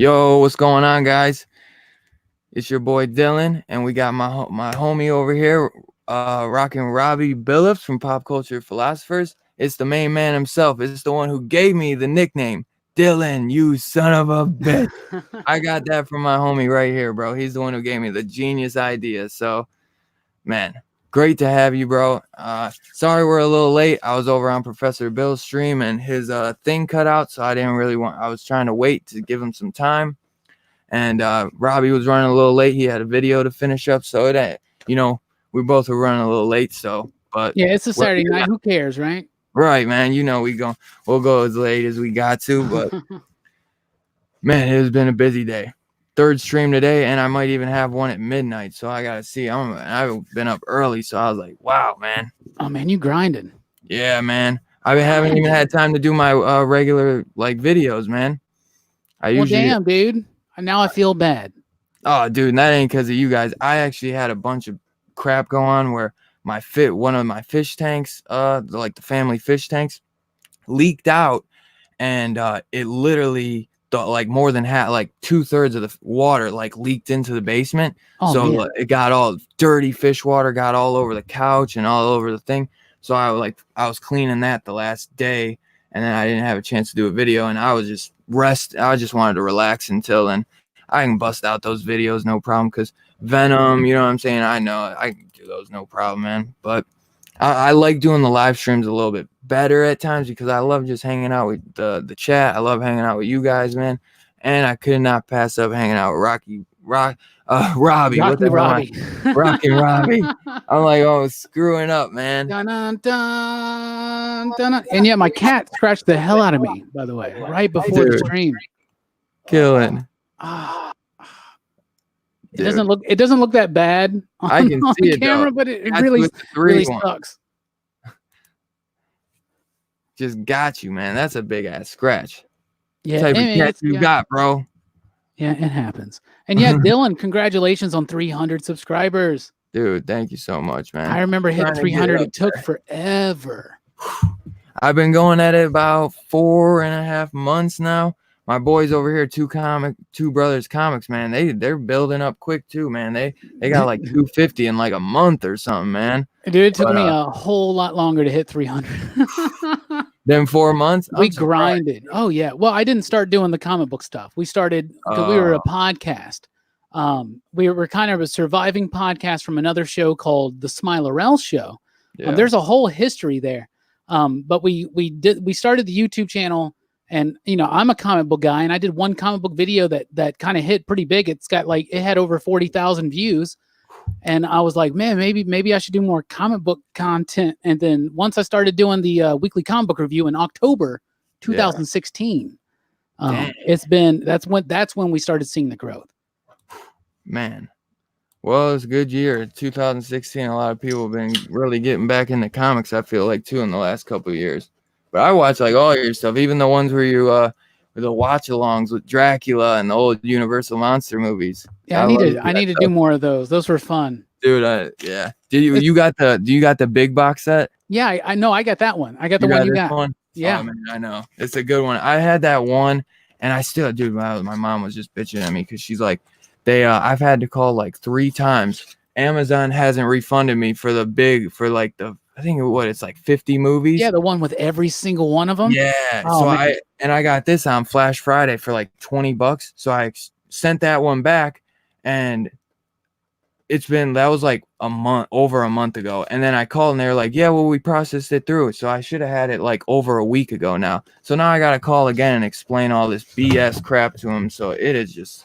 Yo, what's going on, guys? It's your boy Dylan, and we got my homie over here, rocking Robbie Billups from Pop Culture Philosophers. It's the main man himself. It's the one who gave me the nickname Dylan, you son of a bitch. I got that from my homie right here, bro. He's the one who gave me the genius idea. So, man, great to have you, bro. Sorry we're a little late. I was over on Professor Bill's stream, and his thing cut out, so I didn't really want. I was trying to wait to give him some time. And Robbie was running a little late. He had a video to finish up, so we both were running a little late. So, but yeah, it's a Saturday night. Who cares, right? Right, man. We'll go as late as we got to, but man, it has been a busy day. Third stream today, and I might even have one at midnight. So I gotta see. I've been up early, so I was like, wow, man. Oh man, you grinding? Yeah, man. I haven't even had time to do my regular videos, man. Damn, dude. Now I feel bad. Oh, dude, and that ain't because of you guys. I actually had a bunch of crap go on where one of my fish tanks, the family fish tanks, leaked out, and it literally more than half, 2/3 of the water leaked into the basement. Oh, so it got all dirty fish water, got all over the couch and all over the thing. So I was cleaning that the last day, and then I didn't have a chance to do a video, and I was just I just wanted to relax until then. I can bust out those videos, no problem, because Venom, you know what I'm saying? I know I can do those, no problem, man. But I like doing the live streams a little bit better at times because I love just hanging out with the chat. I love hanging out with you guys, man. And I could not pass up hanging out with Robbie. Robbie. Rocky Robbie. I'm like, oh, screwing up, man. Dun, dun, dun, dun. And yeah, my cat scratched the hell out of me, by the way, right before the stream. Killing. It doesn't look that bad I can see it camera, though. But it really sucks. Just got you, man. That's a big ass scratch. Yeah, type of cat you got, bro. Yeah, it happens. And yeah, Dylan, congratulations on 300 subscribers. Dude, thank you so much, man. I remember hitting 300. It took forever. I've been going at it about 4.5 months now. My boys over here, Two Brothers Comics, man, they're building up quick too, man. They got 250 in a month or something, man. Dude, it took me a whole lot longer to hit 300. Than 4 months? We grinded. Oh yeah. Well, I didn't start doing the comic book stuff. We started because we were a podcast. We were kind of a surviving podcast from another show called The Smilerell Show. Yeah. There's a whole history there. But we started the YouTube channel. And, I'm a comic book guy, and I did one comic book video that kind of hit pretty big. It's got it had over 40,000 views. And I was like, man, maybe I should do more comic book content. And then once I started doing the weekly comic book review in October 2016, that's when we started seeing the growth. Man. Well, it's a good year. 2016, a lot of people have been really getting back into comics, I feel like, too, in the last couple of years. But I watch all your stuff, even the ones where you with the watch-alongs with Dracula and the old Universal monster movies. Yeah, I need to do more of those. Those were fun, dude. Yeah. Do you got the big box set? Yeah, I know. I got that one. I got the one you got. One? Yeah, oh, man, I know. It's a good one. I had that one, and I still, dude. My mom was just bitching at me because she's like, I've had to call 3 times. Amazon hasn't refunded me for I think it's 50 movies. Yeah, the one with every single one of them. Yeah. Oh, so I got this on Flash Friday for $20. So I sent that one back, and that was over a month ago. And then I called, and they were like, yeah, well, we processed it through. So I should have had it over a week ago now. So now I got to call again and explain all this BS crap to them. So it is just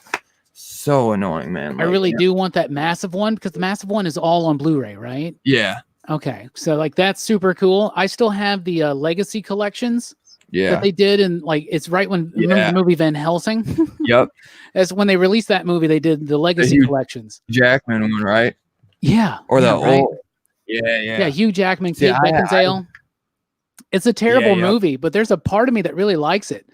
so annoying, man. I really do want that massive one because the massive one is all on Blu-ray, right? Yeah. Okay, so that's super cool. I still have the legacy collections that they did, and it's right when remember the movie Van Helsing. Yep, that's when they released that movie. They did the legacy collections. Jackman one, right? Yeah, or the right? old. Yeah. Hugh Jackman, Kate Beckinsale. It's a terrible movie, but there's a part of me that really likes it.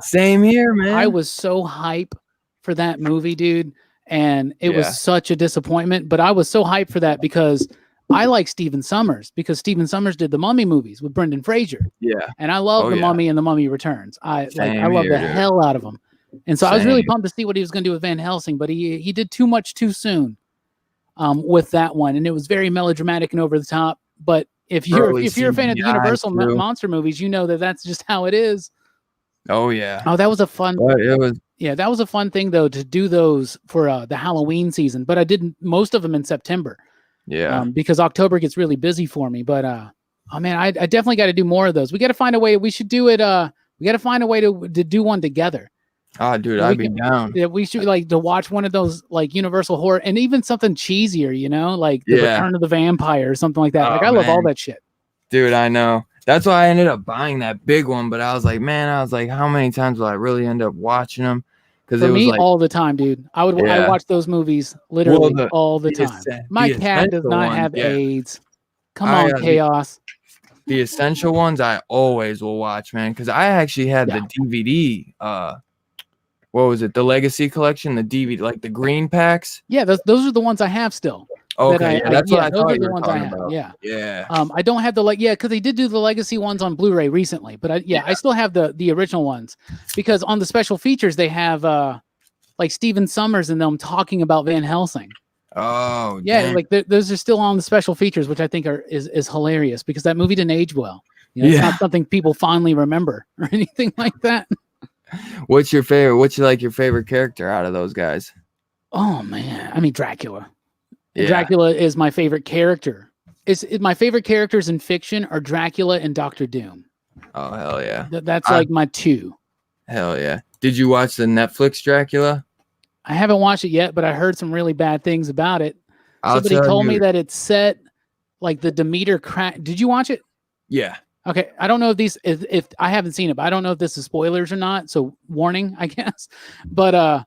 Same here, man. I was so hype for that movie, dude, and it was such a disappointment. But I was so hyped for that because I like Stephen Sommers because Stephen Sommers did the Mummy movies with Brendan Fraser. Yeah. And I love The Mummy and The Mummy Returns. I love the hell out of them. And so I was really Same. pumped to see what he was going to do with Van Helsing, but he did too much too soon with that one, and it was very melodramatic and over the top. But if you're Early a fan of the CGI Universal too. monster movies, you know that that's just how it is. Oh yeah. Oh, that was a fun. But it was. Yeah, that was a fun thing though to do those for the Halloween season. But I did most of them in September. Yeah. Because October gets really busy for me. But oh man, I definitely got to do more of those. We got to find a way. We should do it. We got to find a way to do one together. Oh, dude, I'd be down. Yeah, we should like to watch one of those like Universal horror and even something cheesier, you know, like the Return of the Vampire or something like that. Oh, like I love all that shit. Dude, I know. That's why I ended up buying that big one. But I was like, how many times will I really end up watching them? Because it was me like all the time, dude. I watch those movies literally all the time. My cat does not have AIDS. Come on, Chaos. The essential ones I always will watch, man. Because I actually had the DVD. What was it? The Legacy Collection, the DVD, like the green packs. Yeah, those are the ones I have still. Okay, that's what I thought you were ones talking I have. about. Yeah. I don't have the because they did do the Legacy ones on Blu-ray recently, but I still have the original ones because on the special features they have like Stephen Summers and them talking about Van Helsing. Oh, yeah, dang. like those are still on the special features, which I think is hilarious because that movie didn't age well. You know, it's not something people fondly remember or anything like that. What's your favorite? What's like your favorite character out of those guys? Oh man, I mean Dracula. Dracula is my favorite character. My favorite characters in fiction are Dracula and Dr. Doom. Oh hell yeah! That's like my two. Hell yeah! Did you watch the Netflix Dracula? I haven't watched it yet, but I heard some really bad things about it. Somebody told me that it's set like the Demeter crash. Did you watch it? Yeah. Okay. I don't know if I haven't seen it, but I don't know if this is spoilers or not. So warning, I guess. But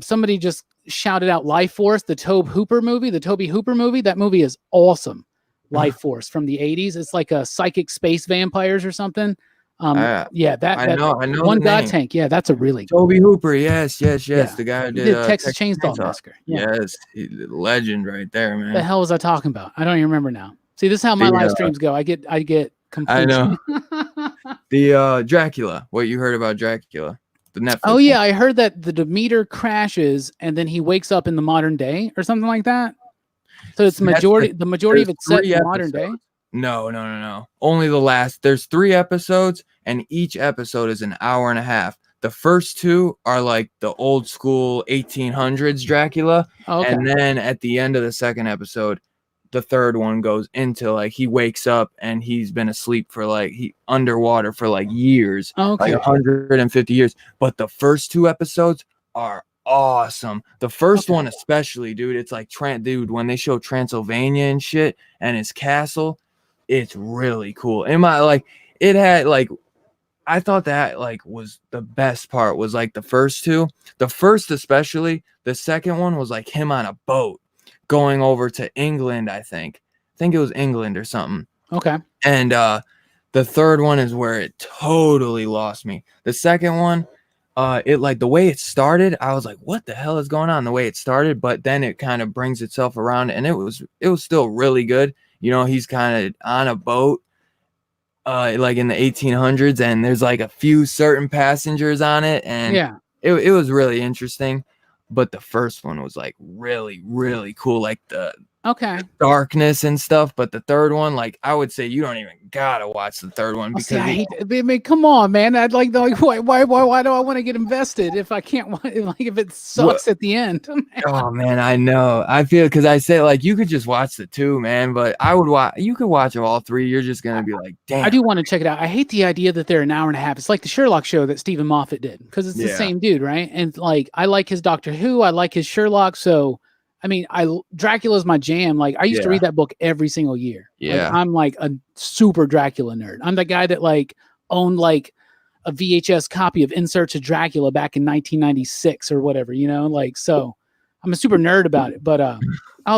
somebody just shouted out Life Force, the Tobe Hooper movie, That movie is awesome. Life Force from the 80s. It's like a psychic space vampires or something. I know One God Tank. Yeah, that's a really Tobe Hooper. Yes. The guy who did Texas Chainsaw Massacre. Yeah. Yes, legend right there, man. The hell was I talking about? I don't even remember now. See, this is how my live streams go. I get confused. I know. The Dracula. What you heard about Dracula? The Netflix. Oh yeah, I heard that the Demeter crashes and then he wakes up in the modern day or something like that. So it's the majority of it's set in the modern day. No. Only the last. There's 3 episodes, and each episode is an hour and a half. The first 2 are like the old school 1800s Dracula, and then at the end of the second episode, the third one goes into like he wakes up and he's been asleep for like underwater for like years, like 150 years. But the first 2 episodes are awesome. The first one especially, dude. It's like when they show Transylvania and shit and his castle. It's really cool. It had like, I thought that like was the best part was like the first 2, the first especially. The second one was like him on a boat going over to England. I think it was England or something. Okay. And the third one is where it totally lost me. The second one, it like the way it started, I was like, what the hell is going on? The way it started, but then it kind of brings itself around, and it was still really good. You know, he's kind of on a boat, like in the 1800s, and there's like a few certain passengers on it, and it was really interesting. But the first one was like really, really cool, like the darkness and stuff. But the third one, like I would say, you don't even gotta watch the third one because I mean, come on, man. I'd like why do I want to get invested if I can't like if it sucks at the end? Oh man, I know. I feel because I say like you could just watch the 2, man, but I would watch. You could watch all 3. You're just gonna be like, damn. I do want to check it out. I hate the idea that they're an hour and a half. It's like the Sherlock show that Stephen Moffat did because it's the same dude, right? And like I like his Doctor Who, I like his Sherlock, so. I mean, Dracula's my jam. Like I used to read that book every single year. Yeah. Like, I'm like a super Dracula nerd. I'm the guy that like owned like a VHS copy of Inserts of Dracula back in 1996 or whatever, you know, like, so I'm a super nerd about it, but,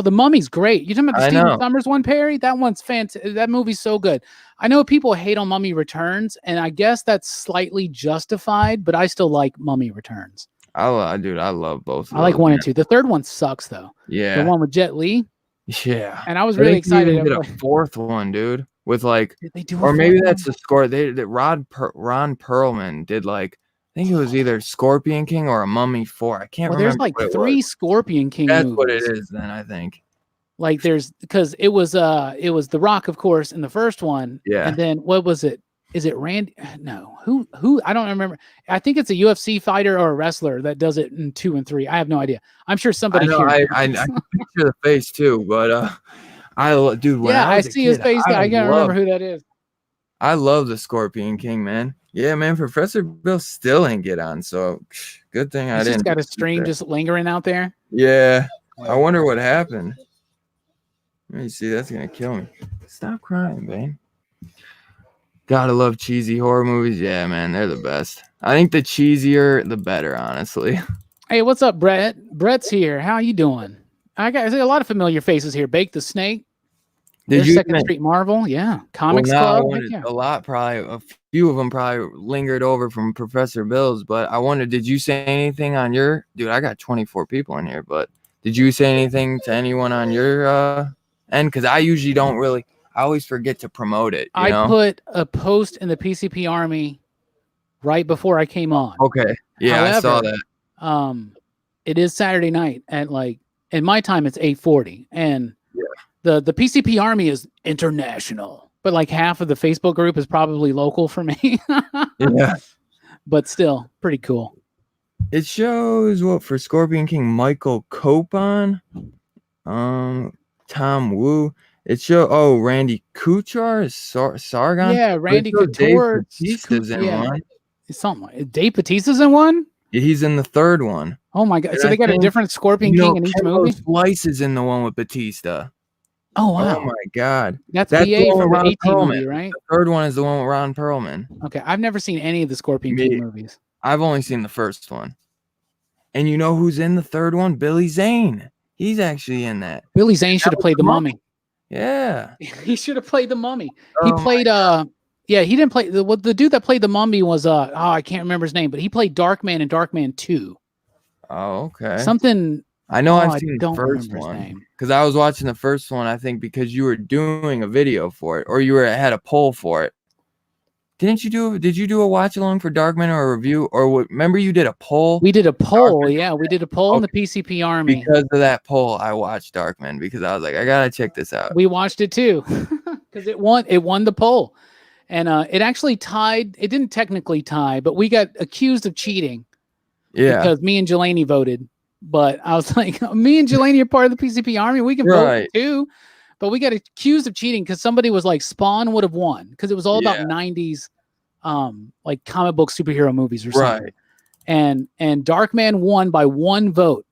The Mummy's great. You talking about the Stephen Summers one, Perry? That one's fantastic. That movie's so good. I know people hate on Mummy Returns, and I guess that's slightly justified, but I still like Mummy Returns. I love both. I like 1 and 2. The third one sucks though. Yeah. The one with Jet Li. Yeah. And I was really excited. They did a 4th one, dude, with like, did they do or maybe that's the score. Ron Perlman did like think it was either Scorpion King or a Mummy 4. I can't Well, there's remember like what it 3 was. Scorpion King That's movies. what it is then, I think. Like there's because it was The Rock, of course, in the first one. Yeah. And then what was it? Is it Randy? No, who? I don't remember. I think it's a UFC fighter or a wrestler that does it in 2 and 3. I have no idea. I'm sure somebody I know, here. I can picture the face too, but dude, when Yeah, I I was a see his kid, face. I can't remember who that is. I love the Scorpion King, man. Yeah, man. Professor Bill still ain't get on, so good thing I He's didn't. just got a stream just lingering out there. Yeah, I wonder what happened. Let me see. That's gonna kill me. Stop crying, man. Gotta love cheesy horror movies. Yeah, man, they're the best. I think the cheesier, the better, honestly. Hey, what's up, Brett? Brett's here. How you doing? I see a lot of familiar faces here. Bake the Snake. Did you Second Street Marvel? Yeah. Comics Club. Yeah. A lot, probably a few of them probably lingered over from Professor Bill's. But I wonder, did you say anything on your? Dude, I got 24 people in here. But did you say anything to anyone on your end? Because I usually don't really. I always forget to promote it. You know? Put a post in the PCP Army right before I came on. Okay. Yeah, however, I saw that. It is Saturday night at in my time it's 8:40, and the PCP Army is international, but like half of the Facebook group is probably local for me. Yeah. But still pretty cool. It shows what for Scorpion King, Michael Copon, Tom Wu. It shows Randy Couture is Sargon. Yeah, Randy Couture. Batista's in one. Something like Dave Batista's in one. Yeah, he's in the third one. Oh my god! So they got a different Scorpion King in each movie. Slice is in the one with Batista. Oh wow! Oh my god! That's BA from the 18 movie, right? The third one is the one with Ron Perlman. Okay, I've never seen any of the Scorpion King movies. I've only seen the first one. And you know who's in the third one? Billy Zane. He's actually in that. Billy Zane should have played the Mummy. Yeah. He should have played the Mummy. He played he didn't play the dude that played the Mummy was I can't remember his name, but he played Darkman in Darkman 2. Oh, okay. Something I know I've seen the first one because I was watching the first one, I think, because you were doing a video for it or you had a poll for it. Did you do a watch along for Darkman or a review remember you did a poll? We did a poll. Yeah, we did a poll in the PCP Army. Because of that poll, I watched Darkman because I was like, I gotta check this out. We watched it too because it won the poll, and it actually tied. It didn't technically tie, but we got accused of cheating. Yeah, because me and Jelani voted, but I was like, me and Jelani are part of the PCP Army. We can vote too. But we got accused of cheating because somebody was like, Spawn would have won because it was all about 90s, like comic book superhero movies or something. Right. And Darkman won by 1 vote.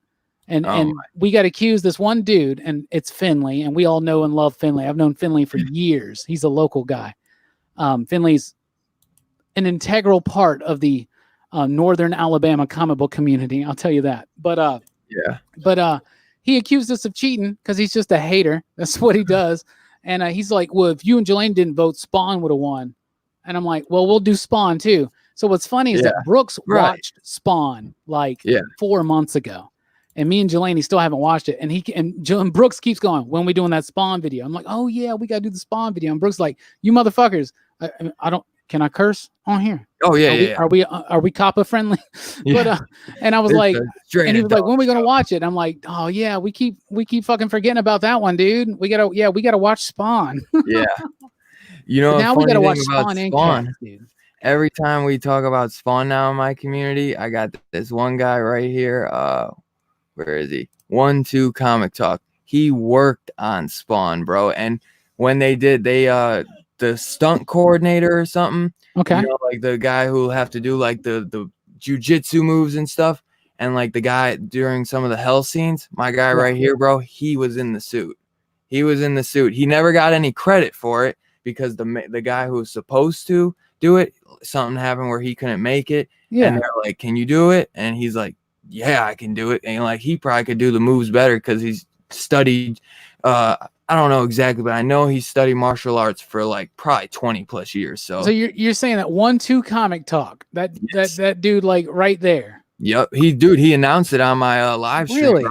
And we got accused, this one dude, and it's Finley, and we all know and love Finley. I've known Finley for years. He's a local guy. Finley's an integral part of the Northern Alabama comic book community. I'll tell you that. But he accused us of cheating because he's just a hater. That's what he does. And he's like, well, if you and Jelaine didn't vote, Spawn would have won. And I'm like, well, we'll do Spawn too. So what's funny is that Brooks watched Spawn 4 months ago. And me and Jelani still haven't watched it. And Brooks keeps going, when we doing that Spawn video? I'm like, oh yeah, we got to do the Spawn video. And Brooks like, you motherfuckers, can I curse on here? Oh yeah, Are we COPPA friendly? Yeah. But and I was like, and he was like, when are we gonna watch it? And I'm like, oh yeah, we keep fucking forgetting about that one, dude. We gotta watch Spawn. Yeah, you know, now we gotta watch Spawn and Spawn. Cats, dude. Every time we talk about Spawn now in my community, I got this one guy right here. Where is he? 1-2 Comic Talk. He worked on Spawn, bro. And when they did, the stunt coordinator or something. Okay. You know, like the guy who will have to do like the jujitsu moves and stuff. And like the guy during some of the hell scenes, my guy right here, bro, he was in the suit. He never got any credit for it because the guy who was supposed to do it, something happened where he couldn't make it. Yeah. And they're like, can you do it? And he's like, yeah, I can do it. And like, he probably could do the moves better because he's studied, I don't know exactly, but I know he studied martial arts for like probably 20 plus years. So you're saying that 1-2 Comic Talk, that dude, like right there. Yep. He announced it on my live stream. Really?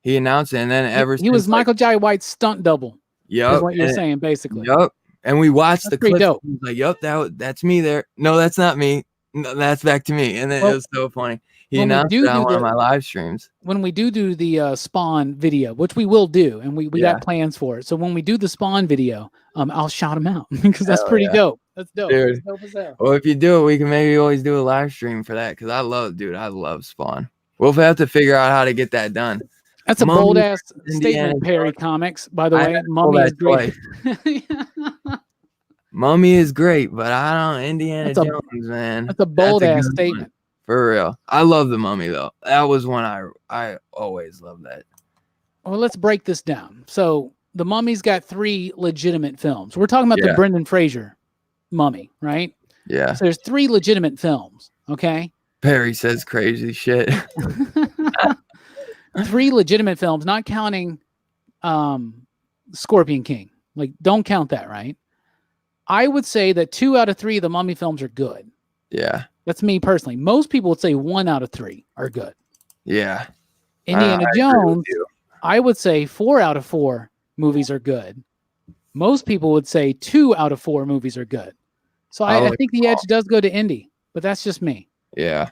He announced it, and then he was Michael Jai White's stunt double. Yep. Is what you're saying, basically. Yep. And we watched the clip. Dope. He was like, yep, that's me there. No, that's not me. That's back to me, and then Well, it was so funny. He when we announced do it on do one of the my live streams. when we do the Spawn video, which we will do, and we Yeah. got plans for it. So when we do the Spawn video, I'll shout him out because that's Hell pretty yeah. dope. That's dope. Dude. That's dope as hell. Well, if you do it, we can maybe always do a live stream for that, because I love Spawn. We'll have to figure out how to get that done. That's a Mummy, bold ass Indiana statement, Perry Jones. Comics. By the I way, had to Mummy pull is that great. Mummy is great, but I don't Indiana That's a- Jones, man. That's a bold a ass good statement. one. For real. I love the Mummy though. That was one I always loved that. Well, let's break this down. So the Mummy's got 3 legitimate films. We're talking about the Yeah. Brendan Fraser Mummy, right? Yeah. So there's 3 legitimate films. Okay. Perry says crazy shit. 3 legitimate films, not counting Scorpion King. Like, don't count that, right? I would say that 2 out of 3 of the Mummy films are good. Yeah. That's me personally. Most people would say 1 out of 3 are good. Yeah. Indiana I agree with Jones, you. I would say 4 out of 4 movies are good. Most people would say 2 out of 4 movies are good. So I think the edge does go to Indy, but that's just me. Yeah.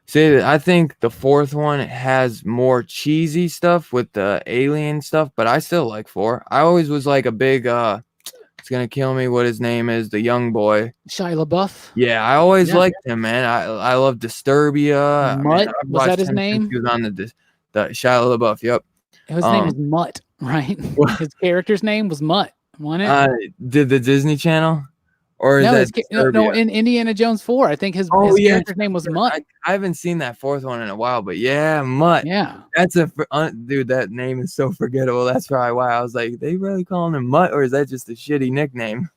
See, I think the 4th one has more cheesy stuff with the alien stuff, but I still like 4. I always was like a big it's gonna kill me what his name is, the young boy. Shia LaBeouf. Yeah, I always liked him, man. I love Disturbia. Mutt, I've was that watched his him since name? he was on the Shia LaBeouf. Yep. His name was Mutt, right? His character's name was Mutt, wasn't it? Did the Disney Channel? Or is no, in Indiana Jones 4, I think his character's name was Mutt. I haven't seen that 4th one in a while, but yeah, Mutt. Yeah. That's dude, that name is so forgettable. That's probably why I was like, they really calling him Mutt, or is that just a shitty nickname?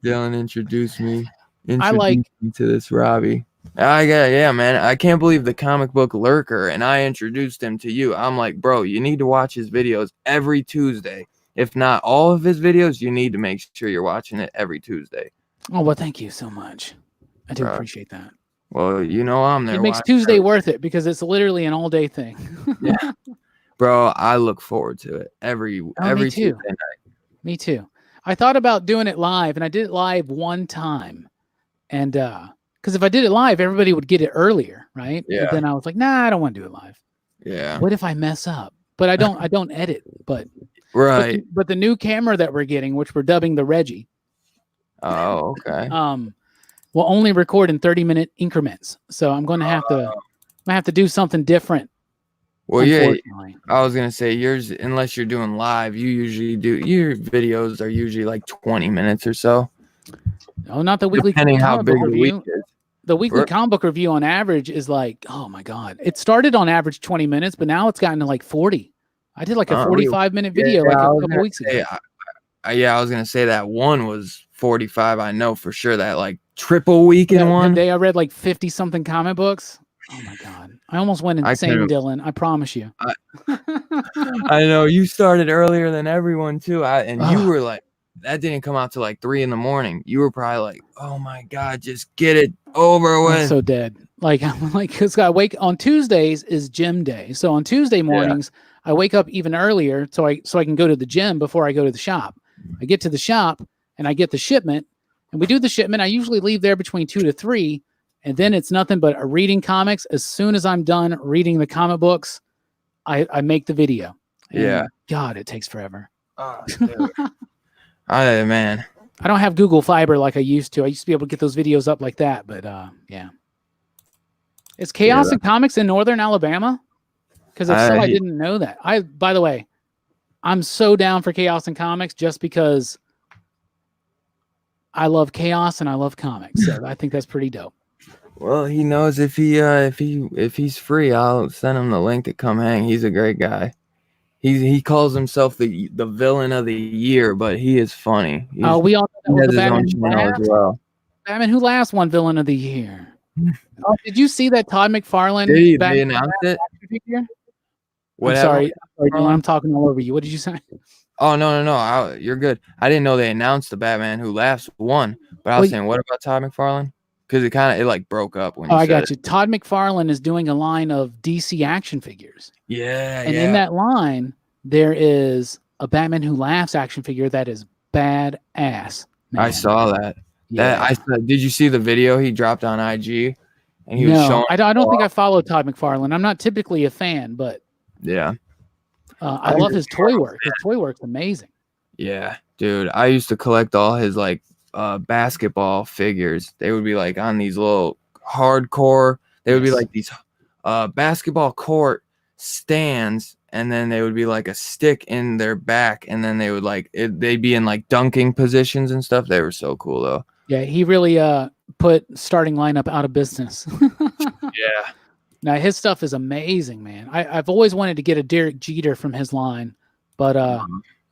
Dylan introduced me to this Robbie. Yeah, man. I can't believe the comic book lurker, and I introduced him to you. I'm like, bro, you need to watch his videos every Tuesday. If not all of his videos, you need to make sure you're watching it every Tuesday. Oh, well, thank you so much. I do appreciate that. Well, you know I'm there. It makes Tuesday worth it because it's literally an all-day thing. Yeah. Bro, I look forward to it every Tuesday night. Me too. I thought about doing it live, and I did it live one time. And because if I did it live, everybody would get it earlier, right? Yeah. But then I was like, nah, I don't want to do it live. Yeah. What if I mess up? But I don't edit. But right. But the new camera that we're getting, which we're dubbing the Reggie. Oh, okay. Will only record in 30-minute increments. So I'm going to have to do something different. Well, yeah, I was gonna say yours, unless you're doing live, you usually do your videos are usually like 20 minutes or so. No, not the weekly. Depending how big the week is. The weekly comic book review on average is like, oh my god! It started on average 20 minutes, but now it's gotten to like 40. I did like a 45-minute video like a couple weeks ago. I was gonna say that one was 45. I know for sure that like triple weekend one. Day I read like 50 something comic books. Oh my god! I almost went insane, Dylan. I promise you. I know you started earlier than everyone too. You were like, that didn't come out till like 3 a.m. You were probably like, oh my god, just get it over with. I'm so dead. Like I'm like, because I wake on Tuesdays is gym day. So on Tuesday mornings, I wake up even earlier so I can go to the gym before I go to the shop. I get to the shop and I get the shipment, and we do the shipment. I usually leave there between 2 to 3. And then it's nothing but reading comics. As soon as I'm done reading the comic books, I make the video. And God, it takes forever. Oh, man. I don't have Google Fiber like I used to. I used to be able to get those videos up like that, but yeah. Is Chaos and Comics in Northern Alabama? Because I didn't know that. By the way, I'm so down for Chaos and Comics just because I love chaos and I love comics. So I think that's pretty dope. Well, he knows if he's free, I'll send him the link to come hang. He's a great guy. He calls himself the villain of the year, but he is funny. Oh, we all know that was the Batman as well. Batman Who Laughs won villain of the year. Oh, did you see that Todd McFarlane? Did they announced it? I'm sorry, I'm talking all over you. What did you say? Oh no! You're good. I didn't know they announced the Batman Who Laughs won, but I was saying, what about Todd McFarlane? Because it like broke up when you said I got you. Todd McFarlane is doing a line of DC action figures. Yeah, and in that line, there is a Batman Who Laughs action figure that is badass. Man. I saw that. That Yeah. did you see the video he dropped on IG? And he was No, showing. I don't think I follow Todd McFarlane. I'm not typically a fan, but Yeah. I love his toy work. His toy work's amazing. Yeah, dude. I used to collect all his like basketball figures. They would be like on these little hardcore. They would be like these basketball court stands, and then they would be like a stick in their back, and then they would they'd be in like dunking positions and stuff. They were so cool though. Yeah, he really put starting lineup out of business. Yeah. Now his stuff is amazing, man. I've always wanted to get a Derek Jeter from his line, but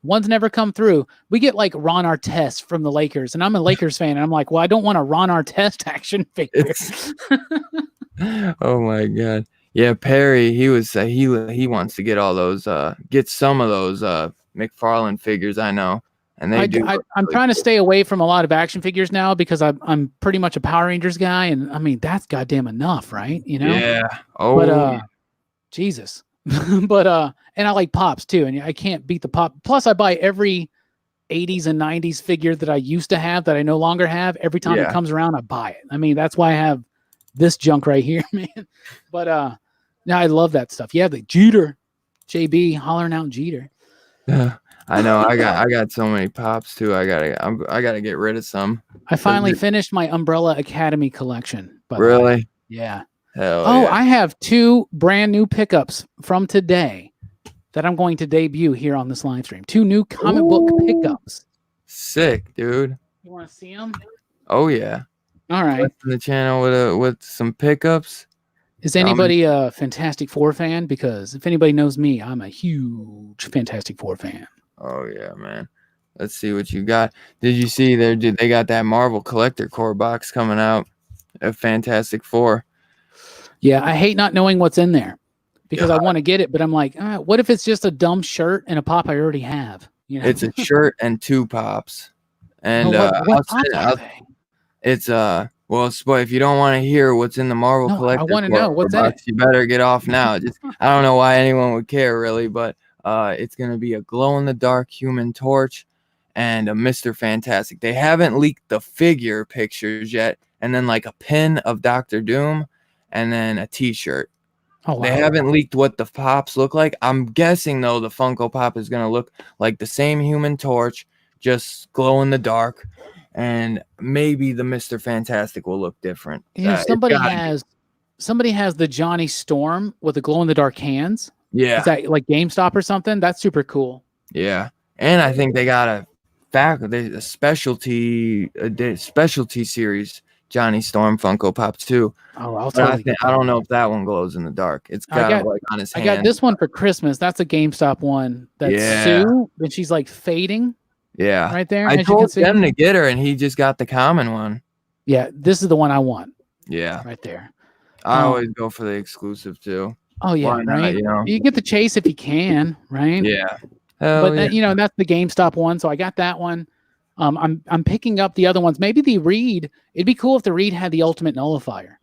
one's never come through. We get like Ron Artest from the Lakers, and I'm a Lakers fan, and I'm like, well, I don't want a Ron Artest action figure. Oh my god. Yeah, Perry, he was he wants to get all those get some of those McFarlane figures, I know. And they I'm trying to stay away from a lot of action figures now because I'm pretty much a Power Rangers guy, and I mean that's goddamn enough, right? You know? Yeah. Oh, but Jesus. But and I like pops too, and I can't beat the pop. Plus, I buy every 80s and 90s figure that I used to have that I no longer have. Every time it comes around, I buy it. I mean, that's why I have this junk right here, man. But now I love that stuff. Yeah, the Jeter, JB hollering out Jeter. I know. I got so many pops too. I gotta get rid of some. I finally finished my Umbrella Academy collection. Really? Yeah. Hell yeah. I have 2 brand new pickups from today that I'm going to debut here on this live stream. 2 new comic book pickups. Sick, dude. You want to see them? Oh yeah. All right. The channel with some pickups. Is anybody a Fantastic Four fan? Because if anybody knows me, I'm a huge Fantastic Four fan. Oh yeah, man. Let's see what you got. Did you see they got that Marvel Collector Core box coming out of Fantastic Four? Yeah, I hate not knowing what's in there because I want to get it, but I'm like, what if it's just a dumb shirt and a pop I already have? You know? It's a shirt and 2 pops. And it's well, if you don't want to hear what's in the Marvel Collector, I want to know what's in it. You better get off now. I don't know why anyone would care really, but it's gonna be a glow-in-the-dark Human Torch and a Mr. Fantastic. They haven't leaked the figure pictures yet, and then like a pin of Doctor Doom, and then a T-shirt. Oh, wow. They haven't leaked what the pops look like. I'm guessing though the Funko Pop is gonna look like the same Human Torch, just glow in the dark. And maybe the Mr. Fantastic will look different. Yeah, somebody has the Johnny Storm with the glow in the dark hands. Yeah, is that like GameStop or something? That's super cool. Yeah, and I think they got a specialty series Johnny Storm Funko Pop too. Oh, I don't know if that one glows in the dark. It's kind of like on his hand. I got this one for Christmas. That's a GameStop one. That's Sue, and she's like fading. Yeah, right there. I told them to get her, and he just got the common one. Yeah, this is the one I want. Yeah, right there. I always go for the exclusive too. Oh yeah, right. You get the chase if you can, right? Yeah, but that's the GameStop one. So I got that one. I'm picking up the other ones. Maybe the Reed. It'd be cool if the Reed had the Ultimate Nullifier.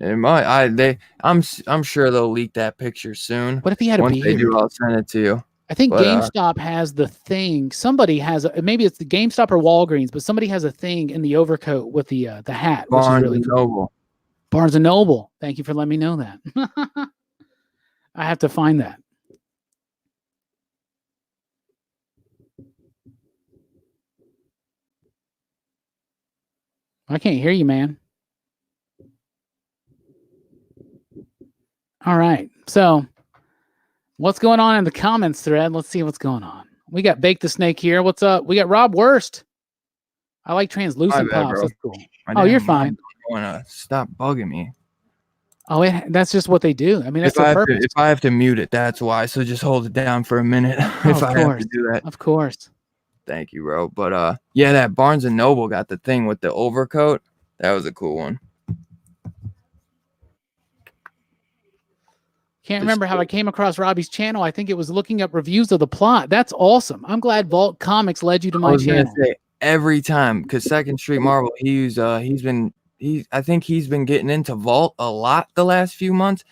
It might. I'm sure they'll leak that picture soon. What if he had Once they do, I'll send it to you. I think GameStop has the thing. Somebody has maybe it's the GameStop or Walgreens, but somebody has a thing in the overcoat with the hat. Barnes and Noble. Barnes and Noble. Thank you for letting me know that. I have to find that. I can't hear you, man. All right. So what's going on in the comments thread? Let's see what's going on. We got Bake the Snake here. What's up? We got Rob Worst. I like translucent pops. That's cool. Oh, you're fine. Stop bugging me. Oh, that's just what they do. I mean, that's the purpose. If I have to mute it, that's why. So just hold it down for a minute. If I have to do that. Of course. Thank you, bro. But yeah, that Barnes and Noble got the thing with the overcoat. That was a cool one. Can't remember how I came across Robbie's channel. I think it was looking up reviews of the plot. That's awesome. I'm glad Vault Comics led you to my channel. Every time, because Second Street Marvel, I think he's been getting into Vault a lot the last few months.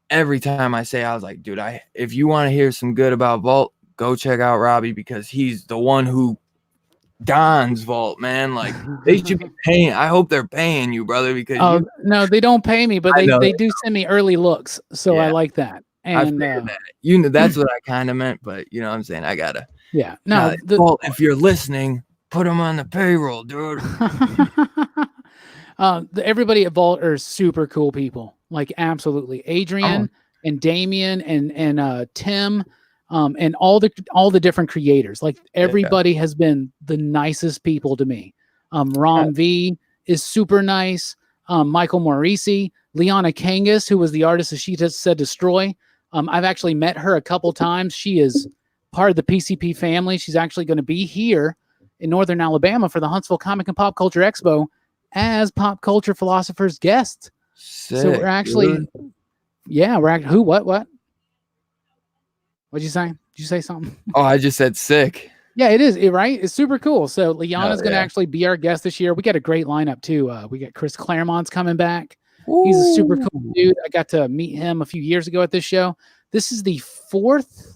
Every time I was like, dude, if you want to hear some good about Vault, go check out Robbie, because he's the one who Don's vault, man. Like they should be paying. I hope they're paying you, brother, because Oh no, they don't pay me, but I know, they do send me early looks, so I yeah, like that. I And figured that. You know, that's what I kind of meant, but you know what I'm saying? I gotta. yeah, no, Vault, if you're listening, put them on the payroll, dude. everybody at Vault are super cool people, like absolutely. Adrian and Damien and Tim, and all the different creators. Like everybody has been the nicest people to me. Rom V is super nice. Michael Morisi, Liana Kangas, who was the artist that she just said destroy. I've actually met her a couple times. She is part of the PCP family. She's actually going to be here in Northern Alabama for the Huntsville Comic and Pop Culture Expo as Pop Culture Philosophers guests. Sick, so we're actually, dude. What? What'd you say? Did you say something? Oh, I just said sick. Yeah, it is, right? It's super cool. So Liana's going to actually be our guest this year. We got a great lineup too. We got Chris Claremont's coming back. Ooh. He's a super cool dude. I got to meet him a few years ago at this show. This is the fifth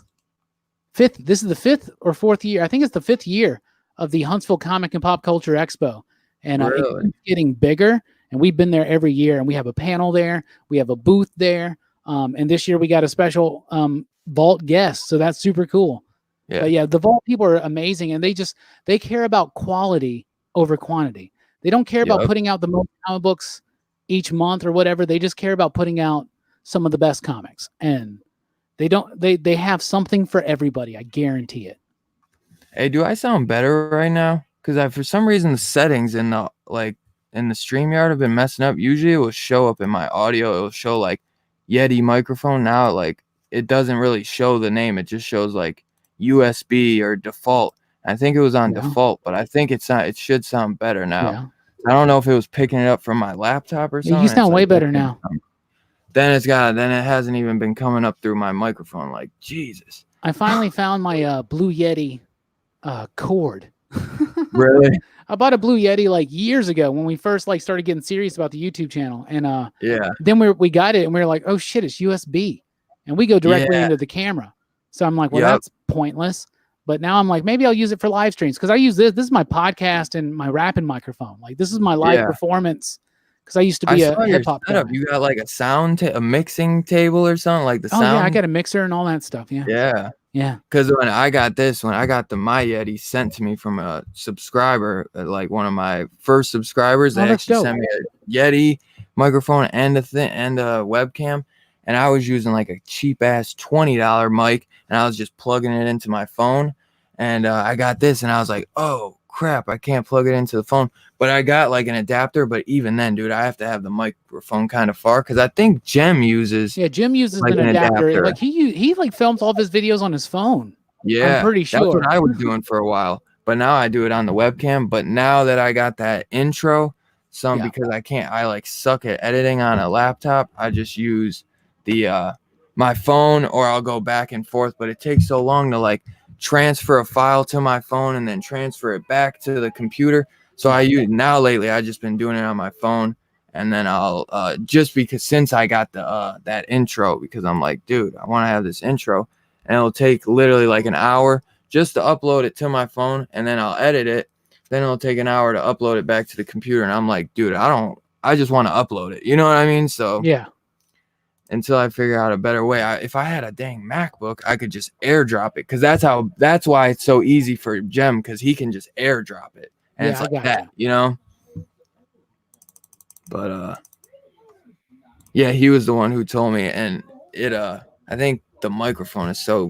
or fourth year. I think it's the 5th year of the Huntsville Comic and Pop Culture Expo. And it's getting bigger. And we've been there every year. And we have a panel there. We have a booth there. And this year we got a special Vault guest. So that's super cool. Yeah. But yeah, the Vault people are amazing. And they care about quality over quantity. They don't care about putting out the most comic books each month or whatever. They just care about putting out some of the best comics. And they have something for everybody. I guarantee it. Hey, do I sound better right now? Because for some reason the settings in the StreamYard have been messing up. Usually it will show up in my audio. It will show like Yeti Microphone. Now like it doesn't really show the name. It just shows like USB or default. I think it was on default, but I think it should sound better now. Yeah. I don't know if it was picking it up from my laptop or something. You sound way better now. Then it hasn't even been coming up through my microphone. Like Jesus. I finally found my Blue Yeti cord. Really? I bought a Blue Yeti like years ago when we first like started getting serious about the YouTube channel. And then we got it and we were like, oh shit, it's USB. And we go directly into the camera. So I'm like, well, that's pointless. But now I'm like, maybe I'll use it for live streams because I use this. This is my podcast and my rapping microphone. Like this is my live performance because I used to be a hip hop guy. You got like a mixing table or something like the sound. Yeah, I got a mixer and all that stuff. Yeah. Because when I got the My Yeti sent to me from a subscriber, like one of my first subscribers, they actually sent me a Yeti microphone and a webcam. And I was using like a cheap ass $20 mic and I was just plugging it into my phone. And I got this and I was like, oh crap, I can't plug it into the phone. But I got like an adapter. But even then, dude, I have to have the microphone kind of far because I think Jem uses. Yeah, Jem uses like an adapter. Like he like films all of his videos on his phone. Yeah, I'm pretty sure. That's what I was doing for a while. But now I do it on the webcam. But now that I got that intro, because I like suck at editing on a laptop, I just use my phone or I'll go back and forth, but it takes so long to like transfer a file to my phone and then transfer it back to the computer. So lately I just been doing it on my phone and then I'll just because since I got that intro, because I'm like, dude, I want to have this intro and it'll take literally like an hour just to upload it to my phone and then I'll edit it. Then it'll take an hour to upload it back to the computer. And I'm like, dude, I just want to upload it. You know what I mean? So yeah. Until I figure out a better way. If I had a dang MacBook, I could just airdrop it because that's why it's so easy for Jem because he can just airdrop it and it's like that, you know. But he was the one who told me, and I think the microphone is so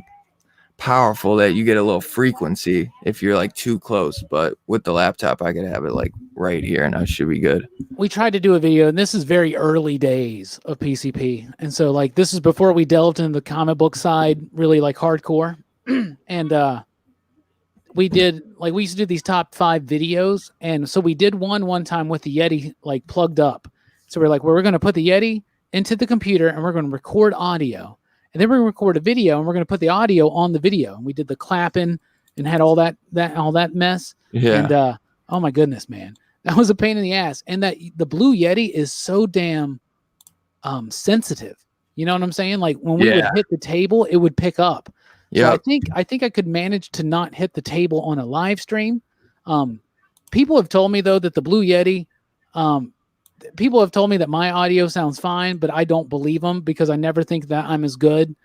powerful that you get a little frequency if you're like too close. But with the laptop, I could have it like right here, and I should be good. We tried to do a video, and this is very early days of PCP, and so like this is before we delved into the comic book side, really like hardcore. And we used to do these top 5 videos, and so we did one time with the Yeti like plugged up. So we're like, we're going to put the Yeti into the computer, and we're going to record audio, and then we're going to record a video, and we're going to put the audio on the video. And we did the clapping and had all that mess. Yeah. And oh my goodness, man. That was a pain in the ass. And that the Blue Yeti is so damn sensitive. You know what I'm saying? Like when we would hit the table, it would pick up. Yeah. So I think I could manage to not hit the table on a live stream. People have told me though that the Blue Yeti, people have told me that my audio sounds fine, but I don't believe them because I never think that I'm as good.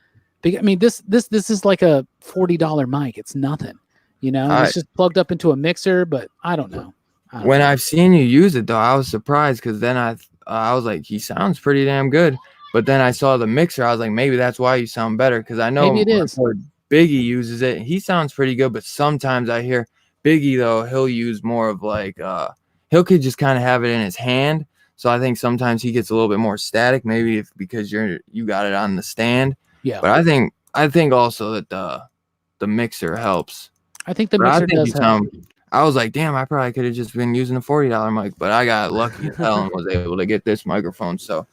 I mean, this is like a $40 mic. It's nothing, you know. And it's just plugged up into a mixer, but I don't know. When I've seen you use it though, I was surprised because then I was like, he sounds pretty damn good. But then I saw the mixer, I was like, maybe that's why you sound better because I know maybe it is. Biggie uses it. He sounds pretty good, but sometimes I hear Biggie though, he'll use more of like he'll could just kind of have it in his hand. So I think sometimes he gets a little bit more static, maybe because you got it on the stand. Yeah. But I think also that the mixer helps. I think the mixer does help. I was like, damn, I probably could have just been using a $40 mic, but I got lucky as hell and was able to get this microphone. So,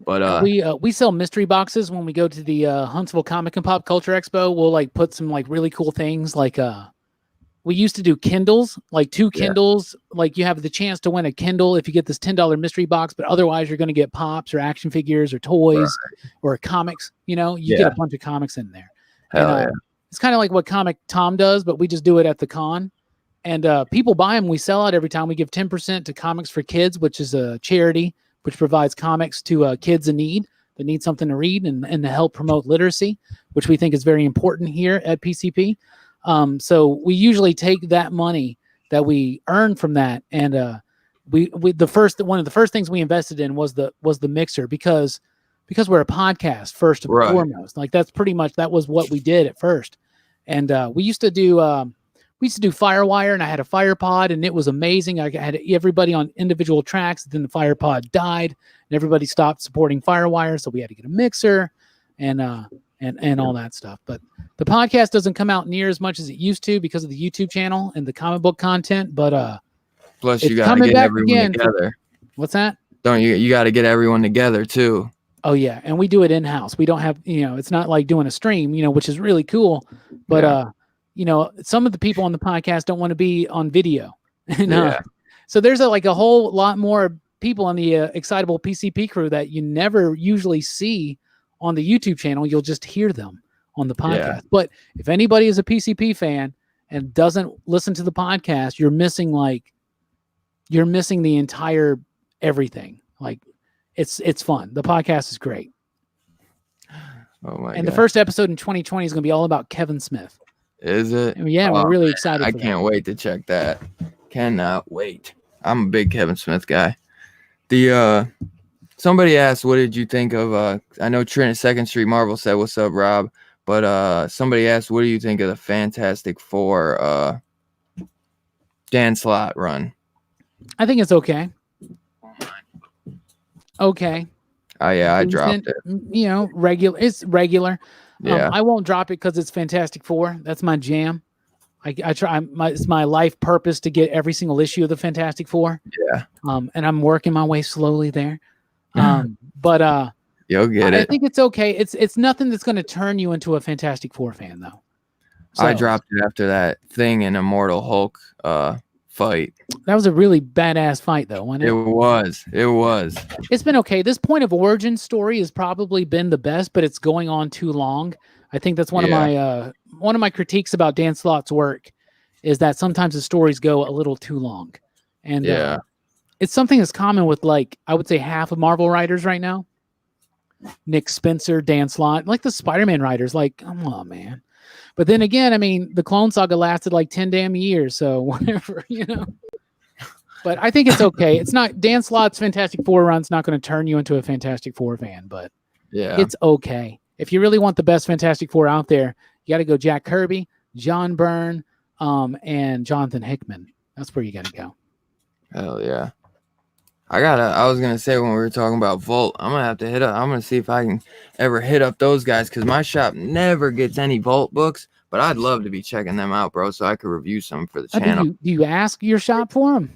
but we sell mystery boxes when we go to the Huntsville Comic and Pop Culture Expo. We'll like put some like really cool things like we used to do Kindles, like 2 Kindles. Like you have the chance to win a Kindle if you get this $10 mystery box, but otherwise you're going to get pops or action figures or toys or comics. You know, you get a bunch of comics in there. Hell yeah. It's kind of like what Comic Tom does, but we just do it at the con. And people buy them. We sell out every time. We give 10% to Comics for Kids, which is a charity which provides comics to kids in need that need something to read and to help promote literacy, which we think is very important here at PCP. So we usually take that money that we earn from that, and one of the first things we invested in was the mixer because we're a podcast first and foremost. Like that was what we did at first, and we used to do Firewire, and I had a FirePod, and it was amazing. I had everybody on individual tracks. Then the FirePod died, and everybody stopped supporting Firewire, so we had to get a mixer, and all that stuff. But the podcast doesn't come out near as much as it used to because of the YouTube channel and the comic book content. But plus, you got to get everyone together. What's that? You got to get everyone together too. Oh yeah, and we do it in house. We don't have it's not like doing a stream, which is really cool, but some of the people on the podcast don't want to be on video. So there's a whole lot more people on the Excitable PCP crew that you never usually see on the YouTube channel. You'll just hear them on the podcast. Yeah. But if anybody is a PCP fan and doesn't listen to the podcast, you're missing the entire everything. Like it's fun. The podcast is great. Oh my God. The first episode in 2020 is going to be all about Kevin Smith. Is it? Yeah, we're really excited. I can't wait to check that. Cannot wait. I'm a big Kevin Smith guy. Somebody asked, what did you think of I know Trent at 2nd Street Marvel said, what's up, Rob? But somebody asked, what do you think of the Fantastic Four Dan Slott run? I think it's okay. Okay. Oh yeah, I dropped it. Regular. It's regular. Yeah. I won't drop it because it's Fantastic Four. That's my jam. I try. It's my life purpose to get every single issue of the Fantastic Four. Yeah. And I'm working my way slowly there. But you'll get it. I think it's okay. It's nothing that's going to turn you into a Fantastic Four fan, though. So, I dropped it after that Thing and Immortal Hulk fight. That was a really badass fight, though, wasn't it? It was. It's been okay. This point of origin story has probably been the best, but it's going on too long. I think that's one of my critiques about Dan Slott's work is that sometimes the stories go a little too long, and it's something that's common with I would say half of Marvel writers right now. Nick Spencer, Dan Slott, like the Spider-Man writers, come on, man. But then again, I mean, the Clone Saga lasted 10 damn years, so whatever, But I think it's okay. It's not Dan Slott's Fantastic Four run's not going to turn you into a Fantastic Four fan, but it's okay. If you really want the best Fantastic Four out there, you got to go Jack Kirby, John Byrne, and Jonathan Hickman. That's where you got to go. Hell yeah. I was going to say when we were talking about Volt, I'm going to have to hit up. I'm going to see if I can ever hit up those guys because my shop never gets any Volt books, but I'd love to be checking them out, bro, so I could review some for the channel. Do you ask your shop for them?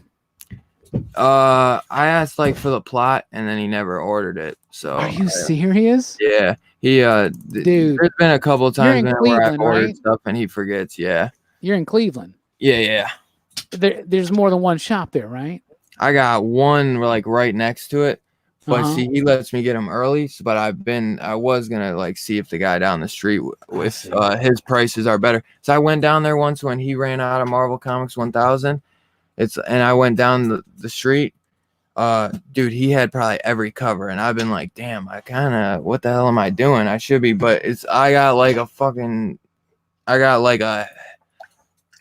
I asked for the plot and then he never ordered it. So are you serious? Yeah. He dude, there's been a couple of times where I've ordered stuff and he forgets. Yeah. You're in Cleveland. Yeah. There's more than one shop there, right? I got one right next to it, But see, he lets me get them early. But I was gonna like see if the guy down the street if his prices are better. So I went down there once when he ran out of Marvel Comics 1000. And I went down the street. Dude, he had probably every cover, and I've been like, damn, what the hell am I doing? I should be, but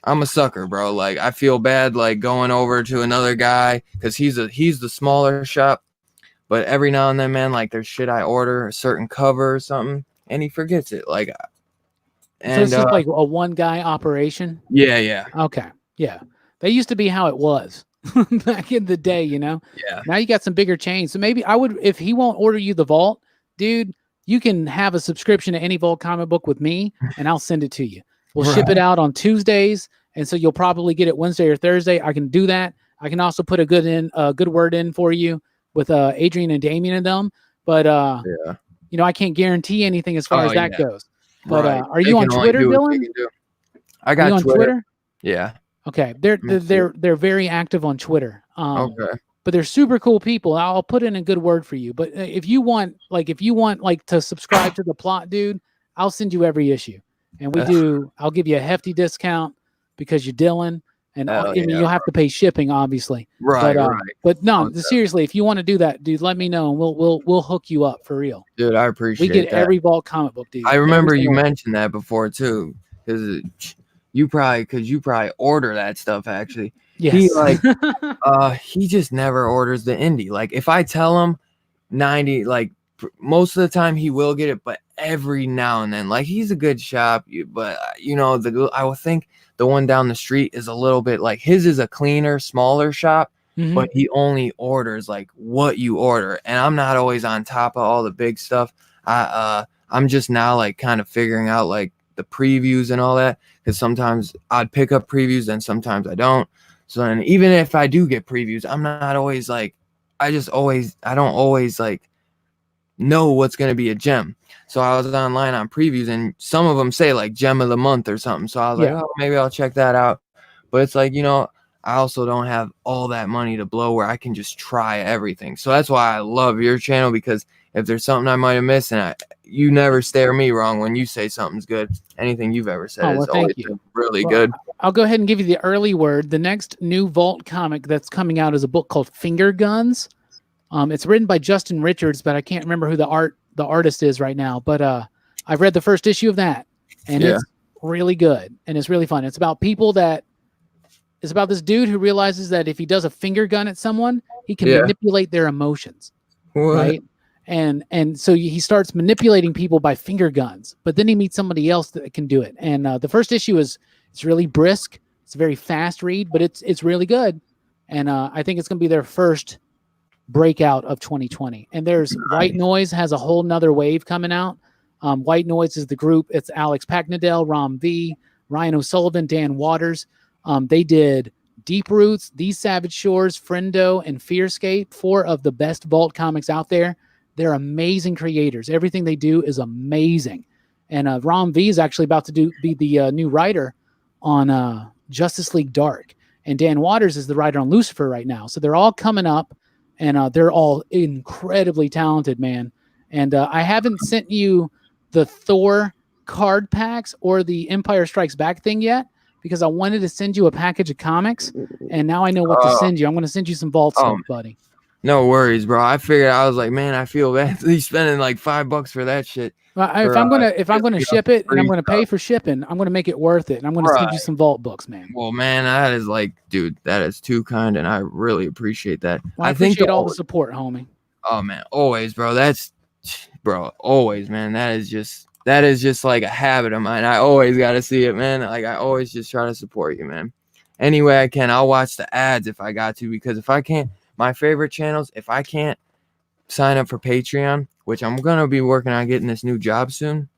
I'm a sucker, bro. Like, I feel bad like going over to another guy because he's the smaller shop. But every now and then, man, like there's shit I order, a certain cover or something, and he forgets it. Like, and so it's just like a one guy operation. Yeah. Okay. Yeah. That used to be how it was back in the day, you know? Yeah. Now you got some bigger chains. So maybe if he won't order you the Vault, dude, you can have a subscription to any Vault comic book with me, and I'll send it to you. We'll ship it out on Tuesdays, and so you'll probably get it Wednesday or Thursday. I can do that. I can also put a good word in for you with Adrian and Damien and them. But you know, I can't guarantee anything as far as that goes. But are you on Twitter, Dylan? I got Twitter. Yeah. Okay. They're very active on Twitter. Okay. But they're super cool people. I'll put in a good word for you. But if you want to subscribe to the plot, dude, I'll send you every issue. And I'll give you a hefty discount because you're Dylan. And I mean, you'll have to pay shipping, obviously. Right. But no, seriously, if you want to do that, dude, let me know, and we'll hook you up for real. Dude, I appreciate that. We get every Vault comic book, dude. I remember you mentioned that before too, because you probably order that stuff actually. Yes. He just never orders the indie. Like if I tell him 90, like most of the time he will get it, but every now and then, like he's a good shop, but you know, I would think the one down the street is a little bit like his is a cleaner, smaller shop, but he only orders like what you order, and I'm not always on top of all the big stuff. I'm just now like kind of figuring out like the previews and all that, because sometimes I'd pick up previews and sometimes I don't. So then even if I do get previews, I'm not always like I don't always like know what's going to be a gem. So I was online on previews, and some of them say like gem of the month or something. So I was like, oh, maybe I'll check that out. But it's like, you know, I also don't have all that money to blow where I can just try everything. So that's why I love your channel, because if there's something I might have missed, and you never stare me wrong when you say something's good. Anything you've ever said is always really good. I'll go ahead and give you the early word. The next new Vault comic that's coming out is a book called Finger Guns. It's written by Justin Richards, but I can't remember who the artist is right now. But I've read the first issue of that, and it's really good, and it's really fun. It's about it's about this dude who realizes that if he does a finger gun at someone, he can manipulate their emotions, right? And so he starts manipulating people by finger guns, but then he meets somebody else that can do it. And the first issue it's really brisk. It's a very fast read, but it's really good. And I think it's going to be their first breakout of 2020. And there's White Noise has a whole nother wave coming out. White Noise is the group. It's Alex Packnadell, Ram V, Ryan O'Sullivan, Dan Waters. They did Deep Roots, These Savage Shores, Friendo, and Fearscape, 4 of the best Vault comics out there. They're amazing creators. Everything they do is amazing. And Ram V is actually about to be the new writer on Justice League Dark. And Dan Waters is the writer on Lucifer right now. So they're all coming up, and they're all incredibly talented, man. And I haven't sent you the Thor card packs or the Empire Strikes Back thing yet, because I wanted to send you a package of comics, and now I know what to send you. I'm going to send you some Vault stuff, buddy. No worries, bro. I figured, I was like, man, I feel bad he's spending like $5 for that shit. If I'm gonna ship it and I'm gonna pay for shipping, I'm gonna make it worth it, and I'm gonna send you some Vault books, man. Well, man, that is like, dude, that is too kind, and I really appreciate that. Well, I appreciate all the support, homie. Oh man, always, bro. Always, man. That is just like a habit of mine. I always got to see it, man. Like I always just try to support you, man. Any way I can. I'll watch the ads if I got to, because if I can't, my favorite channels, if I can't sign up for Patreon, which I'm going to be working on getting this new job soon.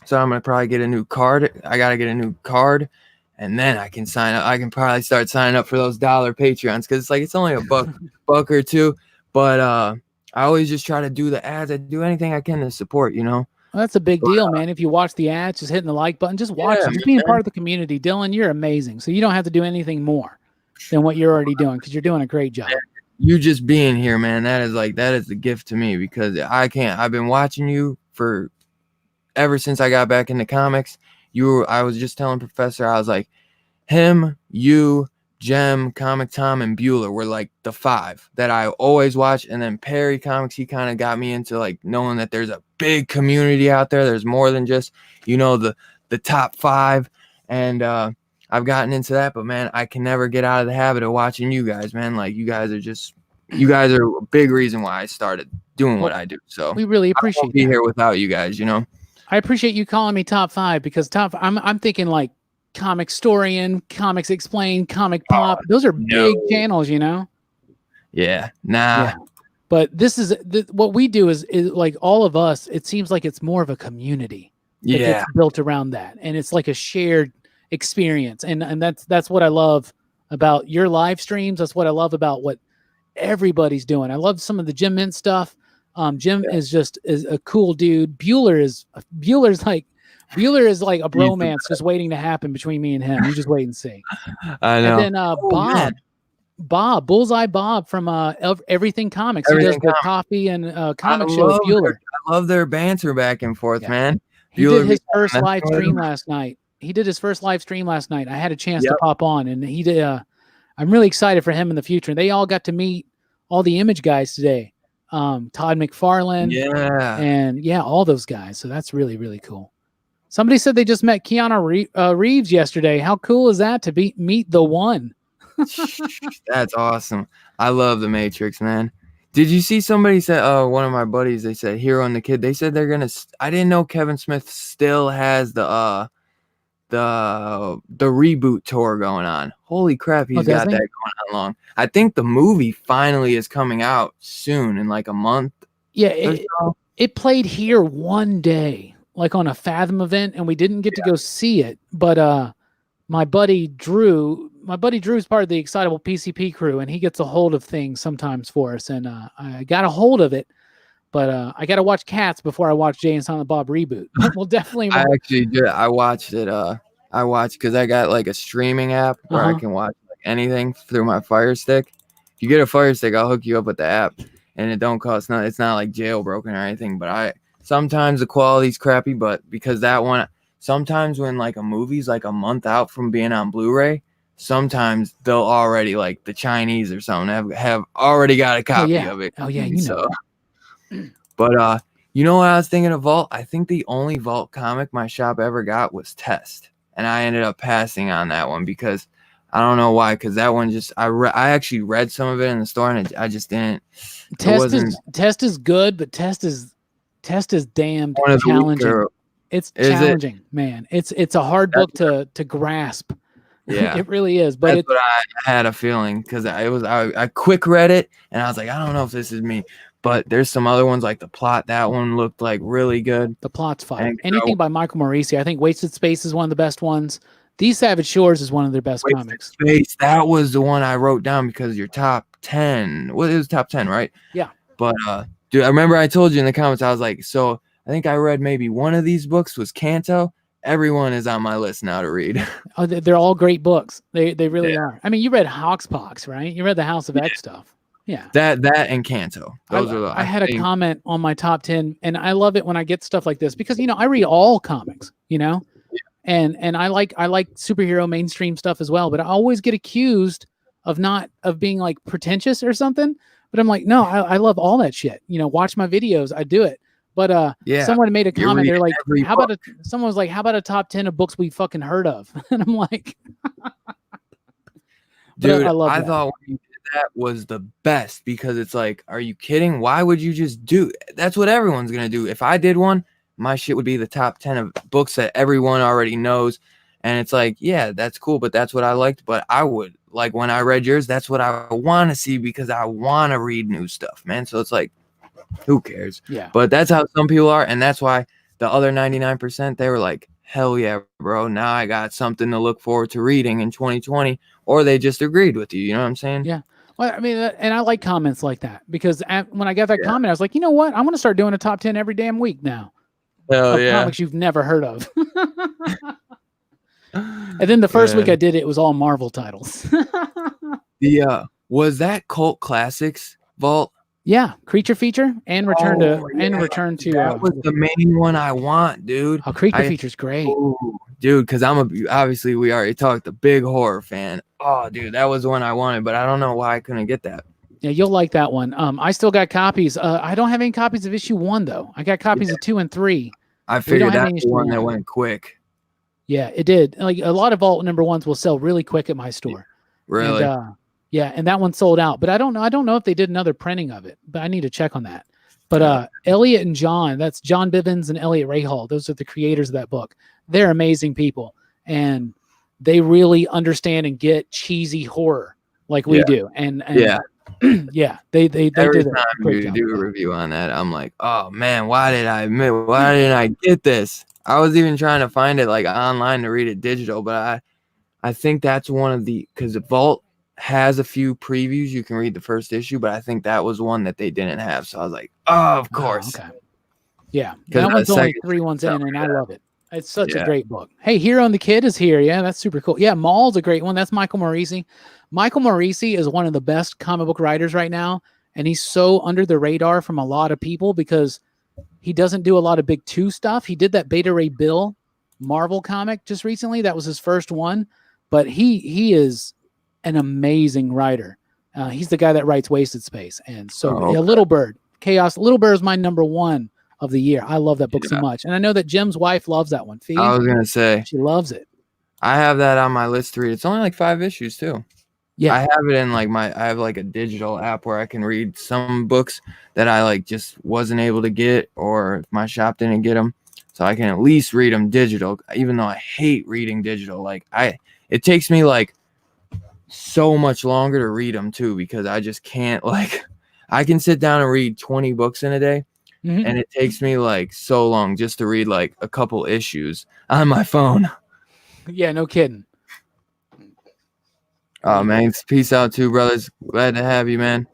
So I'm going to probably get a new card. I got to get a new card, and then I can sign up. I can probably start signing up for those dollar Patreons, because it's like, it's only a buck or two. But I always just try to do the ads. I do anything I can to support, you know. Well, that's a big deal, man. If you watch the ads, just hitting the like button, just watch it. Just being part of the community. Dylan, you're amazing. So you don't have to do anything more than what you're already doing, because you're doing a great job. you just being here, man, that is the gift to me, because I've been watching you for ever since I got back into comics. I was just telling Professor, I was like, him, you, Jem, Comic Tom, and Bueller were like the 5 that I always watch. And then Perry Comics, he kind of got me into like knowing that there's a big community out there. There's more than just, the top 5. And I've gotten into that, but man, I can never get out of the habit of watching you guys, man. Like you guys are a big reason why I started doing what I do. So we really appreciate I won't be here without you guys, I appreciate you calling me top 5, because I'm thinking like Comic Storian, Comics Explained, Comic Pop. Those are big channels, Yeah. Nah. Yeah. But this is what we do is like all of us. It seems like it's more of a community. That gets built around that, and it's like a shared experience, and that's what I love about your live streams. That's what I love about what everybody's doing. I love some of the Jim Mint stuff. Jim is a cool dude. Bueller is like a bromance just waiting to happen between me and him. You just wait and see. I know. And then Bob, Bullseye Bob from Everything Comics. He does the coffee and comic show with Bueller. I love their banter back and forth, man. He did his first live stream last night. I had a chance to pop on, and he did. I'm really excited for him in the future. They all got to meet all the Image guys today. Todd McFarlane, and all those guys. So that's really, really cool. Somebody said they just met Keanu Reeves yesterday. How cool is that to meet the one? That's awesome. I love The Matrix, man. Did you see somebody said, one of my buddies, they said Hero and the Kid, they said they're going to, I didn't know Kevin Smith still has the reboot tour going on. Holy crap, he's got that going on long. I think the movie finally is coming out soon, in like a month. Yeah, it played here one day, like on a Fathom event, and we didn't get to go see it. But my buddy Drew is part of the Excitable PCP crew, and he gets a hold of things sometimes for us, and I got a hold of it. But I got to watch Cats before I watch Jay and Silent Bob reboot. We'll definitely. I actually did. I watched it. I watched because I got like a streaming app where I can watch like anything through my Fire Stick. If you get a Fire Stick, I'll hook you up with the app, and it don't cost nothing. It's not like jailbroken or anything. But sometimes the quality's crappy, but because that one, sometimes when like a movie's like a month out from being on Blu-ray, sometimes they'll already, like the Chinese or something, have already got a copy of it. Oh yeah, you know. But you know what I was thinking of Vault? I think the only Vault comic my shop ever got was Test, and I ended up passing on that one because I don't know why. Because that one just I actually read some of it in the store, and I just didn't. Test is good, but Test is damned challenging. It's challenging, man. It's a hard book to grasp. Yeah, it really is. But that's what I had a feeling, because I quick read it and I was like, I don't know if this is me. But there's some other ones like The Plot. That one looked like really good. The Plot's fine. Anything by Michael Morisi. I think Wasted Space is one of the best ones. These Savage Shores is one of their best comics. Space, that was the one I wrote down because your top 10. Well, it was top 10, right? Yeah. But dude, I remember I told you in the comments, I was like, so I think I read maybe one of these books was Kanto. Everyone is on my list now to read. Oh, they're all great books. They really are. I mean, you read Hoxpox, right? You read the House of X stuff. Yeah. That and Kanto. I had a comment on my top 10, and I love it when I get stuff like this because, I read all comics, and I like superhero mainstream stuff as well, but I always get accused of being like pretentious or something. But I'm like, no, I love all that shit. Watch my videos. I do it. But someone made a comment. They're like, someone was like, how about a top 10 of books we fucking heard of? And I'm like, dude, I thought when you did that was the best, because it's like, are you kidding? Why would you just do? That's what everyone's gonna do. If I did one, my shit would be the top 10 of books that everyone already knows. And it's like, yeah, that's cool, but that's what I liked. But I would, like, when I read yours, that's what I want to see, because I want to read new stuff, man. So it's like, who cares? Yeah. But that's how some people are, and that's why the other 99%, they were like, hell yeah, bro, now I got something to look forward to reading in 2020. Or they just agreed with you. You know what I'm saying? Yeah. Well, I mean, and I like comments like that, because when I got that comment, I was like, you know what? I'm going to start doing a top 10 every damn week now. Hell yeah. Comics you've never heard of. And then the first week I did it was all Marvel titles. Was that Cult Classics vault? Yeah, Creature Feature and Return to That was the main one I want, dude. Creature Feature's great. Dude, because obviously we already talked, the big horror fan. Oh, dude, that was the one I wanted, but I don't know why I couldn't get that. Yeah, you'll like that one. I still got copies. I don't have any copies of issue 1 though. I got copies of 2 and 3. I figured that's the one that went quick. Yeah, it did. Like a lot of Vault number 1s will sell really quick at my store. Really? And, yeah, and that one sold out. But I don't know if they did another printing of it. But I need to check on that. But Elliot and John, that's John Bivens and Elliot Rahal. Those are the creators of that book. They're amazing people, and they really understand and get cheesy horror like we do. And yeah, they did Every time you do a review on that, I'm like, oh man, why didn't I get this? I was even trying to find it like online to read it digital, but I think that's one of the, because the Vault has a few previews you can read the first issue, but I think that was one that they didn't have, so I was like, oh, of course. Okay. Yeah, that one's only 3 ones in, and I love it. It's such a great book. Hey, Hero and the Kid is here. Yeah, that's super cool. Yeah, Maul's a great one. That's Michael Morisi. Michael Morisi is one of the best comic book writers right now, and he's so under the radar from a lot of people because he doesn't do a lot of big 2 stuff. He did that Beta Ray Bill Marvel comic just recently. That was his first one, but he is an amazing writer. He's the guy that writes Wasted Space, and so Little Bird Chaos. Little Bird is my number 1 of the year. I love that book so much, and I know that Jim's wife loves that one. Fee, I was gonna say she loves it. I have that on my list to read. It's only like 5 issues too. Yeah, I have it in like I have like a digital app where I can read some books that I like just wasn't able to get, or if my shop didn't get them, so I can at least read them digital. Even though I hate reading digital, like it takes me like so much longer to read them too, because I just can't, like, I can sit down and read 20 books in a day, and it takes me like so long just to read like a couple issues on my phone. Yeah, no kidding. Oh man, peace out too, brothers. Glad to have you, man.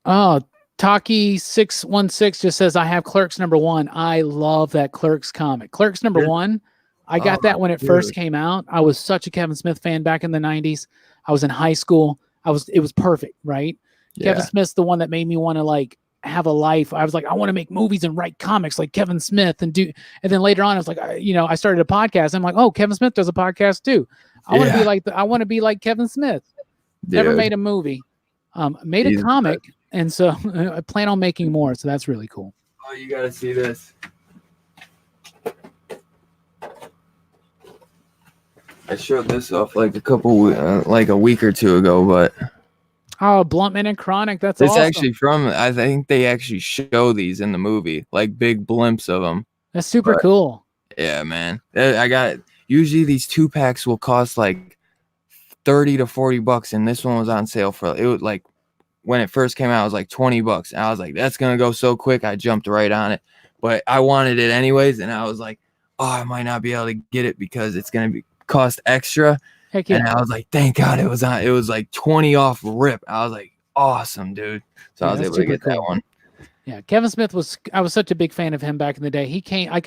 Oh, Taki616 just says, I have Clerks number 1. I love that Clerks comic. Clerks number 1. I got that when it first came out. I was such a Kevin Smith fan back in the 90s. I was in high school. It was perfect, right? Yeah. Kevin Smith's the one that made me want to like have a life. I was like, I want to make movies and write comics like Kevin Smith and then later on I was like, I started a podcast. I'm like, oh, Kevin Smith does a podcast too. I want to be like Kevin Smith. Never made a movie. Made a comic, and so I plan on making more, so that's really cool. Oh, you got to see this. I showed this off like a week or 2 ago, but Bluntman Chronic, that's awesome. It's actually I think they actually show these in the movie, like big blimps of them. That's super cool. Yeah, man. I got it. Usually these 2-packs will cost like $30 to $40, and this one was on sale for, it was like, when it first came out, it was like $20. And I was like, that's gonna go so quick. I jumped right on it, but I wanted it anyways, and I was like, oh, I might not be able to get it because it's gonna cost extra. Heck yeah. And I was like, thank God it was like 20 off rip. I was like, awesome, dude. So I was able to get that one. Yeah, Kevin Smith I was such a big fan of him back in the day. He came, I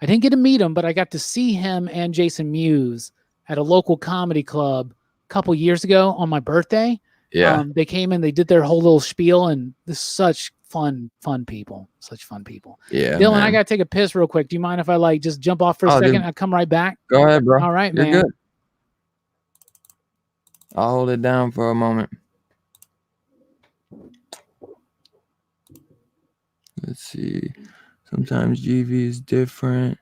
didn't get to meet him, but I got to see him and Jason Mewes at a local comedy club a couple years ago on my birthday. Yeah. They came in, they did their whole little spiel, and this such fun people. Such fun people. Yeah. Dylan, man. I got to take a piss real quick. Do you mind if I like just jump off for a second? Dude. I'll come right back. Go ahead, bro. All right, You're man. Good. I'll hold it down for a moment. Let's see. Sometimes GV is different.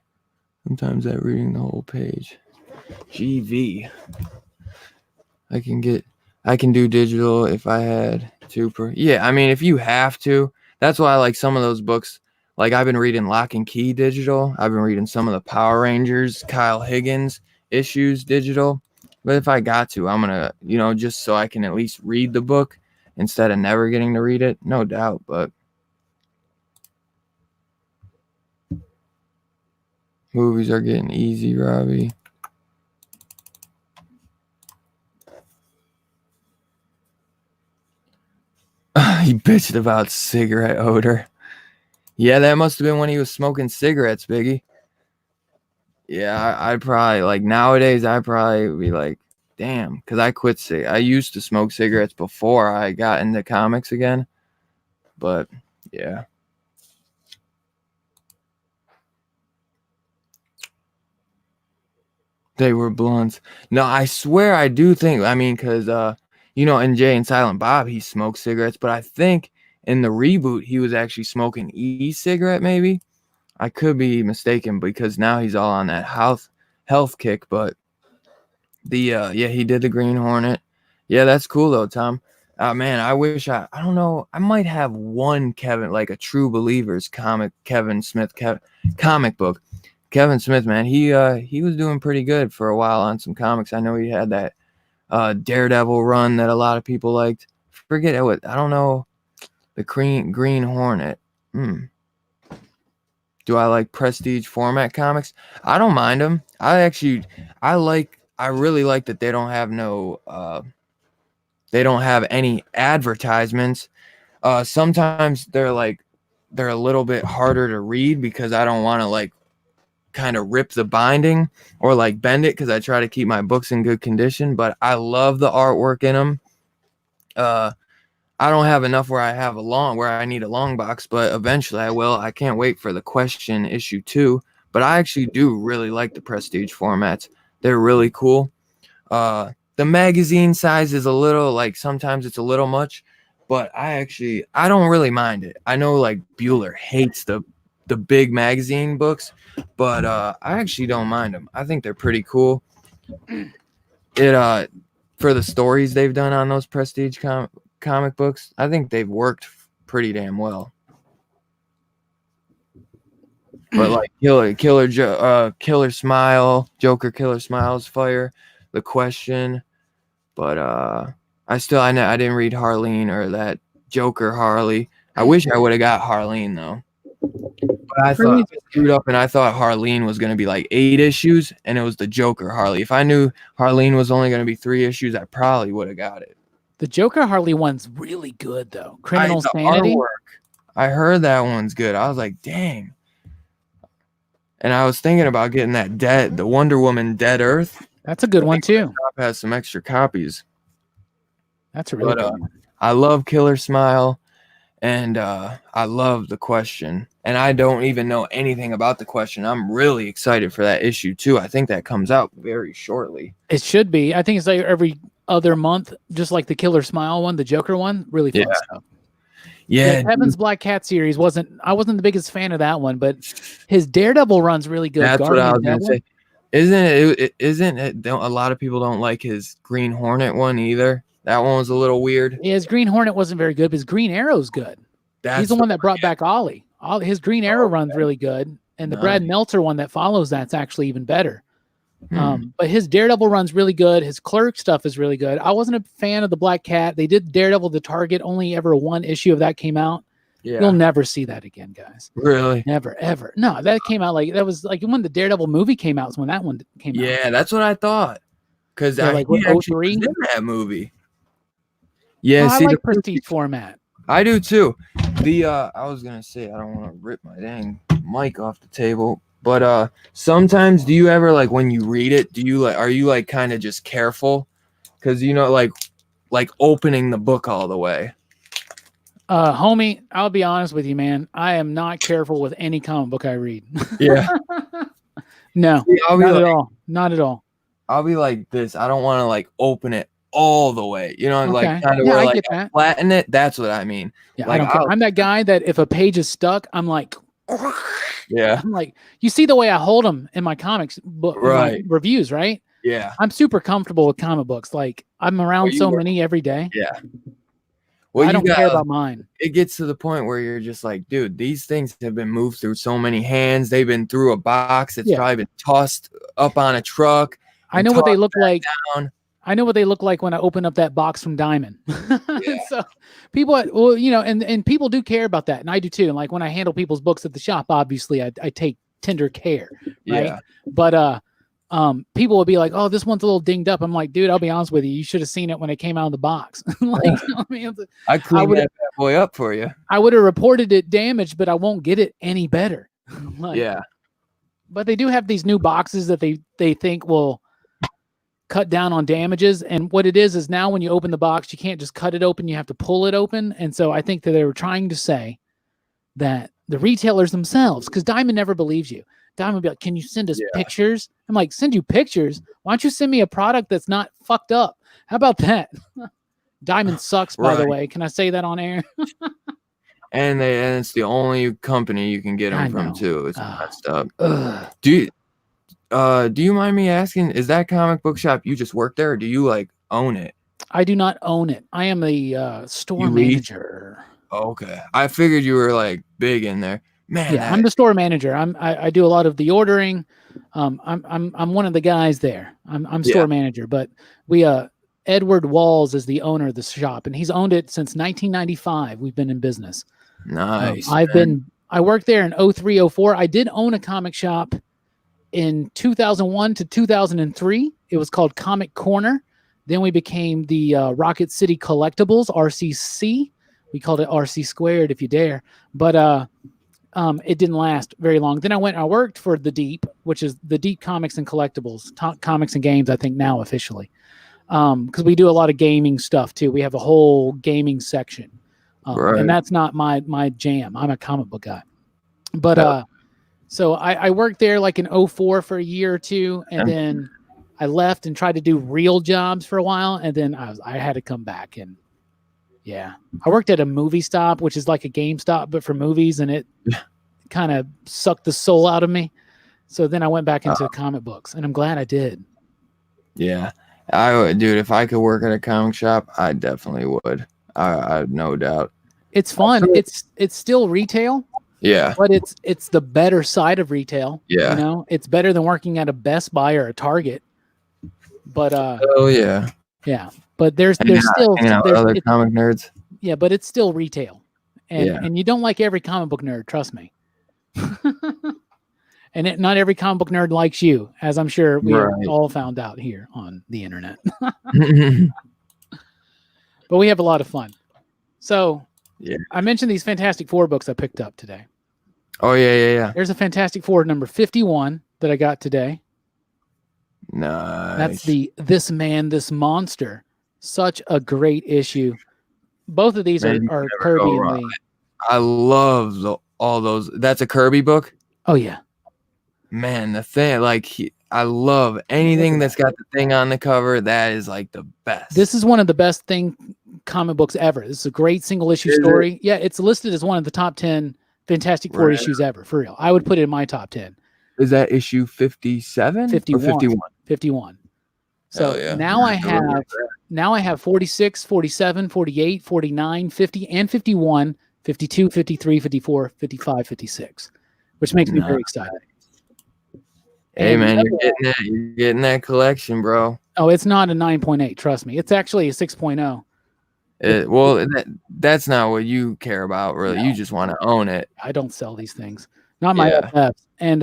Sometimes I'm reading the whole page. GV. I can do digital if I had to. Yeah, I mean, if you have to. That's why I like some of those books. Like, I've been reading Lock and Key digital. I've been reading some of the Power Rangers, Kyle Higgins issues digital. But if I got to, I'm going to, just so I can at least read the book instead of never getting to read it. No doubt, but movies are getting easy, Robbie. He bitched about cigarette odor. Yeah, that must have been when he was smoking cigarettes, Biggie. Yeah, I'd probably, like, nowadays, I'd probably be like, damn, because I quit. I used to smoke cigarettes before I got into comics again, but yeah. They were blunts. No, I swear I do think, I mean, because, in Jay and Silent Bob, he smoked cigarettes, but I think in the reboot, he was actually smoking e-cigarette, maybe. I could be mistaken because now he's all on that health kick, but he did the Green Hornet. Yeah, that's cool, though, Tom. Man, I wish I don't know, I might have one Kevin, like a True Believers Kevin Smith comic book. Kevin Smith, man, he was doing pretty good for a while on some comics. I know he had that Daredevil run that a lot of people liked. Forget what, I don't know, the Green Hornet. Do I like prestige format comics? I don't mind them. I really like that they don't have they don't have any advertisements. Sometimes they're a little bit harder to read because I don't want to like kind of rip the binding or like bend it, because I try to keep my books in good condition, but I love the artwork in them. I don't have enough where I need a long box, but eventually I will. I can't wait for the Question issue 2, but I actually do really like the prestige formats. They're really cool. The magazine size is a little, like, sometimes it's a little much, but I don't really mind it. I know like Bueller hates the big magazine books, but I actually don't mind them. I think they're pretty cool. It for the stories they've done on those prestige comic books, I think they've worked pretty damn well. But like Killer Smile, Joker Killer Smile's fire, the Question, but I didn't read Harleen or that Joker Harley. I wish I would have got Harleen though. But I thought I screwed up, and I thought Harleen was going to be like 8 issues, and it was the Joker Harley. If I knew Harleen was only going to be 3 issues, I probably would have got it. The Joker Harley one's really good though. Criminal Sanity. I heard that one's good. I was like, dang. And I was thinking about getting the Wonder Woman Dead Earth. That's a good one too. Shop has some extra copies. That's a really good one. I love Killer Smile, and I love the Question. And I don't even know anything about the Question. I'm really excited for that issue too. I think that comes out very shortly. It should be. I think it's like every other month, just like the Killer Smile one, the Joker one. Really fun stuff. Yeah, Kevin's Black Cat series I wasn't the biggest fan of that one, but his Daredevil run's really good. That's what I was gonna say. Isn't it? A lot of people don't like his Green Hornet one either. That one was a little weird. Yeah, his Green Hornet wasn't very good, but his Green Arrow's good. He's the one that brought back Ollie. His Green Arrow run's really good, and the Brad Meltzer one that follows that's actually even better. But his Daredevil run's really good. His Clerk stuff is really good. I wasn't a fan of the Black Cat. They did Daredevil the Target. Only ever one issue of that came out. Yeah. You'll never see that again, guys. Really? Never, ever. No, that came out that was like when the Daredevil movie came out. Is when that one came out. Yeah, that's what I thought. Because he actually was in that movie. Yeah, I like prestige format. I do too. I was gonna say, I don't want to rip my dang mic off the table, but sometimes do you ever, like, when you read it, are you like kind of just careful? Because like opening the book all the way. Homie, I'll be honest with you, man. I am not careful with any comic book I read. Yeah. No, not at all. I'll be like this. I don't want to like open it all the way, like kind of where like flatten it. That's what I mean. Yeah, like, I don't care. I'm that guy that if a page is stuck, I'm like, yeah. I'm like, you see the way I hold them in my comics book, right? My reviews, right? Yeah. I'm super comfortable with comic books. Like I'm around many every day. Yeah. Well, I don't care about mine. It gets to the point where you're just like, dude, these things have been moved through so many hands. They've been through a box. It's probably been tossed up on a truck. I know what they look like. Down. I know what they look like when I open up that box from Diamond. Yeah. So people, and people do care about that. And I do too. And like when I handle people's books at the shop, obviously I take tender care. Right. Yeah. But, people will be like, oh, this one's a little dinged up. I'm like, dude, I'll be honest with you. You should have seen it when it came out of the box. I cleaned that bad boy up for you. I would have reported it damaged, but I won't get it any better. Yeah. But they do have these new boxes that they think will cut down on damages. And what it is now when you open the box, you can't just cut it open. You have to pull it open. And so I think that they were trying to say that the retailers themselves, because Diamond never believes you. Diamond would be like, can you send us pictures? I'm like, send you pictures? Why don't you send me a product that's not fucked up? How about that? Diamond sucks, by the way. Can I say that on air? And it's the only company you can get them from too. It's messed up. Do you mind me asking, is that comic book shop you just work there, or do you like own it? I do not own it. I am the store manager. Okay. I figured you were like big in there. Man. Yeah, I'm the store manager. I do a lot of the ordering. I'm one of the guys there. I'm store manager, but we Edward Walls is the owner of the shop, and he's owned it since 1995. We've been in business. Nice. I worked there in 03, 04. I did own a comic shop in 2001 to 2003. It was called Comic Corner. Then we became the Rocket City Collectibles, RCC. We called it RC Squared, if you dare. But it didn't last very long. Then I worked for The Deep, which is The Deep Comics and Collectibles, Comics and Games, I think now officially. Because we do a lot of gaming stuff too. We have a whole gaming section. And that's not my jam. I'm a comic book guy. But so I worked there like in 04 for a year or two, and then I left and tried to do real jobs for a while, and then I had to come back. And yeah, I worked at a movie stop, which is like a GameStop but for movies, and it kind of sucked the soul out of me. So then I went back into comic books, and I'm glad I did. Yeah, dude, if I could work at a comic shop, I definitely would. I no doubt. It's fun. It's still retail. Yeah. But it's the better side of retail. Yeah. You know, it's better than working at a Best Buy or a Target. But oh yeah. Yeah. But there's still other comic nerds. Yeah, but it's still retail. And you don't like every comic book nerd, trust me. And not every comic book nerd likes you, as I'm sure we all found out here on the internet. But we have a lot of fun. So I mentioned these Fantastic Four books I picked up today. Oh, yeah. There's a Fantastic Four number 51 that I got today. Nice. That's the This Man, This Monster. Such a great issue. Both of these are Kirby and Lee. I love all those. That's a Kirby book? Oh, yeah. Man, the thing, I love anything that's got the thing on the cover. That is like the best. This is one of the best comic books ever. This is a great single issue story. Yeah, it's listed as one of the top 10 Fantastic Four issues ever, for real. I would put it in my top 10. Is that issue 57? 51. 51. So now I have 46, 47, 48, 49, 50, and 51, 52, 53, 54, 55, 56, which makes me very excited. Hey, man, you're getting that collection, bro. Oh, it's not a 9.8. Trust me. It's actually a 6.0. Well, that's not what you care about, really. No. You just want to own it. I don't sell these things. Not my FFs. And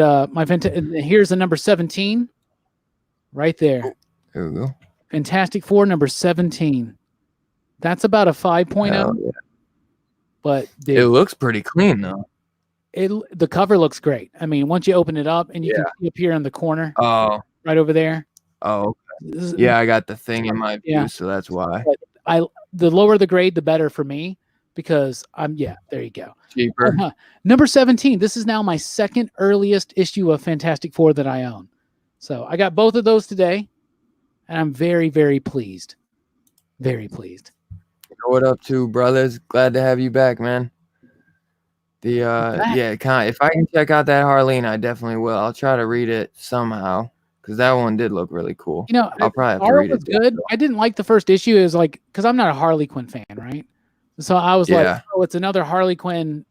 here's the number 17 right there. There we go. Fantastic Four number 17. That's about a 5.0. Yeah. But dude, it looks pretty clean, though. The cover looks great. I mean, once you open it up and you can see up here in the corner. Oh. Right over there. Oh. Yeah, I got the thing in my view, so that's why. But the lower the grade, the better for me, because there you go. Cheaper. Number 17. This is now my second earliest issue of Fantastic Four that I own. So I got both of those today, and I'm very, very pleased. Very pleased. What up, two brothers? Glad to have you back, man. If I can check out that Harleen, I definitely will. I'll try to read it somehow, because that one did look really cool. You know, I'll probably have to read it. Good. I didn't like the first issue. It was like, because I'm not a Harley Quinn fan, right? So I was like, oh, it's another Harley Quinn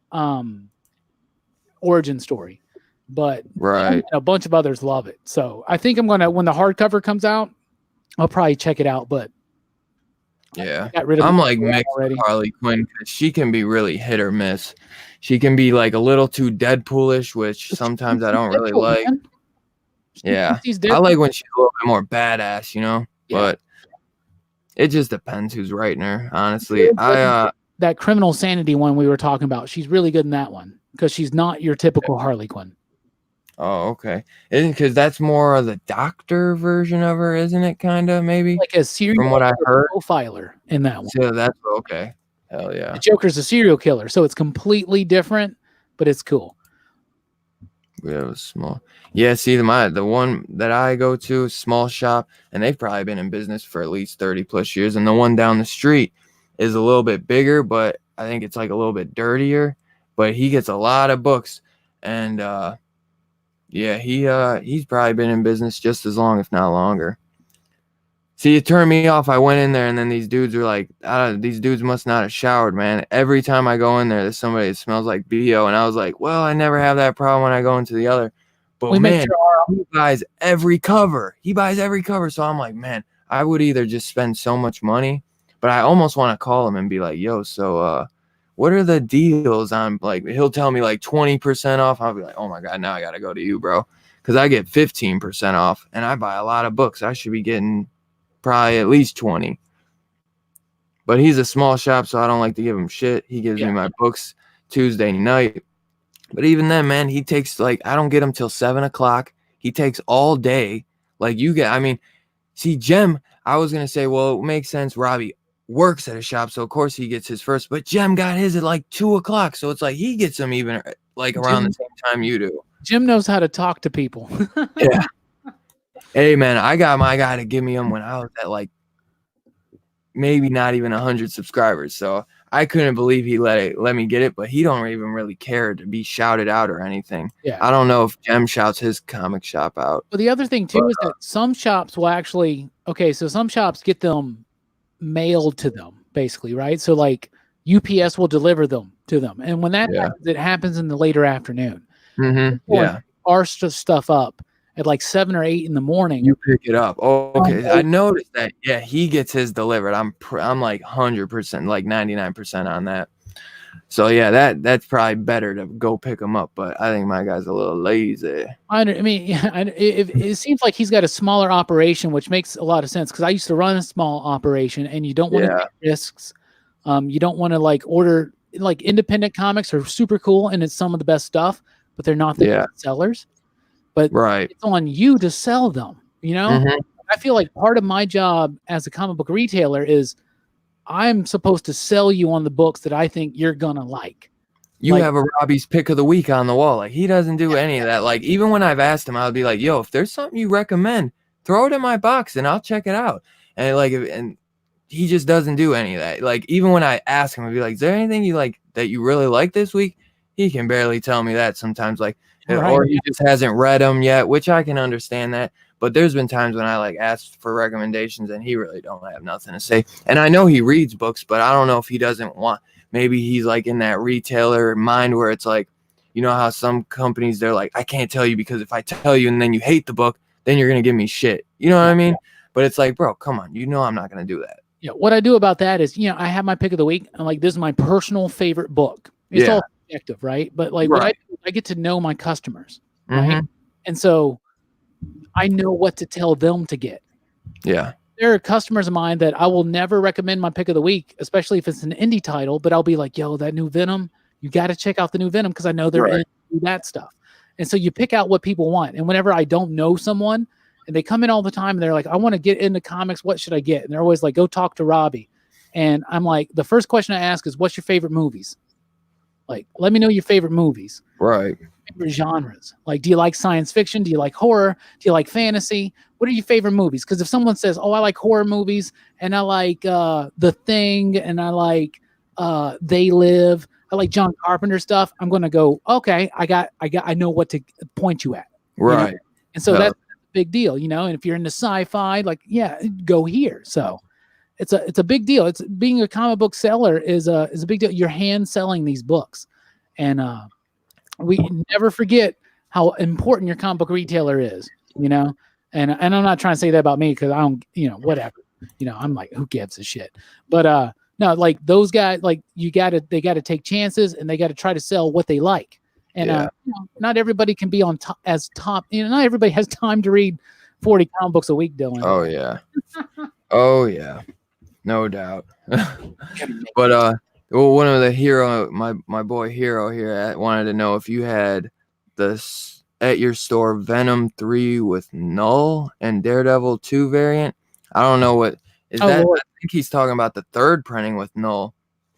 origin story. But a bunch of others love it. So I think I'm gonna, when the hardcover comes out, I'll probably check it out. But I'm like mixed with Harley Quinn, because she can be really hit or miss. She can be like a little too Deadpoolish, which sometimes I don't really like. Man. Yeah, I like when she's a little bit more badass, you know. Yeah. But it just depends who's writing her. Honestly, that Criminal Sanity one we were talking about, she's really good in that one, because she's not your typical Harley Quinn. Oh, okay. Because that's more of the doctor version of her, isn't it? Kind of, maybe, Like a serial from what I heard. profiler in that one. So that's okay. Hell The yeah. Joker's a serial killer, so it's completely different, but it's cool. We have a small. Yeah, see, the one that I go to, small shop, and they've probably been in business for at least 30 plus years. And the one down the street is a little bit bigger, but I think it's like a little bit dirtier. But he gets a lot of books, and yeah, he's probably been in business just as long, if not longer. See, it turned me off. I went in there, and then these dudes were like, these dudes must not have showered, man. Every time I go in there, there's somebody that smells like BO. And I was like, well, I never have that problem when I go into the other. But We make man, sure he buys every cover. He buys every cover. So I'm like, man, I would either just spend so much money, but I almost want to call him and be like, yo, so what are the deals on, like, he'll tell me like 20% off. I'll be like, oh my God, now I got to go to you, bro. Because I get 15% off, and I buy a lot of books. I should be getting probably at least 20. But he's a small shop, so I don't like to give him shit. He gives me my books Tuesday night. But even then, man, he takes, like, I don't get him till 7 o'clock. He takes all day. Like, I mean, see, Jem, I was going to say, well, it makes sense. Robbie works at a shop, so of course he gets his first. But Jem got his at like 2 o'clock. So it's like he gets them even like around the same time you do. Jim knows how to talk to people. Yeah. Hey, man, I got my guy to give me them when I was at like maybe not even 100 subscribers. So I couldn't believe he let me get it, but he don't even really care to be shouted out or anything. Yeah. I don't know if Jem shouts his comic shop out. Well, the other thing too is that some shops will actually, so some shops get them mailed to them, basically, right? So like UPS will deliver them to them. And when that happens, it happens in the later afternoon. Mm-hmm. Yeah. Our stuff up at like 7 or 8 in the morning. You pick it up. Oh, okay. I noticed that. Yeah, he gets his delivered. I'm like 100%, like 99% on that. So yeah, that's probably better to go pick him up. But I think my guy's a little lazy. I mean, it seems like he's got a smaller operation, which makes a lot of sense because I used to run a small operation, and you don't want to take risks. You don't want to like order, like, independent comics are super cool, and it's some of the best stuff, but they're not the best sellers. But it's on you to sell them, you know? Mm-hmm. I feel like part of my job as a comic book retailer is I'm supposed to sell you on the books that I think you're going to like. You have a Robbie's pick of the week on the wall. Like, he doesn't do any of that. Like, even when I've asked him, I'll be like, yo, if there's something you recommend, throw it in my box and I'll check it out. And like, and he just doesn't do any of that. Like, even when I ask him, I'd be like, is there anything you like that you really like this week? He can barely tell me that sometimes. Like, or he just hasn't read them yet, which I can understand that. But there's been times when I like asked for recommendations and he really don't have nothing to say. And I know he reads books, but I don't know if he doesn't want, maybe he's like in that retailer mind where it's like, you know how some companies, they're like, I can't tell you because if I tell you and then you hate the book, then you're going to give me shit. You know what I mean? But it's like, bro, come on. You know I'm not going to do that. Yeah. What I do about that is, I have my pick of the week. I'm like, this is my personal favorite book. It's all subjective, right? But like what I get to know my customers, right? And so I know what to tell them to get. Yeah. There are customers of mine that I will never recommend my pick of the week, especially if it's an indie title, but I'll be like, yo, that new Venom, you got to check out the new Venom because I know they're into that stuff. And so you pick out what people want. And whenever I don't know someone and they come in all the time and they're like, I want to get into comics, what should I get? And they're always like, go talk to Robbie. And I'm like, the first question I ask is, what's your favorite movies? Like, let me know your favorite movies. Right. Favorite genres. Like, do you like science fiction? Do you like horror? Do you like fantasy? What are your favorite movies? Because if someone says, oh, I like horror movies and I like The Thing and I like They Live, I like John Carpenter stuff, I'm going to go, okay, I know what to point you at. Right. You know? And so that's a big deal, and if you're into sci-fi, like, go here. So it's a big deal. It's being a comic book seller is a big deal. You're hand selling these books. And we never forget how important your comic book retailer is, and I'm not trying to say that about me because I don't, whatever, I'm like, who gives a shit? But no, like those guys, like they got to take chances and they got to try to sell what they like. And not everybody can be on top top. Not everybody has time to read 40 comic books a week, Dylan. Oh yeah, oh yeah, no doubt. But well, one of the hero, my boy Hero here wanted to know if you had at your store Venom 3 with Null and Daredevil 2 variant. I don't know what is Oh that. Lord, I think he's talking about the third printing with Null.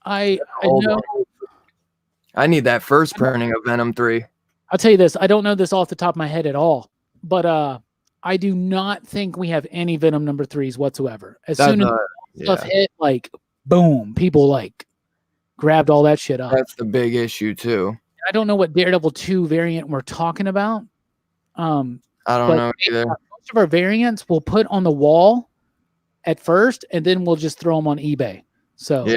I Old know. one. I need that first printing of Venom 3. I'll tell you this. I don't know this off the top of my head at all, but I do not think we have any Venom number 3s whatsoever. As soon as stuff hit, like boom, people like grabbed all that shit up. That's the big issue too. I don't know what Daredevil 2 variant we're talking about. I don't know either. Most of our variants we'll put on the wall at first, and then we'll just throw them on eBay. So yeah,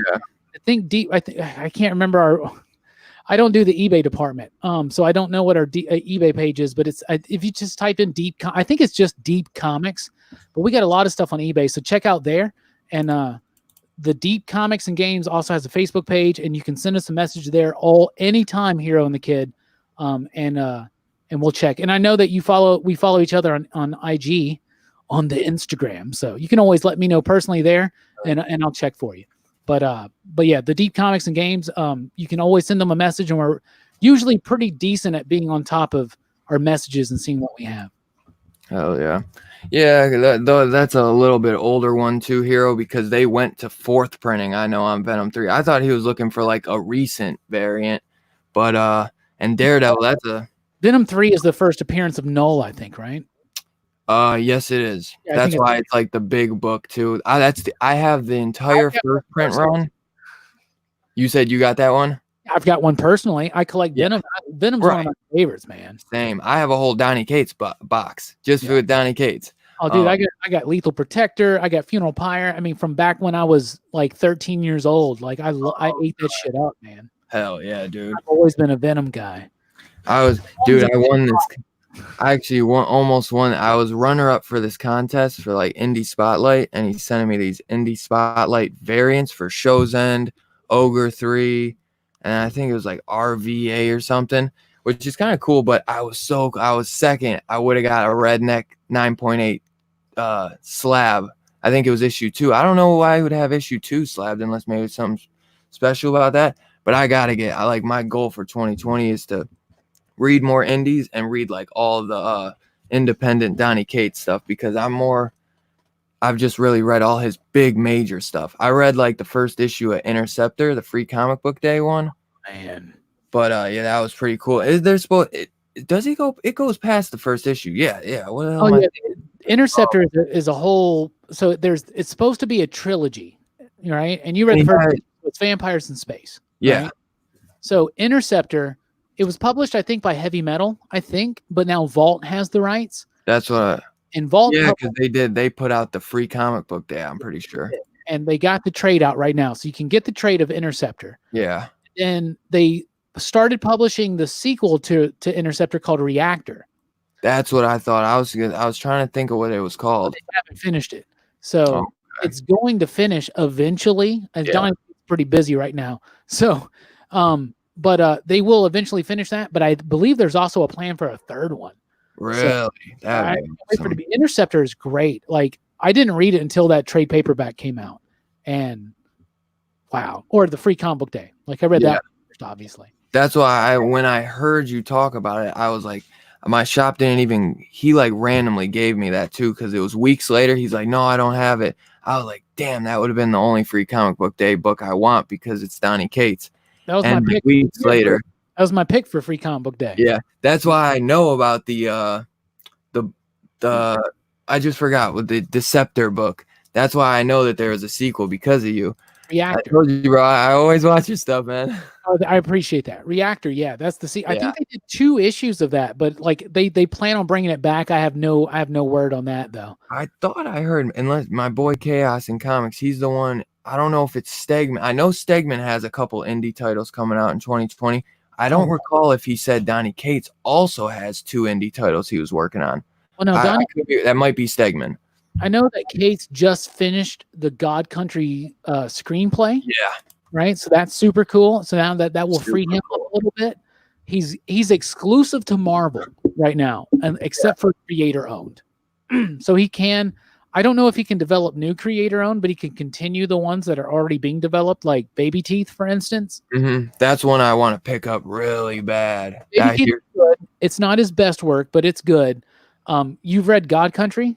I think I can't remember I don't do the eBay department, so I don't know what our eBay page is. But it's if you just type in I think it's just Deep Comics. But we got a lot of stuff on eBay, so check out there. And the Deep Comics and Games also has a Facebook page, and you can send us a message there anytime, Hero and the Kid, and we'll check. And I know that we follow each other on IG, on the Instagram, so you can always let me know personally there, and I'll check for you. But yeah, the Deep Comics and Games, you can always send them a message, and we're usually pretty decent at being on top of our messages and seeing what we have. Oh yeah. Yeah, that's a little bit older one too, Hero, because they went to 4th printing. I know on Venom 3. I thought he was looking for like a recent variant, but and Daredevil, that's a Venom 3 is the first appearance of Null, I think, right? Yes, it is. Yeah, that's why it's like the big book too. I have the entire first print run. You said you got that one? I've got one personally. I collect Venom. Venom's one of my favorites, man. Same. I have a whole Donny Cates box just for Donny Cates. Oh, dude, I got Lethal Protector. I got Funeral Pyre. I mean, from back when I was like 13 years old. Like I ate that shit up, man. Hell yeah, dude. I've always been a Venom guy. I won this. I actually almost won. I was runner up for this contest for like Indie Spotlight, and he's sending me these Indie Spotlight variants for Show's End, Ogre 3, and I think it was like RVA or something, which is kind of cool. But I was second. I would have got a Redneck 9.8 slab. I think it was issue 2. I don't know why I would have issue 2 slabbed unless maybe something special about that. But I gotta my goal for 2020 is to read more indies and read like all the independent Donny Cates stuff, because I've just really read all his big major stuff. I read like the first issue of Interceptor, the free comic book day one. Man. But yeah, that was pretty cool. It goes past the first issue. Yeah. What the hell Interceptor is a whole, so it's supposed to be a trilogy, right? And you read the first, it's Vampires in Space. Yeah. Right? So Interceptor, it was published, I think, by Heavy Metal, but now Vault has the rights. That's what. And Vault, yeah, because they put out the free comic book day. I'm pretty sure. And they got the trade out right now, so you can get the trade of Interceptor. Yeah. And they started publishing the sequel to Interceptor called Reactor. That's what I thought. I was trying to think of what it was called. They haven't finished it, so it's going to finish eventually. And Donnie's pretty busy right now, so. But they will eventually finish that. But I believe there's also a plan for a third one. Really? So, Interceptor is great. Like, I didn't read it until that trade paperback came out. And wow. Or the free comic book day. Like, I read that first, obviously. That's why when I heard you talk about it, I was like, my shop he like randomly gave me that too, because it was weeks later. He's like, no, I don't have it. I was like, damn, that would have been the only free comic book day book I want, because it's Donny Cates. That was my pick. Weeks later. That was my pick for free comic book day. Yeah, that's why I know about the I just forgot with the Deceptor book. That's why I know that there was a sequel, because of you. Reactor. I told you, bro. I always watch your stuff, man. Oh, I appreciate that. Reactor, yeah, that's the I think they did 2 issues of that, but like they plan on bringing it back. I have no word on that though. I thought I heard, unless my boy Chaos in Comics, he's the one. I don't know if it's Stegman. I know Stegman has a couple indie titles coming out in 2020. I don't recall if he said Donny Cates also has 2 indie titles he was working on. Well, no, that might be Stegman. I know that Cates just finished the God Country screenplay. Yeah. Right. So that's super cool. So now that will free him up a little bit. He's exclusive to Marvel right now, and except for creator owned. So he can. I don't know if he can develop new creator-owned, but he can continue the ones that are already being developed, like Baby Teeth, for instance. That's one I want to pick up really bad. Baby Teeth is good. It's not his best work, but it's good. You've read God Country?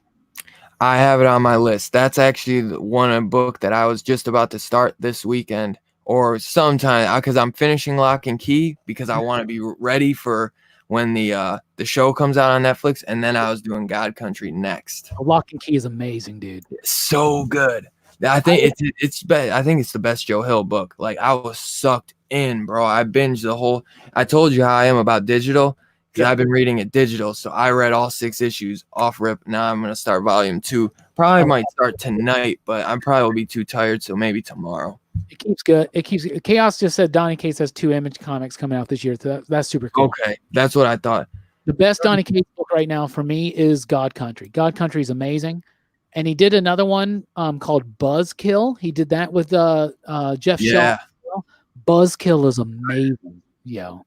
I have it on my list. That's actually one book that I was just about to start this weekend or sometime, because I'm finishing Lock and Key because I want to be ready for when the show comes out on Netflix, and then I was doing God Country next. Lock and Key is amazing, dude. It's so good. I think I think it's the best Joe Hill book. Like, I was sucked in, bro. I binged the whole. I told you how I am about digital. Because I've been reading it digital, so I read all 6 issues off rip. Now I'm gonna start volume 2. Probably might start tonight, but I'm probably will be too tired, so maybe tomorrow. It keeps good. It keeps. Chaos just said Donny Cates has 2 Image comics coming out this year. So that's super cool. Okay, that's what I thought. The best Donny Cates book right now for me is God Country. God Country is amazing, and he did another one called Buzzkill. He did that with Jeff Shaw. Buzzkill is amazing, yo.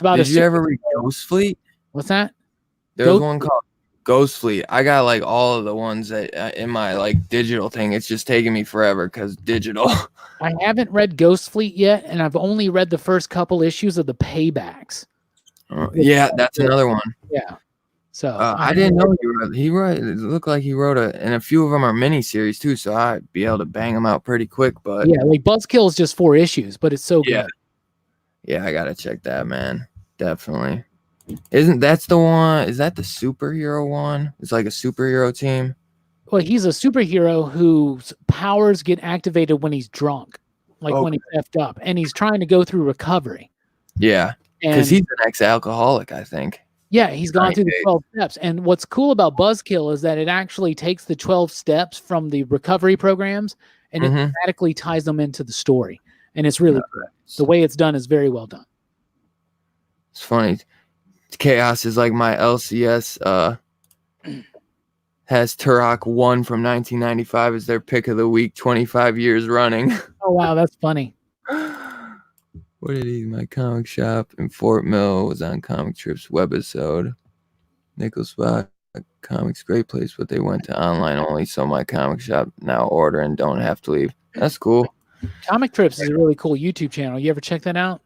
About Did you ever read Ghost Fleet? What's that? There's one called Ghost Fleet. I got like all of the ones that in my like digital thing. It's just taking me forever because digital. I haven't read Ghost Fleet yet, and I've only read the first couple issues of the Paybacks. Yeah, that's another one. Yeah. So I didn't know he wrote. It looked like he wrote and a few of them are miniseries too, so I'd be able to bang them out pretty quick. But yeah, like Buzzkill is just 4 issues, but it's so good. Yeah, I gotta check that, man. Definitely. Isn't that's the one? Is that the superhero one? It's like a superhero team. Well, he's a superhero whose powers get activated when he's drunk, like when he's effed up, and he's trying to go through recovery. Yeah, because he's an ex-alcoholic, I think. Yeah, he's gone through the 12 steps. And what's cool about Buzzkill is that it actually takes the 12 steps from the recovery programs and it automatically ties them into the story. And it's really good. The way it's done is very well done. It's funny. Chaos is like my LCS has Turok 1 from 1995 as their pick of the week, 25 years running. Oh, wow, that's funny. What did he? My comic shop in Fort Mill was on Comic Trip's webisode. Nickel Spot Comics, great place, but they went to online only, so my comic shop now order and don't have to leave. That's cool. Comic Trips is a really cool YouTube channel. You ever check that out?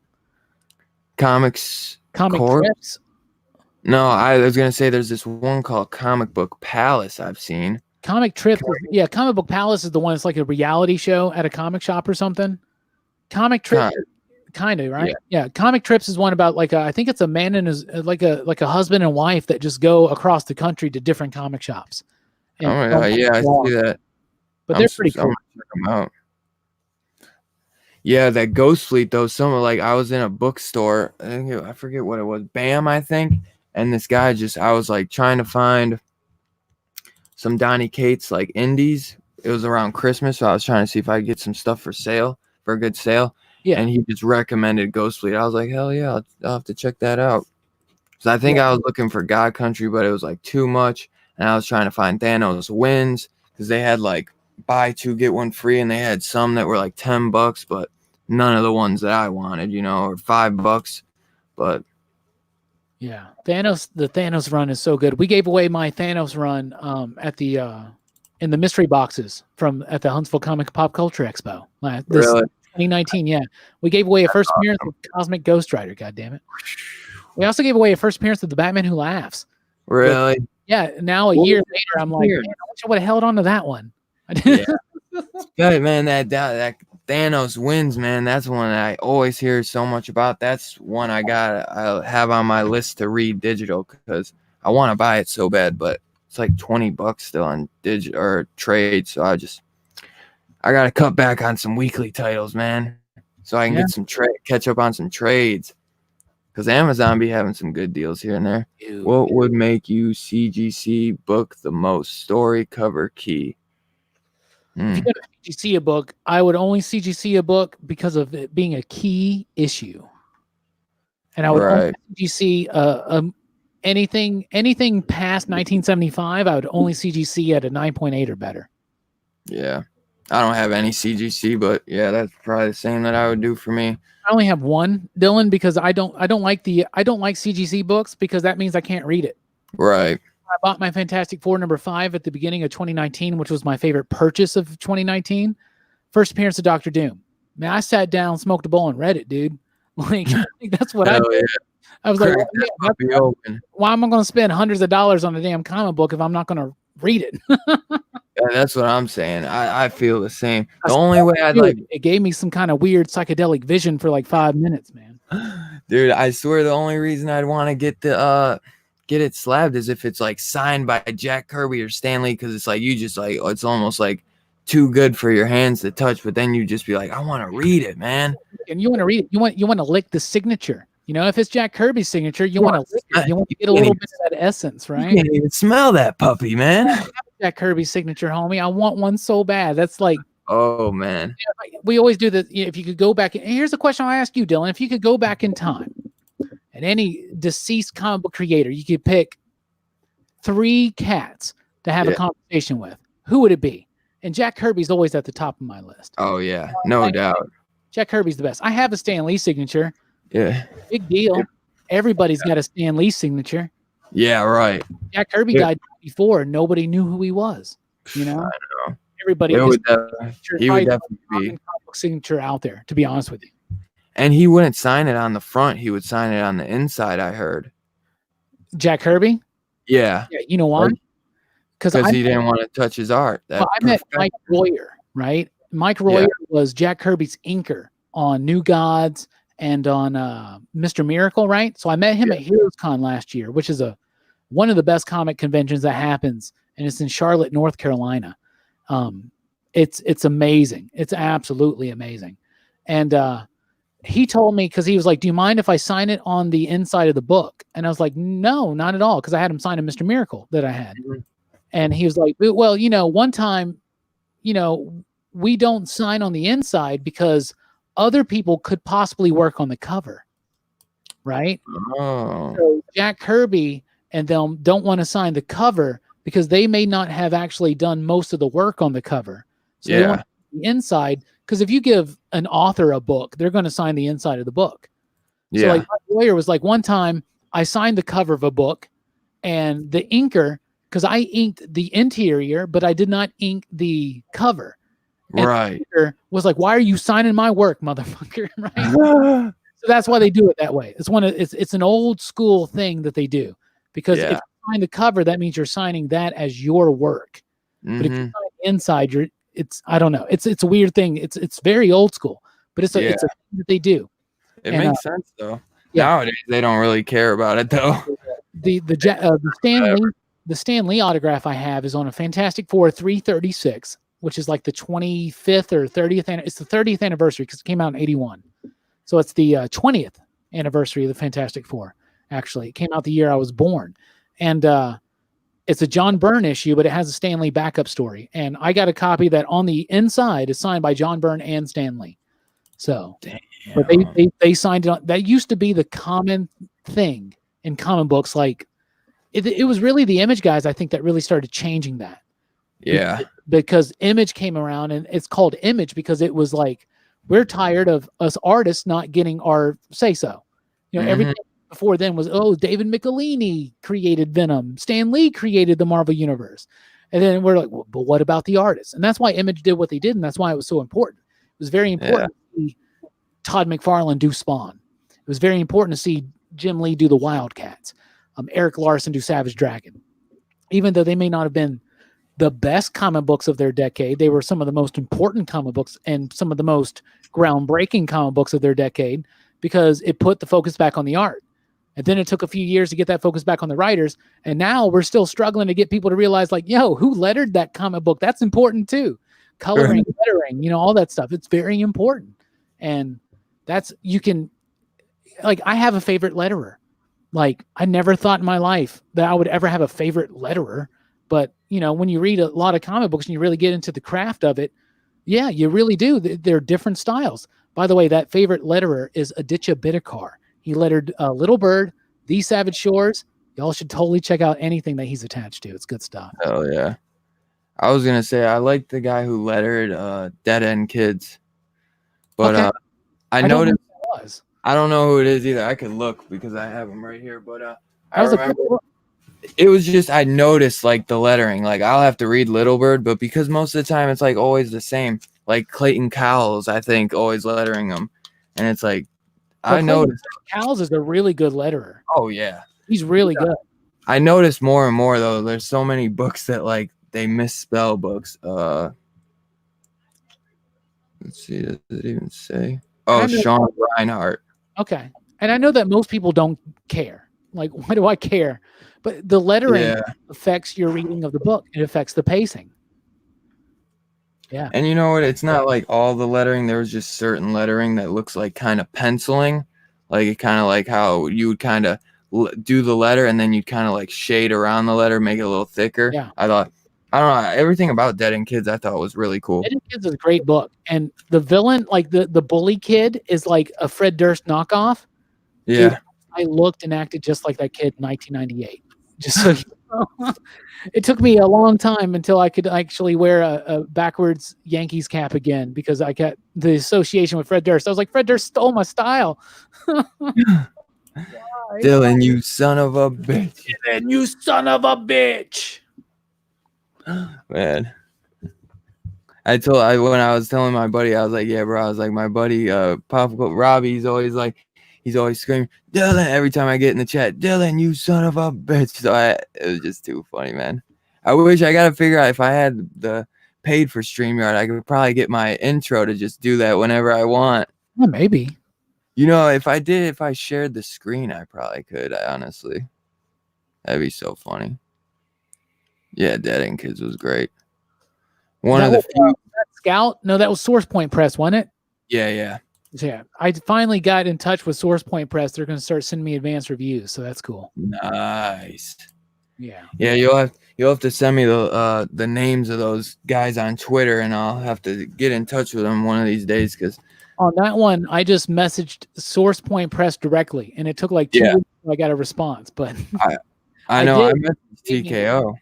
Comic Trips? No, I was gonna say there's this one called Comic Book Palace I've seen. Comic Trips, yeah, Comic Book Palace is the one. It's like a reality show at a comic shop or something. Comic Trips, kind of, right? Yeah. Comic Trips is one about I think it's a man and his like a husband and wife that just go across the country to different comic shops. Oh my God, yeah, I see that. But they're pretty cool. I'm gonna check them out. Yeah, that Ghost Fleet though. I was in a bookstore. I forget what it was. BAM, I think. And this guy I was like trying to find some Donny Cates like indies. It was around Christmas, so I was trying to see if I could get some stuff for a good sale. Yeah. And he just recommended Ghost Fleet. I was like, hell yeah, I'll have to check that out. So I think I was looking for God Country, but it was like too much. And I was trying to find Thanos Wins because they had like buy 2 get 1 free, and they had some that were like $10, but none of the ones that I wanted, or $5. But yeah, the Thanos run is so good. We gave away my Thanos run at the in the mystery boxes at the Huntsville Comic Pop Culture Expo. This 2019, yeah. We gave away a first appearance of Cosmic Ghost Rider, god damn it. We also gave away a first appearance of the Batman Who Laughs. Really? But, yeah, now a year later, I'm like, man, I wish I would have held on to that one. Yeah. Good, man, that Thanos Wins, man. That's one that I always hear so much about. That's one I have on my list to read digital because I want to buy it so bad, but it's like $20 still on digital or trade. So I got to cut back on some weekly titles, man, so I can get some catch up on some trades. Because Amazon be having some good deals here and there. Dude. What would make you CGC book the most? Story, cover, key. If you're going to CGC a book, I would only CGC a book because of it being a key issue. And I would only CGC anything past 1975, I would only CGC at a 9.8 or better. Yeah. I don't have any CGC, but yeah, that's probably the same that I would do for me. I only have one, Dylan, because I don't like CGC books because that means I can't read it. Right. I bought my Fantastic Four #5 at the beginning of 2019, which was my favorite purchase of 2019. First appearance of Doctor Doom. Man, I sat down, smoked a bowl, and read it, dude. Like that's what I did. Yeah. I was like, why am I going to spend hundreds of dollars on a damn comic book if I'm not going to read it? Yeah, that's what I'm saying. I feel the same. The only way I'd like, it gave me some kind of weird psychedelic vision for like 5 minutes, man. Dude, I swear the only reason I'd want to get it slabbed is if it's like signed by Jack Kirby or Stan Lee, because it's like you just like it's almost like too good for your hands to touch, but then you just be like, I want to read it, man. And you want to read it. You want to lick the signature. You know, if it's Jack Kirby's signature, you want to lick it. You want to get a little bit of that essence, right? You can't even smell that puppy, man. Jack Kirby's signature, homie. I want one so bad. That's like, oh man. We always do that. If you could go back, and here's a question I ask you, Dylan. If you could go back in time, and any deceased comic book creator, you could pick 3 cats to have a conversation with, who would it be? And Jack Kirby's always at the top of my list. Oh yeah, no doubt. Jack Kirby's the best. I have a Stan Lee signature. Yeah. Big deal. Everybody's got a Stan Lee signature. Yeah, right. Jack Kirby died before, and nobody knew who he was. You know? I know. Everybody he would definitely be signature out there, to be honest with you. And he wouldn't sign it on the front. He would sign it on the inside, I heard. Jack Kirby? Yeah. You know why? Because he didn't want to touch his art. I met Mike Royer, right? Mike Royer was Jack Kirby's inker on New Gods and on Mr. Miracle, right? So I met him at Heroes Con last year, which is one of the best comic conventions that happens, and it's in Charlotte, North Carolina. It's amazing. It's absolutely amazing. And he told me, because he was like, do you mind if I sign it on the inside of the book? And I was like, no, not at all, because I had him sign a Mr. Miracle that I had. Mm-hmm. And he was like, well, one time, we don't sign on the inside because other people could possibly work on the cover, right? Oh. So Jack Kirby and them don't want to sign the cover because they may not have actually done most of the work on the cover. So they want the inside, because if you give an author a book, they're going to sign the inside of the book. So like my lawyer was like, one time I signed the cover of a book, and the inker, because I inked the interior, but I did not ink the cover. And right. The inker was like, why are you signing my work, motherfucker? Right. So that's why they do it that way. It's an old school thing that they do, because if you sign the cover, that means you're signing that as your work. Mm-hmm. But if you sign the inside, I don't know. It's a weird thing. It's very old school, but it's a thing that they do. It makes sense though. Nowadays they don't really care about it though. The Stan Lee autograph I have is on a Fantastic Four 336, which is like the 25th or 30th. It's the 30th anniversary because it came out in 81. So it's the 20th anniversary of the Fantastic Four. Actually, it came out the year I was born, and it's a John Byrne issue, but it has a Stan Lee backup story. And I got a copy that on the inside is signed by John Byrne and Stan Lee. So, but they signed it on. That used to be the common thing in comic books. Like it was really the Image guys, I think, that really started changing that. Yeah. Because Image came around, and it's called Image because it was like, we're tired of us artists not getting our say so. Everything before then was, David Michelini created Venom, Stan Lee created the Marvel Universe. And then we're like, well, but what about the artists? And that's why Image did what they did, and that's why it was so important. It was very important to see Todd McFarlane do Spawn. It was very important to see Jim Lee do the Wildcats, Eric Larson do Savage Dragon. Even though they may not have been the best comic books of their decade, they were some of the most important comic books and some of the most groundbreaking comic books of their decade, because it put the focus back on the art. And then it took a few years to get that focus back on the writers. And now we're still struggling to get people to realize, like, who lettered that comic book? That's important too. Coloring, lettering, all that stuff. It's very important. And I have a favorite letterer. Like, I never thought in my life that I would ever have a favorite letterer. But, when you read a lot of comic books and you really get into the craft of it, yeah, you really do. They're different styles. By the way, that favorite letterer is Aditya Bidikar. He lettered Little Bird, The Savage Shores. Y'all should totally check out anything that he's attached to. It's good stuff. Oh, yeah. I was going to say, I like the guy who lettered Dead End Kids. But I noticed, was. I don't know who it is either. I could look because I have him right here. But that was a good book. it was just I noticed like the lettering. Like I'll have to read Little Bird, but because most of the time it's like always the same. Like Clayton Cowles, I think, always lettering them, and it's like I noticed. Cowles is a really good letterer. Oh yeah, he's really good. I noticed more and more though. There's so many books that like they misspell books. Let's see, does it even say? Oh, Sean Reinhardt. Okay, and I know that most people don't care. Like, why do I care? But the lettering affects your reading of the book. It affects the pacing. Yeah. And you know what? It's not like all the lettering. There was just certain lettering that looks like kind of penciling. Like it kind of like how you would kind of do the letter and then you'd kind of like shade around the letter, make it a little thicker. Yeah. I don't know. Everything about Dead End Kids I thought was really cool. Dead End Kids is a great book. And the villain, like the bully kid, is like a Fred Durst knockoff. Yeah. Dude, I looked and acted just like that kid in 1998. Just so you know. It took me a long time until I could actually wear a backwards Yankees cap again because I got the association with Fred Durst. I was like, Fred Durst stole my style. Dylan, you son of a bitch. Dylan, you son of a bitch. Man. When I was telling my buddy, I was like, yeah, bro. I was like, my buddy, Pop Robbie, he's always screaming, Dylan, every time I get in the chat, Dylan, you son of a bitch. So it was just too funny, man. I wish I got to figure out if I had the paid for StreamYard, I could probably get my intro to just do that whenever I want. Yeah, maybe. You know, if I shared the screen, I probably could, honestly. That'd be so funny. Yeah, Dead End Kids was great. One of the few. Scout? No, that was Source Point Press, wasn't it? Yeah. Yeah, I finally got in touch with Source Point Press. They're going to start sending me advanced reviews, so that's cool. Nice. Yeah. Yeah, you'll have to send me the names of those guys on Twitter, and I'll have to get in touch with them one of these days. Because on that one, I just messaged Source Point Press directly, and it took like 2 weeks until I got a response. But I know I messaged TKO.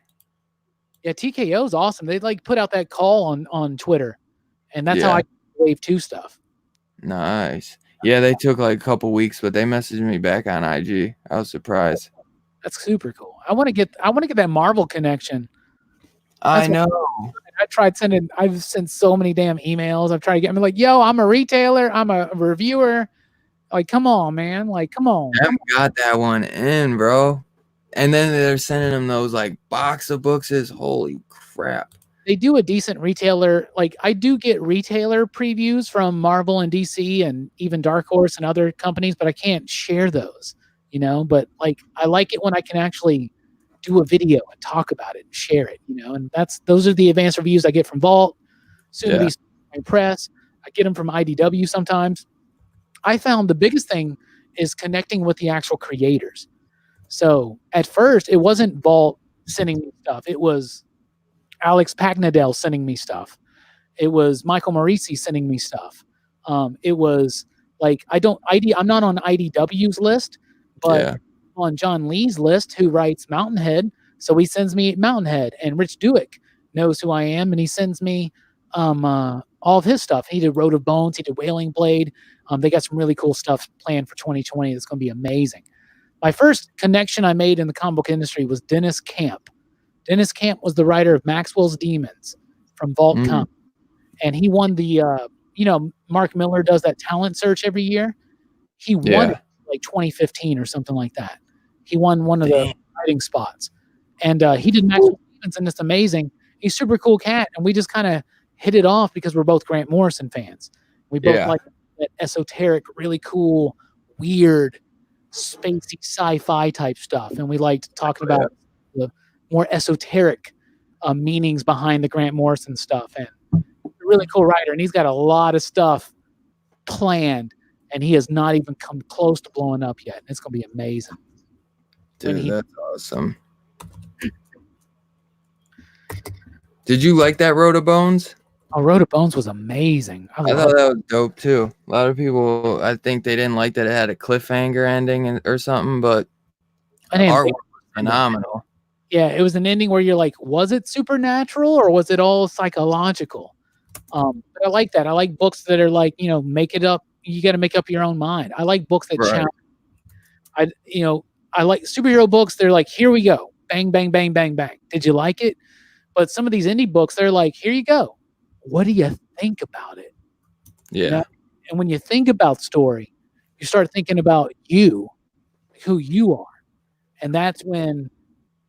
Yeah, TKO is awesome. They like put out that call on Twitter, and that's how I Wave 2 stuff. Nice. Yeah, they took like a couple weeks, but they messaged me back on IG. I was surprised. That's super cool. I want to get that Marvel connection. I know. I've sent so many damn emails. I've tried to get me like, yo, I'm a retailer. I'm a reviewer. Like, come on, man. Like, come on. I haven't got that one in, bro. And then they're sending them those like box of books. Holy crap. They do a decent retailer. Like I do get retailer previews from Marvel and DC and even Dark Horse and other companies, but I can't share those, you know, but like, I like it when I can actually do a video and talk about it and share it, you know, and those are the advanced reviews I get from Vault, soon to be Press. I get them from IDW sometimes. I found the biggest thing is connecting with the actual creators. So at first it wasn't Vault sending me stuff. It was Alex Pagnadell sending me stuff. It was Michael Morisi sending me stuff. It was like, I'm not on IDW's list, but on John Lee's list, who writes Mountainhead. So he sends me Mountainhead, and Rich Duick knows who I am. And he sends me, all of his stuff. He did Road of Bones. He did Wailing Blade. They got some really cool stuff planned for 2020. That's going to be amazing. My first connection I made in the comic book industry was Dennis Camp. Dennis Camp was the writer of Maxwell's Demons from Vault Comics. And he won the, Mark Miller does that talent search every year. He won it like 2015 or something like that. He won one of the writing spots. And he did Maxwell's Demons, and it's amazing. He's a super cool cat. And we just kind of hit it off because we're both Grant Morrison fans. We both like that esoteric, really cool, weird, spacey sci-fi type stuff. And we liked talking about the more esoteric meanings behind the Grant Morrison stuff. And a really cool writer, and he's got a lot of stuff planned, and he has not even come close to blowing up yet. It's going to be amazing. Dude, that's awesome. Did you like that Road of Bones? Oh, Road of Bones was amazing. I thought that was dope too. A lot of people, I think they didn't like that it had a cliffhanger ending or something, but the artwork was phenomenal. Yeah, it was an ending where you're like, was it supernatural or was it all psychological? But I like that. I like books that are like, make it up. You got to make up your own mind. I like books that challenge. I like superhero books. They're like, here we go. bang, bang, bang, bang, bang. Did you like it? But some of these indie books, they're like, here you go. What do you think about it? Yeah. You know? And when you think about story, you start thinking about you, who you are. And that's when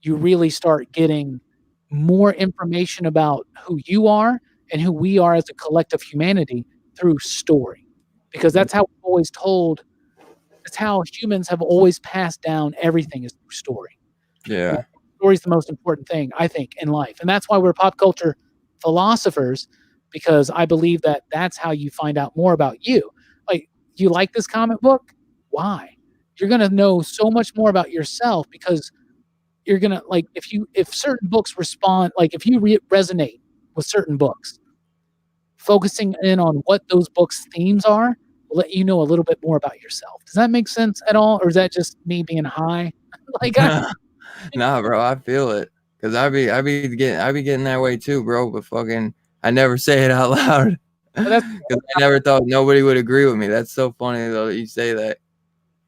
you really start getting more information about who you are and who we are as a collective humanity through story. Because that's how we've always told, that's how humans have always passed down everything is through story. Yeah. Story is the most important thing, I think, in life. And that's why we're pop culture philosophers, because I believe that that's how you find out more about you. Like, you like this comic book? Why? You're going to know so much more about yourself because you're going to, like, if certain books respond, like, if you resonate with certain books, focusing in on what those books' themes are will let you know a little bit more about yourself. Does that make sense at all? Or is that just me being high? Like, Nah, bro, I feel it. Cause I be getting that way too, bro. But fucking, I never say it out loud. Cause I never thought nobody would agree with me. That's so funny though that you say that.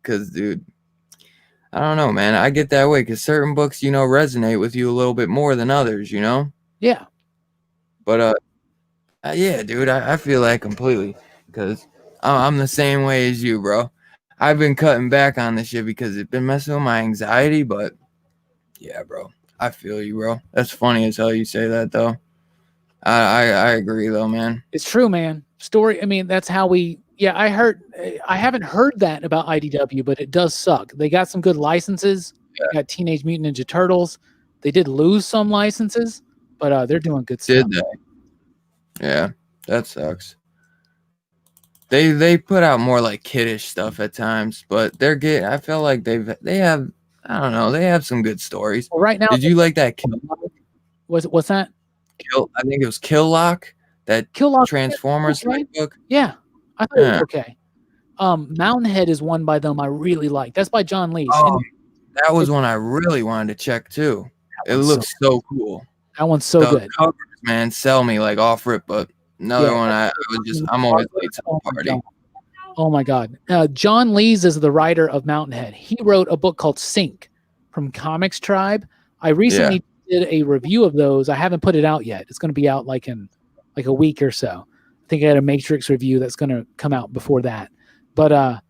Cause, dude, I don't know, man. I get that way because certain books, resonate with you a little bit more than others, Yeah. But yeah, dude, I feel that completely because I'm the same way as you, bro. I've been cutting back on this shit because it's been messing with my anxiety, but yeah, bro, I feel you, bro. That's funny as hell you say that, though. I agree, though, man. It's true, man. Story, I mean, that's how we, I haven't heard that about IDW, but it does suck. They got some good licenses. Yeah. Got Teenage Mutant Ninja Turtles. They did lose some licenses, but they're doing good stuff. Did they? Yeah, that sucks. They put out more like kiddish stuff at times, but I feel like they have, I don't know, they have some good stories. Well, right now, did you like that Kill? What's that? I think it was Kill Lock, that Transformers type book. Yeah, I thought it was okay. Mountainhead is one by them I really like. That's by John Lee. Oh, that was one I really wanted to check too. It looks so cool. That one's so good. Covers, man, sell me like off rip, but another one I'm always late to the party. Oh my God. John Lees is the writer of Mountainhead. He wrote a book called Sync from Comics Tribe. I recently did a review of those. I haven't put it out yet. It's going to be out like in a week or so. I think I had a Matrix review that's going to come out before that. But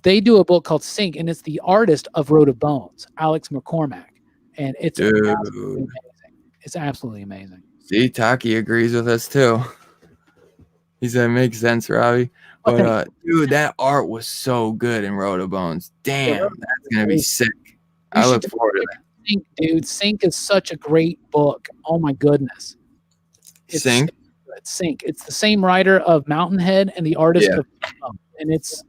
they do a book called Sync, and it's the artist of Road of Bones, Alex McCormack. And it's absolutely amazing. It's absolutely amazing. See, Taki agrees with us too. He said, "Makes sense, Robbie." But dude, that art was so good in Road of Bones. Damn, that's gonna be sick. I look forward to that. Sync, dude. Sync is such a great book. Oh my goodness. Sync. Sync. It's the same writer of Mountainhead and the artist of, and it's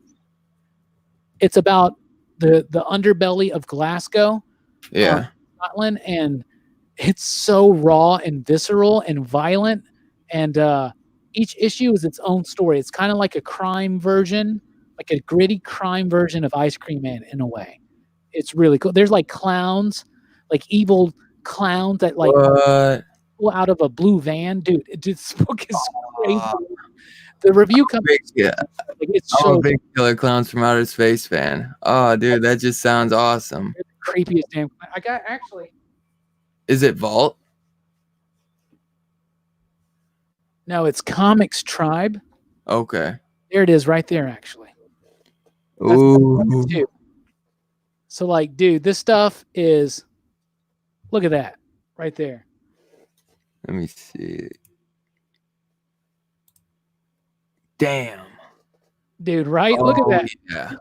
about the underbelly of Glasgow, Scotland, and it's so raw and visceral and violent, and each issue is its own story. It's kind of like a crime version, like a gritty crime version of Ice Cream Man in a way. It's really cool. There's like clowns, like evil clowns that like pull out of a blue van. Dude, this book is crazy. The review comes. I'm a big Killer Clowns from Outer Space fan. Oh, dude, that just sounds awesome. It's the creepiest damn. I got actually. Is it Vault? No, it's Comics Tribe. Okay. There it is, right there. Actually. Ooh. So, like, dude, this stuff is. Look at that, right there. Let me see. Damn. Dude, right? Look at that. Yeah.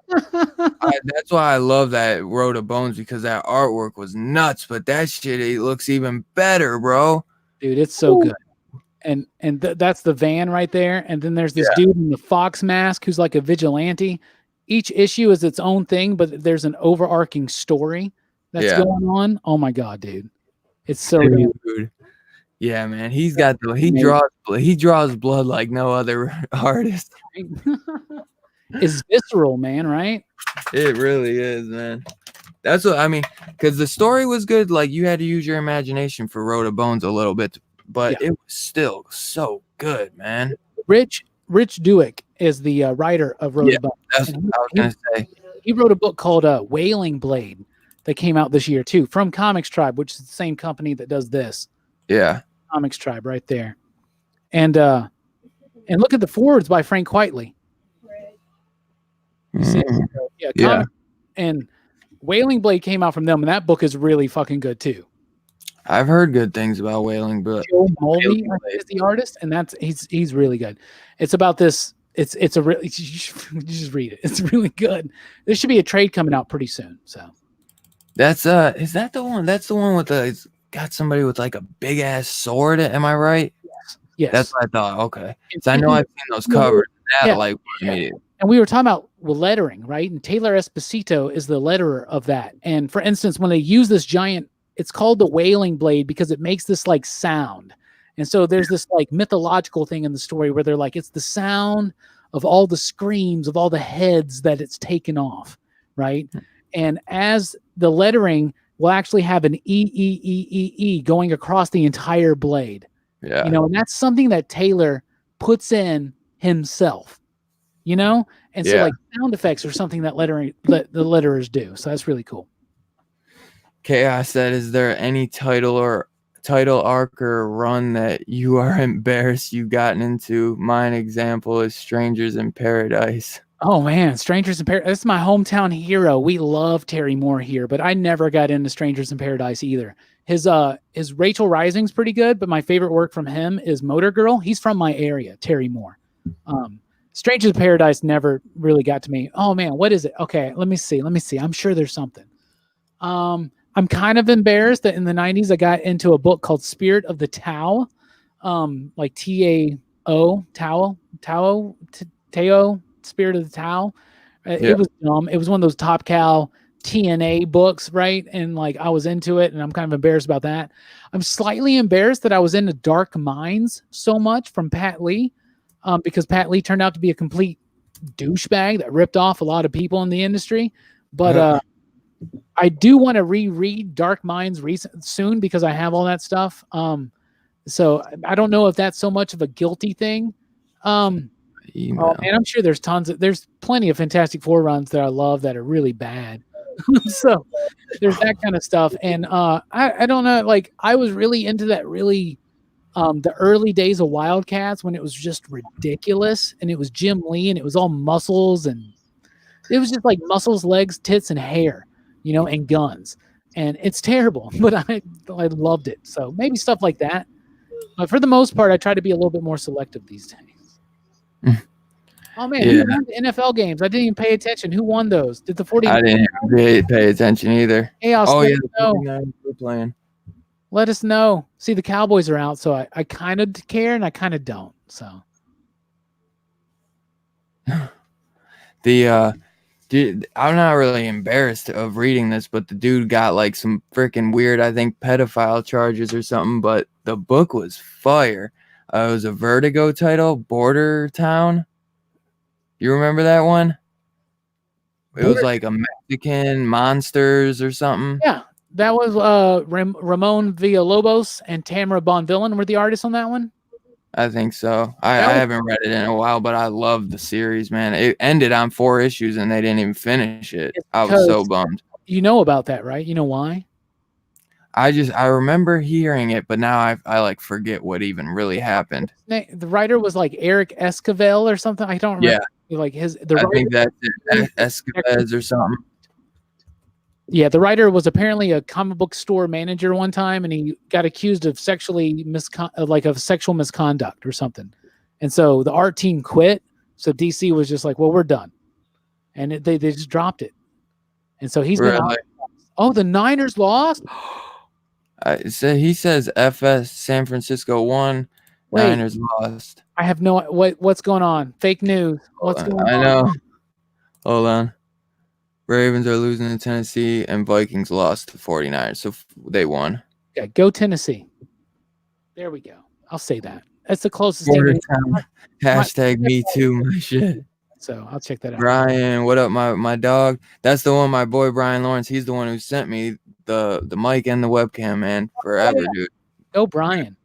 That's why I love that Road of Bones, because that artwork was nuts, but that shit, it looks even better, bro. Dude, it's so good. And that's the van right there. And then there's this dude in the fox mask who's like a vigilante. Each issue is its own thing, but there's an overarching story that's going on. Oh my God, dude. It's so good. Yeah, man. He draws blood like no other artist. It's visceral, man, right? It really is, man. That's what I mean, because the story was good. Like, you had to use your imagination for Road of Bones a little bit, but it was still so good, man. Rich Duick is the writer of Road of Bones. That's what I was gonna say. He wrote a book called Wailing Blade that came out this year too, from Comics Tribe, which is the same company that does this. Yeah. Comics Tribe right there. And look at the forwards by Frank Quitely. You see? Yeah, Yeah. And Wailing Blade came out from them, and that book is really fucking good too. I've heard good things about Wailing, but Joe Mulvey is the artist, and he's really good. It's about this. It's a really, you just read it. It's really good. There should be a trade coming out pretty soon. So that's is that the one? That's the one with it's got somebody with like a big ass sword. Am I right? Yes. That's what I thought. Okay. So I know I've seen those covers. And we were talking about lettering, right? And Taylor Esposito is the letterer of that. And for instance, when they use this giant, it's called the Wailing Blade because it makes this like sound. And so there's this like mythological thing in the story where they're like, it's the sound of all the screams of all the heads that it's taken off, right? And as the lettering will actually have an E going across the entire blade. Yeah. You know, and that's something that Taylor puts in himself. You know, and so like sound effects are something that the letterers do. So that's really cool. Chaos said, "Is there any title arc or run that you are embarrassed you've gotten into? Mine example is Strangers in Paradise." Oh man, Strangers in Paradise. That's my hometown hero. We love Terry Moore here, but I never got into Strangers in Paradise either. His Rachel Rising's pretty good, but my favorite work from him is Motor Girl. He's from my area, Terry Moore. Strangers in Paradise never really got to me. Oh man, what is it? Okay, let me see. I'm sure there's something. I'm kind of embarrassed that in the 90s I got into a book called Spirit of the Tao, like T-A-O, Tao, Spirit of the Tao. It was dumb. It was one of those Top Cow TNA books, right? And like I was into it, and I'm kind of embarrassed about that. I'm slightly embarrassed that I was into Dark Minds so much from Pat Lee. Because Pat Lee turned out to be a complete douchebag that ripped off a lot of people in the industry. But I do want to reread Dark Minds soon because I have all that stuff. So I don't know if that's so much of a guilty thing. And I'm sure there's plenty of Fantastic Four runs that I love that are really bad. So there's that kind of stuff. And I don't know, like I was really into that the early days of Wildcats when it was just ridiculous and it was Jim Lee and it was all muscles and it was just like muscles, legs, tits, and hair, you know, and guns. And it's terrible, but I loved it. So maybe stuff like that. But for the most part, I try to be a little bit more selective these days. Oh man, who won the NFL games? I didn't even pay attention. Who won those? Did the 49ers? I didn't really pay attention either. Chaos, the 49ers were playing. Let us know. See, the Cowboys are out, so I kind of care and I kind of don't. So dude, I'm not really embarrassed of reading this, but the dude got like some freaking weird, I think, pedophile charges or something. But the book was fire. It was a Vertigo title, Border Town. You remember that one? It was like a Mexican monsters or something. Yeah. That was Ramon Villalobos and Tamara Bonvillain were the artists on that one? I think so. I haven't read it in a while, but I love the series, man. It ended on 4 issues and they didn't even finish it. I was so bummed. You know about that, right? You know why? I remember hearing it, but now I like forget what even really happened. The writer was like Eric Esquivel or something. I don't remember. Yeah. Like I think that's it. Esquivel or something. Yeah, the writer was apparently a comic book store manager one time, and he got accused of sexual misconduct or something. And so the art team quit. So DC was just like, "Well, we're done," and they just dropped it. And so he's been out. Oh, the Niners lost. So he says FS San Francisco won. Wait, Niners lost. I have no what's going on. Fake news. What's going on? I know. Hold on. Ravens are losing to Tennessee and Vikings lost to 49ers. So they won. Yeah, go Tennessee. There we go. I'll say that. That's the closest thing. Hashtag me too, my shit. So I'll check that out. Brian, what up, my dog? That's the one, my boy Brian Lawrence. He's the one who sent me the mic and the webcam, man. Forever, dude. Go Brian.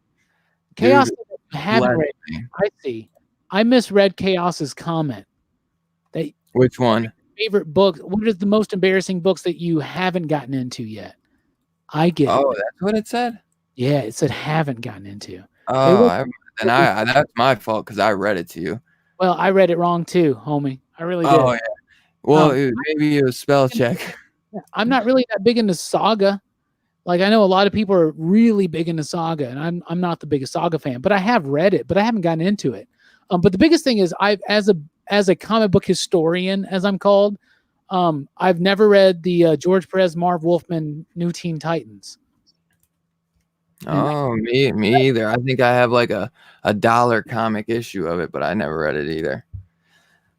Chaos haven't read. I see. I misread Chaos's comment. Which one? favorite books? What are the most embarrassing books that you haven't gotten into yet? I get Oh, that's what it said? yeah, it said haven't gotten into. It Oh, was that's my fault because I read it to you. well, I read it wrong too, homie. I really Oh, did. yeah. Well, Um, maybe it was spell check. I'm not really that big into Saga. Like I know a lot of people are really big into Saga, and I'm not the biggest Saga fan, but I have read it, but I haven't gotten into it. But the biggest thing is I've as a comic book historian, as I'm called, I've never read the George Perez, Marv Wolfman New Teen Titans. And Oh, me either. I think I have like a dollar comic issue of it, but I never read it either.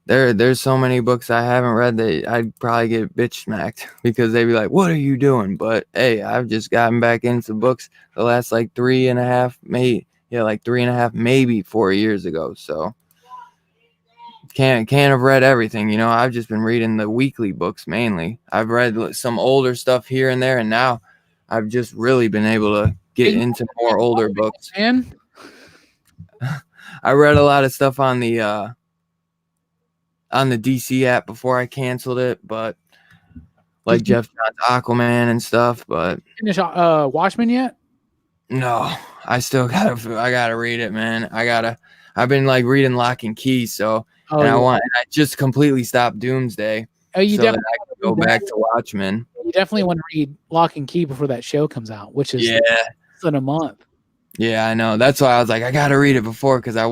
There's so many books I haven't read that I'd probably get bitch smacked because they'd be like, "What are you doing?" But hey, I've just gotten back into books the last like 3.5, like 3.5, maybe 4 years ago. So can't have read everything. I've just been reading the weekly books mainly. I've read some older stuff here and there, and now I've just really been able to get into more older books. man, I read a lot of stuff on the DC app before I canceled it, but like did you Jeff John's Aquaman and stuff. But finish Watchmen yet? no, I gotta read it, man. I've been like reading Lock and Key, so Oh and yeah. I just completely stopped Doomsday Oh, you so that definitely I can go back to Watchmen. You definitely want to read Lock and Key before that show comes out, which is Yeah. less than a month. Yeah, I know. That's why I was like, I gotta read it before because I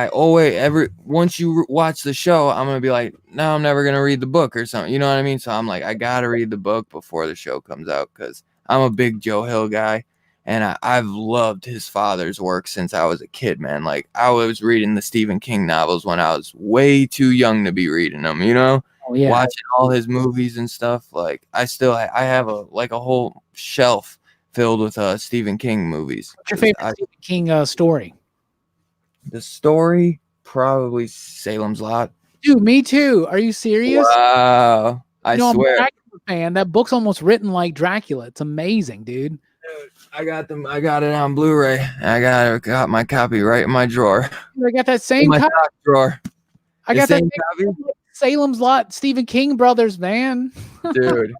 always once you watch the show, I'm gonna be like, no, I'm never gonna read the book or something. You know what I mean? So I'm like, I gotta read the book before the show comes out because I'm a big Joe Hill guy, and I've loved his father's work since I was a kid, man. Like I was reading the Stephen King novels when I was way too young to be reading them. Oh yeah. Watching all his movies and stuff. Like I have a whole shelf filled with Stephen King movies. What's your favorite Stephen King story? The story, probably Salem's Lot. Dude, me too. Are you serious? Wow. I I'm a swear. Dracula fan. That book's almost written like Dracula. It's amazing, dude. I got it on Blu-ray. I got my copy right in my drawer. I got that In same my copy. sock drawer. I The got that same same copy? Salem's Lot, Stephen King brothers, man. Dude.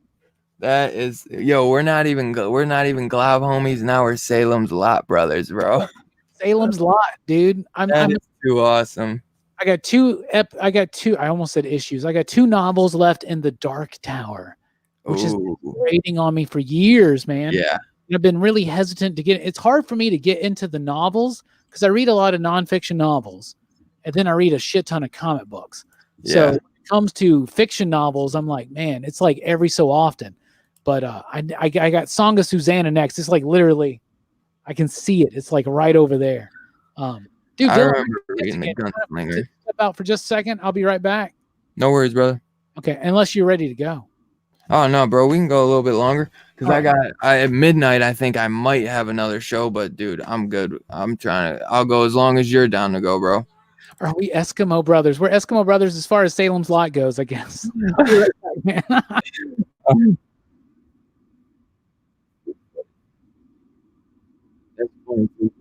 That is we're not even Glob homies now. We're Salem's Lot brothers, bro. Salem's Lot, dude. That is too awesome. I got two. I almost said issues. I got 2 novels left in the Dark Tower, which has been waiting on me for years, man. Yeah. I've been really hesitant to get. It's hard for me to get into the novels because I read a lot of nonfiction novels, and then I read a shit ton of comic books. Yeah. So when it comes to fiction novels, I'm like, man, it's like every so often. But I got Song of Susanna next. It's like literally, I can see it. It's like right over there. Dude, I Dylan, remember reading The Gunslinger. step out for just a second. I'll be right back. No worries, brother. Okay, unless you're ready to go. Oh no, bro, we can go a little bit longer because at midnight. I think I might have another show, but dude, I'm good. I'll go as long as you're down to go, bro. Are we Eskimo brothers? We're Eskimo brothers as far as Salem's Lot goes, I guess. I'll be right back, man. That's funny too.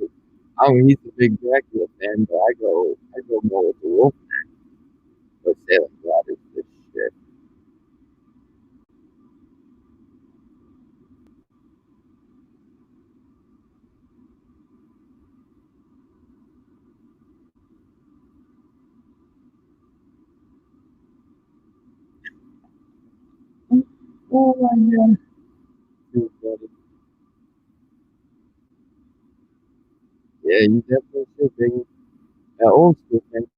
He's a big Dracula fan, but I go more with the wolf. But Salem's Lot is this shit. Oh my god. Yeah, you definitely should, big. Old school fantasy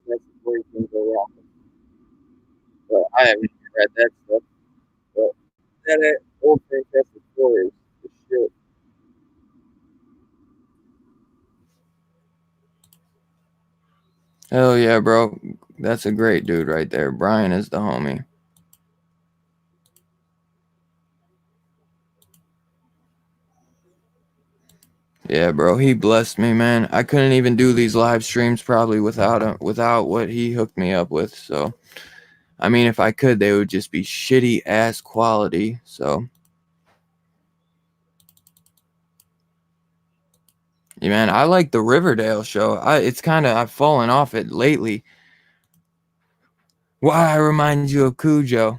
where you can go wrong. But I haven't read that stuff. But that old fantastic story is the shit. Hell yeah, bro. That's a great dude right there. Brian is the homie. Yeah, bro. He blessed me, man. I couldn't even do these live streams probably without what he hooked me up with. So, I mean, if I could, they would just be shitty ass quality. So, yeah, man, I like the Riverdale show. I've fallen off it lately. Why I remind you of Cujo?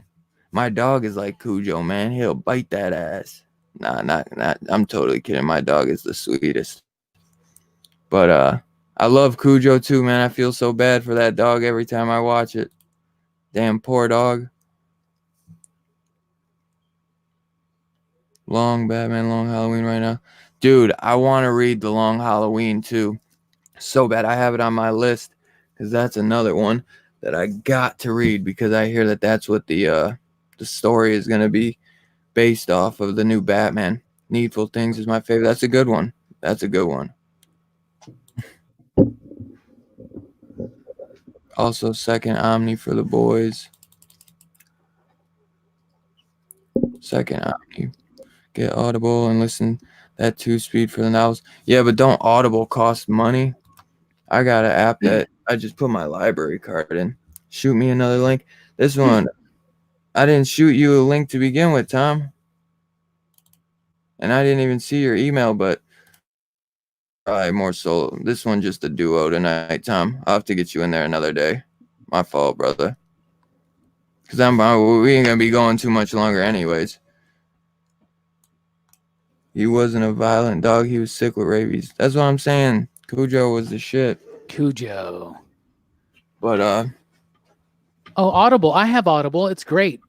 My dog is like Cujo, man. He'll bite that ass. Nah, not. I'm totally kidding. My dog is the sweetest. But I love Cujo too, man. I feel so bad for that dog every time I watch it. Damn poor dog. Long Batman, Long Halloween right now. Dude, I want to read The Long Halloween too. So bad. I have it on my list because that's another one that I got to read because I hear that that's what the story is going to be based off of the new Batman. Needful Things is my favorite. That's a good one. That's a good one. Also, second Omni for the boys. Second Omni. Get Audible and listen that 2-speed for the novels. Yeah, but don't Audible cost money? I got an app that I just put my library card in. Shoot me another link. This one, I didn't shoot you a link to begin with, Tom. And I didn't even see your email, but probably more solo. This one just a duo tonight, Tom. I'll have to get you in there another day. My fault, brother. Because we ain't going to be going too much longer anyways. He wasn't a violent dog. He was sick with rabies. That's what I'm saying. Cujo was the shit. Cujo. But oh, Audible. I have Audible. It's great.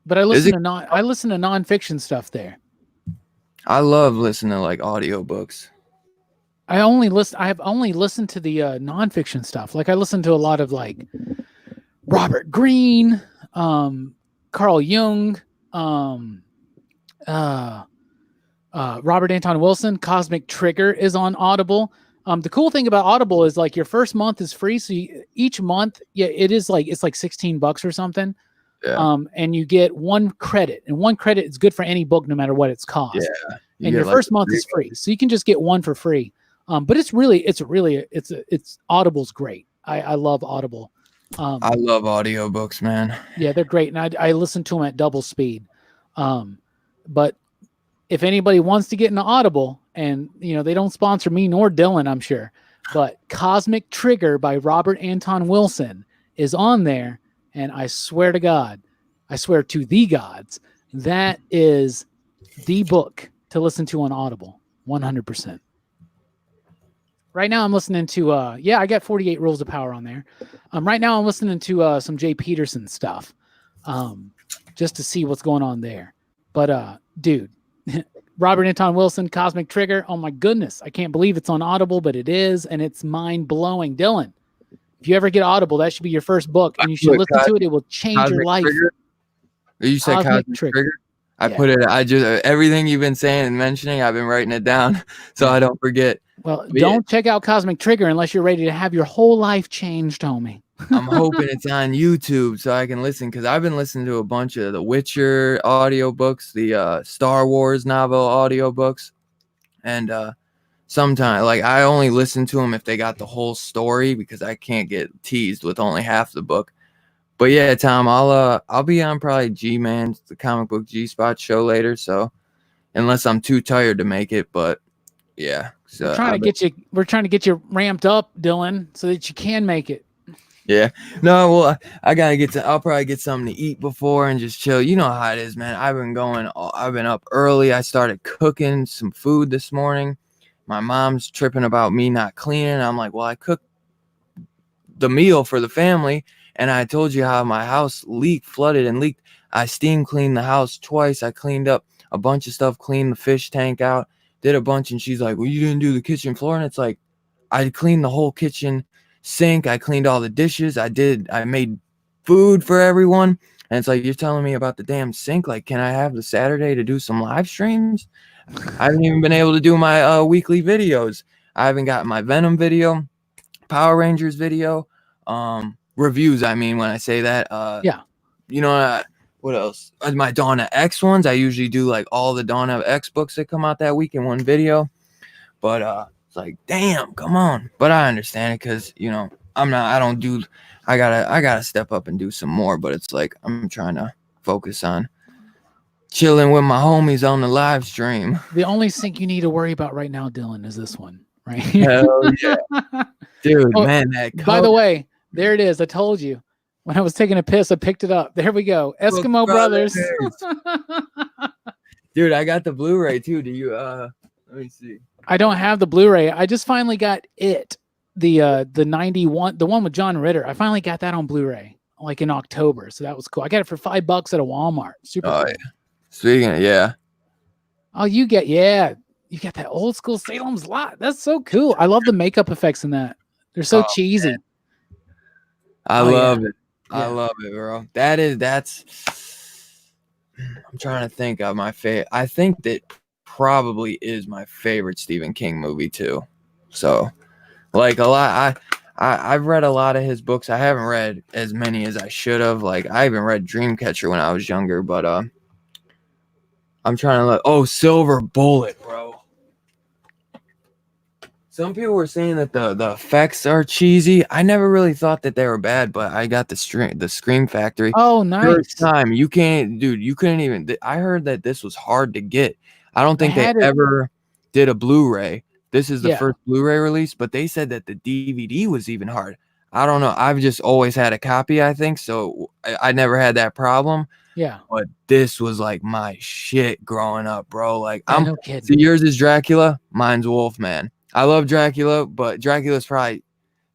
But I listen to nonfiction stuff there. I love listening to like audiobooks. I have only listened to the nonfiction stuff. Like I listen to a lot of like Robert Greene, Carl Jung, Robert Anton Wilson. Cosmic Trigger is on Audible. The cool thing about Audible is like your first month is free. So each month, it's like $16 or something. Yeah. And you get 1 credit, and 1 credit is good for any book, no matter what its cost. Yeah. And your first month is free. So you can just get 1 for free. But it's Audible's great. I love Audible. I love audiobooks, man. Yeah, they're great. And I listen to them at double speed. But if anybody wants to get into Audible, and they don't sponsor me nor Dylan, I'm sure, but Cosmic Trigger by Robert Anton Wilson is on there. And I swear to God, I swear to the gods, that is the book to listen to on Audible. 100%. Right now I'm listening to, I got 48 Rules of Power on there. Right now I'm listening to some Jay Peterson stuff, just to see what's going on there. But dude, Robert Anton Wilson, Cosmic Trigger. Oh my goodness. I can't believe it's on Audible, but it is. And it's mind blowing. Dylan, if you ever get Audible, that should be your first book, and you should listen to it. It will change your life. Trigger? You said Cosmic Trigger? I put it, everything you've been saying and mentioning, I've been writing it down so I don't forget. Well, don't check out Cosmic Trigger unless you're ready to have your whole life changed, homie. I'm hoping it's on YouTube so I can listen, because I've been listening to a bunch of the Witcher audiobooks, the Star Wars novel audiobooks, and sometimes like I only listen to them if they got the whole story, because I can't get teased with only half the book. But yeah, Tom, I'll be on probably G-Man, the Comic Book G-Spot show later, so unless I'm too tired to make it, but yeah. So we're trying to get you ramped up, Dylan, so that you can make it. Yeah. No, well, I'll probably get something to eat before and just chill. You know how it is, man. I've been up early. I started cooking some food this morning. My mom's tripping about me not cleaning. I'm like, well, I cooked the meal for the family, and I told you how my house flooded and leaked. I steam cleaned the house twice. I cleaned up a bunch of stuff, cleaned the fish tank out, did a bunch, and she's like, well, you didn't do the kitchen floor. And it's like, I cleaned the whole kitchen sink. I cleaned all the dishes. I made food for everyone. And it's like, you're telling me about the damn sink? Like, can I have the Saturday to do some live streams? I haven't even been able to do my weekly videos. I haven't got my Venom video, Power Rangers video, reviews. I mean, when I say that, yeah, what else? My Dawn of X ones. I usually do like all the Dawn of X books that come out that week in one video. But it's like, damn, come on. But I understand it, because I gotta step up and do some more. But it's like I'm trying to focus on chilling with my homies on the live stream. The only sink you need to worry about right now, Dylan, is this one, right? Hell yeah. Dude, man, that by the way, there it is. I told you. When I was taking a piss, I picked it up. There we go. Eskimo Brothers. Dude, I got the Blu-ray too. Do you let me see. I don't have the Blu-ray. I just finally got it. The 91, the one with John Ritter. I finally got that on Blu-ray like in October. So that was cool. I got it for $5 at a Walmart. Super cool. Yeah. Speaking of, yeah. Oh, you got that old school Salem's Lot. That's so cool. I love the makeup effects in that. They're so cheesy. Man. I love it. Yeah. I love it, bro. I'm trying to think of my favorite. I think that probably is my favorite Stephen King movie too. So, like a lot, I've read a lot of his books. I haven't read as many as I should have. Like I even read Dreamcatcher when I was younger, but I'm trying to look. Silver Bullet, bro. Some people were saying that the effects are cheesy. I never really thought that they were bad, but I got the Scream Factory. Oh, nice. First time. You couldn't even. I heard that this was hard to get. I don't think they ever did a Blu-ray. This is the first Blu-ray release, but they said that the DVD was even hard. I don't know. I've just always had a copy, I think, so I never had that problem. Yeah. But this was like my shit growing up, bro. Like no kidding. So yours is Dracula, mine's Wolfman. I love Dracula, but Dracula's probably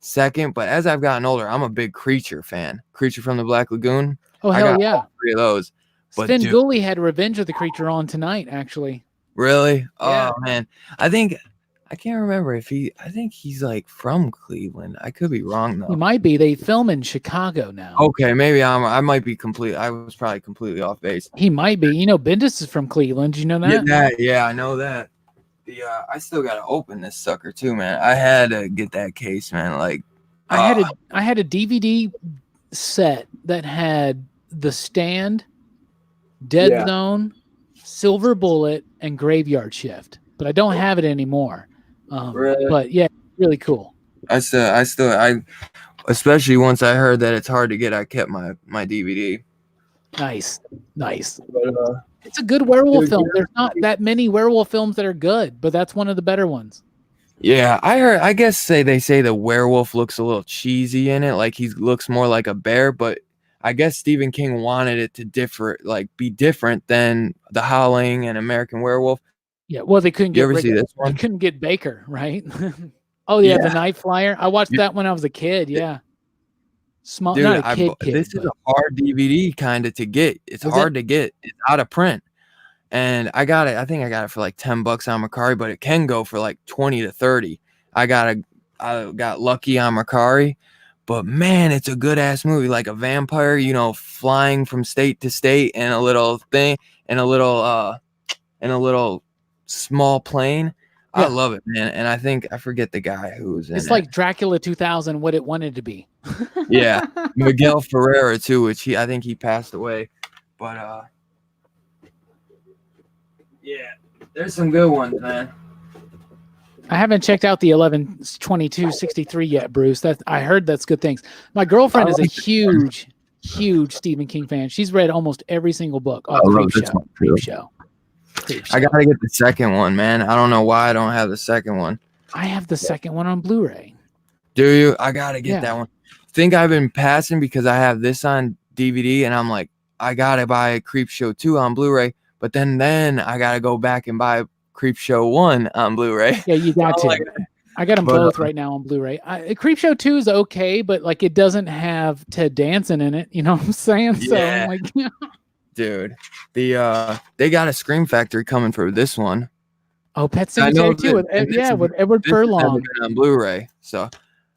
second. But as I've gotten older, I'm a big Creature fan. Creature from the Black Lagoon. Oh, hell yeah. All 3 of those. But Svengoolie had Revenge of the Creature on tonight, actually. Really? Yeah. Oh, man. I can't remember I think he's like from Cleveland. I could be wrong, though. He might be. They film in Chicago now. Okay, maybe I might be I was probably completely off base. He might be. You know, Bendis is from Cleveland. Do you know that? Yeah, I know that. I still gotta open this sucker too, man. I had to get that case, man. Like I had a DVD set that had The Stand, Dead Zone, Silver Bullet, and Graveyard Shift, but I don't have it anymore. Really? But yeah, really cool. I especially once I heard that it's hard to get, I kept my DVD. Nice. But, it's a good werewolf film. There's not that many werewolf films that are good, but that's one of the better ones. Yeah, I guess they say the werewolf looks a little cheesy in it, like he looks more like a bear, but I guess Stephen King wanted it to be different than The Howling and American Werewolf. Yeah, well, they couldn't get. You ever see this one? They couldn't get Baker, right? Oh yeah, The Night Flyer. I watched that when I was a kid. Yeah. Small, dude, not a kid. This is a hard DVD kind of to get. It's hard to get. It's out of print, and I got it. I think I got it for like $10 on Mercari, but it can go for like 20 to 30. I got lucky on Mercari, but man, it's a good ass movie. Like a vampire, flying from state to state in a little thing, in a little small plane. Yeah. I love it, man. And I forget the guy who was in it. It's like Dracula 2000, what it wanted to be. Yeah. Miguel Ferreira too, which I think he passed away. But yeah, there's some good ones, man. I haven't checked out the 11/22/63 yet, Bruce. I heard that's good things. My girlfriend is a huge Stephen King fan. She's read almost every single book. Creep Show. I gotta get the second one, man. I don't know why I don't have the second one. I have the second one on Blu-ray. Do you? I gotta get that one. Think I've been passing because I have this on DVD, and I'm like, I gotta buy a Creep Show 2 on Blu-ray, but then I gotta go back and buy Creep Show 1 on Blu-ray. Yeah, you got to. I got them both right now on Blu-ray. Creep Show 2 is okay, but like it doesn't have Ted Danson in it. You know what I'm saying? So I'm like, dude, they got a Scream Factory coming for this one. Oh, Pet Sematary too, with Edward Furlong on Blu-ray. So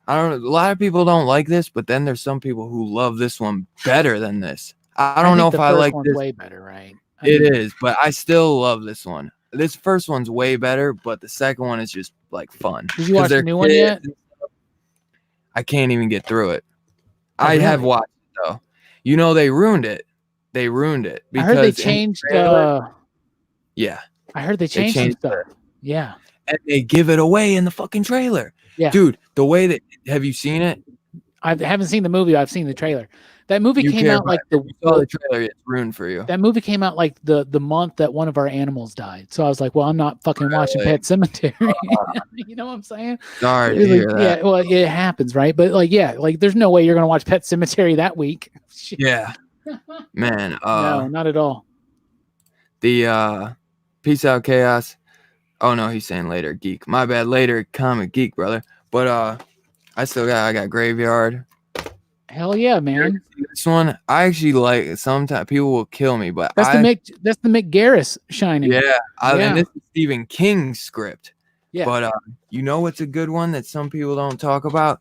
I don't know. A lot of people don't like this, but then there's some people who love this one better than this. I don't know if I like this. Way better, right? It is, but I still love this one. This first one's way better, but the second one is just like fun. Did you watch the new one yet? I can't even get through it. I have watched it though. They ruined it. They ruined it because I heard they changed. Yeah, I heard they changed stuff. Yeah, and they give it away in the fucking trailer. Yeah, dude, the way that have you seen it? I haven't seen the movie. I've seen the trailer. That movie came out like you saw the trailer, it's ruined for you. That movie came out like the month that one of our animals died. So I was like, well, I'm not fucking watching Pet Cemetery. You know what I'm saying? Sorry to hear that. Yeah, well, it happens, right? But like, yeah, like there's no way you're gonna watch Pet Cemetery that week. Yeah, man. No, not at all. The Peace Out Chaos. Oh no, he's saying later geek. My bad, later comic geek, brother. But I got Graveyard. Hell yeah, man. This one I actually like. Sometimes people will kill me, but that's the Mick Garris shining. Yeah, and this is Stephen King's script. Yeah, but you know what's a good one that some people don't talk about?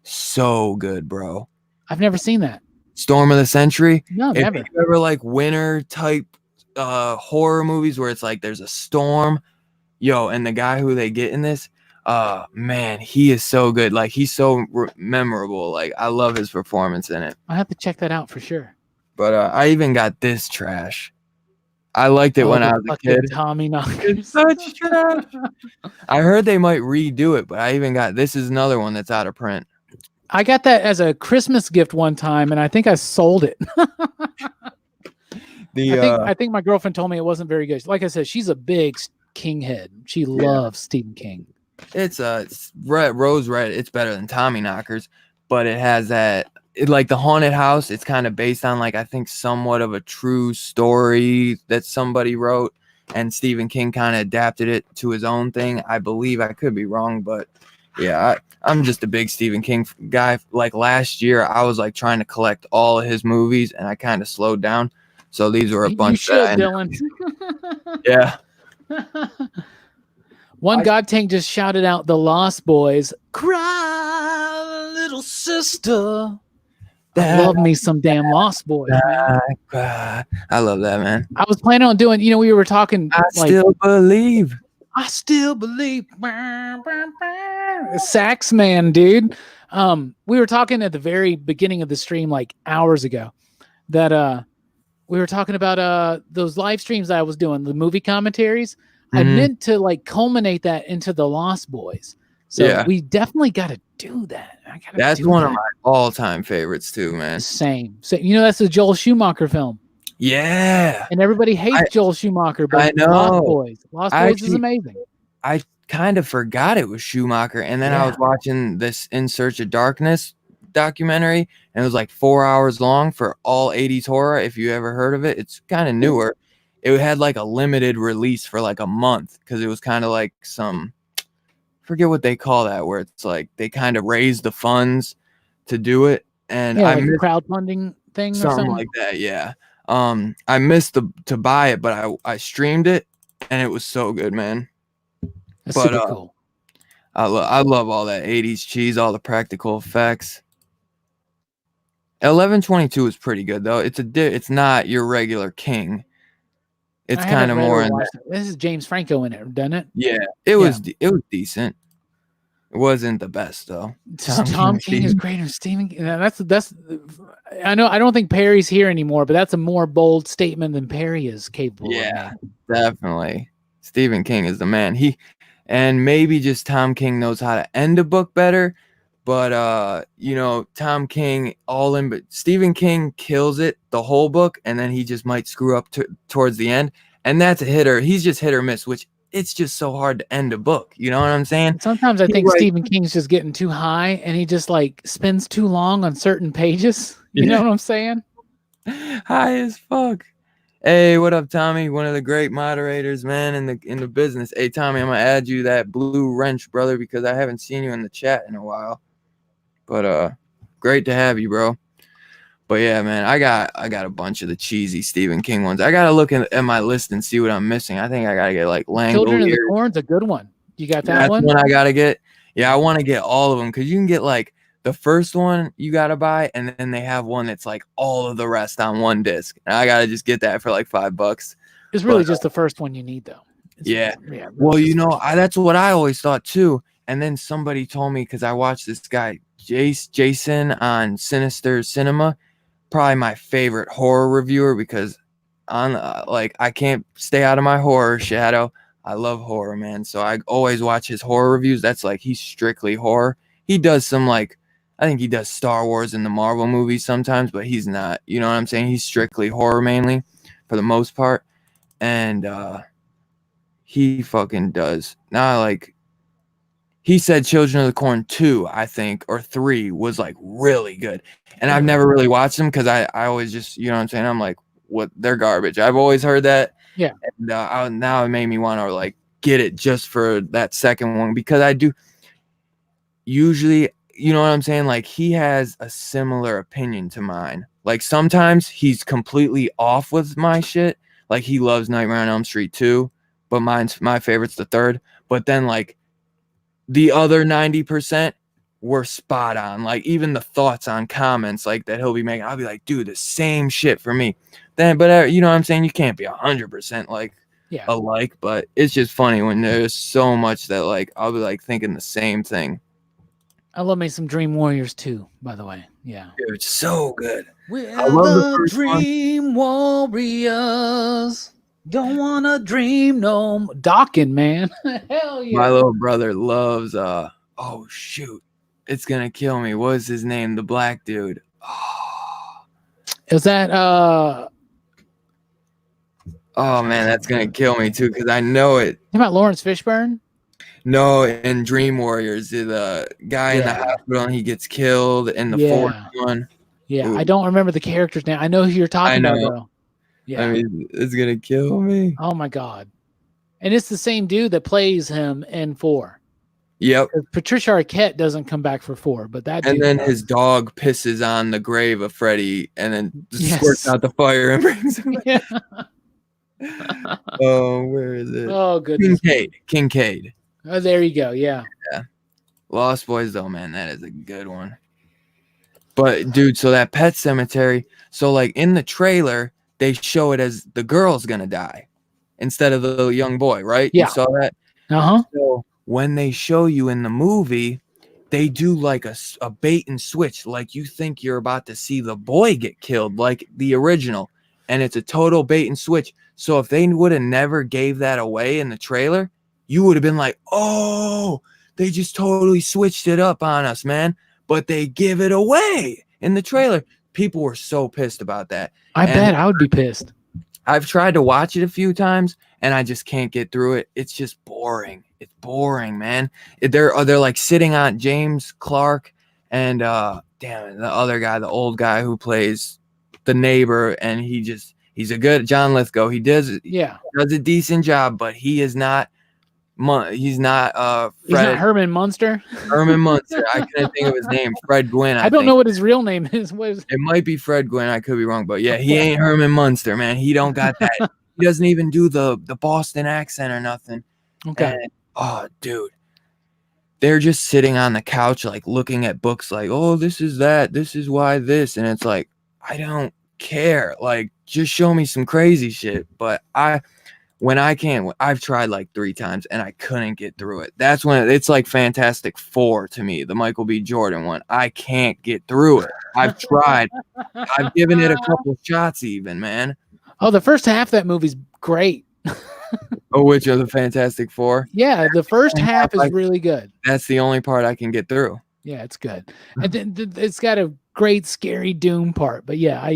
So good, bro. I've never seen that. Storm of the Century. No, never. If you ever like winter type horror movies where it's like there's a storm, and the guy who they get in this, man, he is so good. Like he's so memorable. Like I love his performance in it. I have to check that out for sure. But I even got this trash. I liked it when I was a kid. Tommy Knockers. It's such trash. I heard they might redo it, but I even got this is another one that's out of print. I got that as a Christmas gift one time, and I think I sold it. I think my girlfriend told me it wasn't very good. Like I said, she's a big King head. She loves Stephen King. It's rose red. It's better than Tommy Knockers, but it has that like the haunted house. It's kind of based on like I think somewhat of a true story that somebody wrote, and Stephen King kind of adapted it to his own thing. I believe. I could be wrong, but yeah, I'm just a big Stephen King guy. Like last year, I was like trying to collect all of his movies, and I kind of slowed down. So these were a bunch. You should, Dylan. Yeah. One God Tank just shouted out the Lost Boys. Cry, little sister. I love me some damn Lost Boys. I love that, man. I was planning on doing, we were talking. I still believe. Sax man, dude. We were talking at the very beginning of the stream, like hours ago, that we were talking about those live streams I was doing, the movie commentaries. I meant to like culminate that into the Lost Boys. So we definitely got to do that. That's one of my all-time favorites too, man. Same. So that's the Joel Schumacher film. Yeah. And everybody hates Joel Schumacher, but I know. Lost Boys is amazing. I kind of forgot it was Schumacher, and then I was watching this In Search of Darkness documentary, and it was like 4 hours long for all 80s horror. If you ever heard of it, it's kind of newer. It had like a limited release for like a month because it was kind of like forget what they call that, where it's like they kind of raised the funds to do it, and like a crowdfunding thing, something like that. Yeah. I missed to buy it, but I streamed it, and it was so good, man. That's super cool. I love all that 80s cheese, all the practical effects. 11/22 is pretty good though. It's not your regular King. It's kind of more. This is James Franco in it, doesn't it? Yeah, it was decent. It wasn't the best though. Tom King is greater than Stephen King. That's. I know. I don't think Perry's here anymore, but that's a more bold statement than Perry is capable. Yeah, definitely. Stephen King is the man. And maybe just Tom King knows how to end a book better. But Tom King but Stephen King kills it the whole book, and then he just might screw up towards the end, and that's a hitter. He's just hit or miss, which it's just so hard to end a book. You know what I'm saying? Sometimes I think Stephen King's just getting too high, and he just like spends too long on certain pages. You know what I'm saying? High as fuck. Hey, what up, Tommy? One of the great moderators, man, in the business. Hey, Tommy, I'm gonna add you that blue wrench, brother, because I haven't seen you in the chat in a while. But great to have you, bro. But yeah, man, I got a bunch of the cheesy Stephen King ones. I gotta look at my list and see what I'm missing. I think I gotta get like Children of the Corn's a good one. You got that one? That's one I gotta get. Yeah, I want to get all of them because you can get like the first one you gotta buy, and then they have one that's like all of the rest on one disc. And I gotta just get that for like $5. It's really just the first one you need, though. Really well, that's what I always thought too. And then somebody told me, because I watched this guy Jason on Sinister Cinema, probably my favorite horror reviewer, because I can't stay out of my horror shadow. I love horror, man. So I always watch his horror reviews. That's like he's strictly horror. He does some like I think he does Star Wars and the Marvel movies sometimes, but he's not. You know what I'm saying? He's strictly horror mainly, for the most part, and he fucking does. Now, like, he said Children of the Corn 2, I think, or 3 was like really good. And I've never really watched them because I always just, you know what I'm saying? I'm like, what? They're garbage. I've always heard that. Yeah. And now it made me want to like get it just for that second one, because I do usually, you know what I'm saying? Like, he has a similar opinion to mine. Like, sometimes he's completely off with my shit. Like, he loves Nightmare on Elm Street 2, but my favorite's the third. But then, like, the other 90% were spot on. Like, even the thoughts on comments like that he'll be making, I'll be like, dude, the same shit for me. Then, but you know what I'm saying? You can't be 100% like alike, but it's just funny when there's so much that like I'll be like thinking the same thing. I love me some Dream Warriors too, by the way. Yeah. Dude, so good. We're the Dream Warriors. Don't wanna dream no more. Docking, man. Hell yeah. My little brother loves oh shoot. It's gonna kill me. What is his name? The black dude. Oh. Is that oh man, that's gonna kill me too, because I know it. You about Lawrence Fishburne? No, in Dream Warriors, the guy in the hospital and he gets killed in the fourth one. Yeah, ooh. I don't remember the character's name. I know who you're talking about, though. Yeah, I mean, it's gonna kill me. Oh my god! And it's the same dude that plays him in 4. Yep. Patricia Arquette doesn't come back for 4, but that. And then his dog pisses on the grave of Freddy, and then squirts out the fire and brings him back. Oh, where is it? Oh, goodness. Kincaid. Oh, there you go. Yeah. Lost Boys, though, man, that is a good one. But dude, so that Pet Cemetery. So like in the trailer, they show it as the girl's gonna die instead of the young boy, right? Yeah. You saw that? So when they show you in the movie, they do like a bait and switch. Like, you think you're about to see the boy get killed, like the original, and it's a total bait and switch. So if they would have never gave that away in the trailer, you would have been like, oh, they just totally switched it up on us, man. But they give it away in the trailer. People were so pissed about that. I bet I would be pissed. I've tried to watch it a few times and I just can't get through it. It's just boring. It's boring, man. They're like sitting on James Clark and damn it, the other guy, the old guy who plays the neighbor, and he's a good John Lithgow. He does a decent job, but he is not. He's not Herman Munster. Herman Munster. I couldn't think of his name. Fred Gwynn. I don't know what his real name is. It might be Fred Gwynn. I could be wrong, but yeah, he ain't Herman Munster, man. He don't got that. He doesn't even do the Boston accent or nothing. Okay. And, oh, dude, they're just sitting on the couch, like looking at books, like, oh, this is that. This is why this, and it's like, I don't care. Like, just show me some crazy shit. But I've tried like 3 times and I couldn't get through it. That's when it's like Fantastic Four to me, the Michael B. Jordan one. I can't get through it. I've tried. I've given it a couple shots even, man. Oh, the first half of that movie's great. Oh, which are the Fantastic Four? Yeah, the first half is really good. That's the only part I can get through. Yeah, it's good. And then it's got a great scary doom part. But yeah,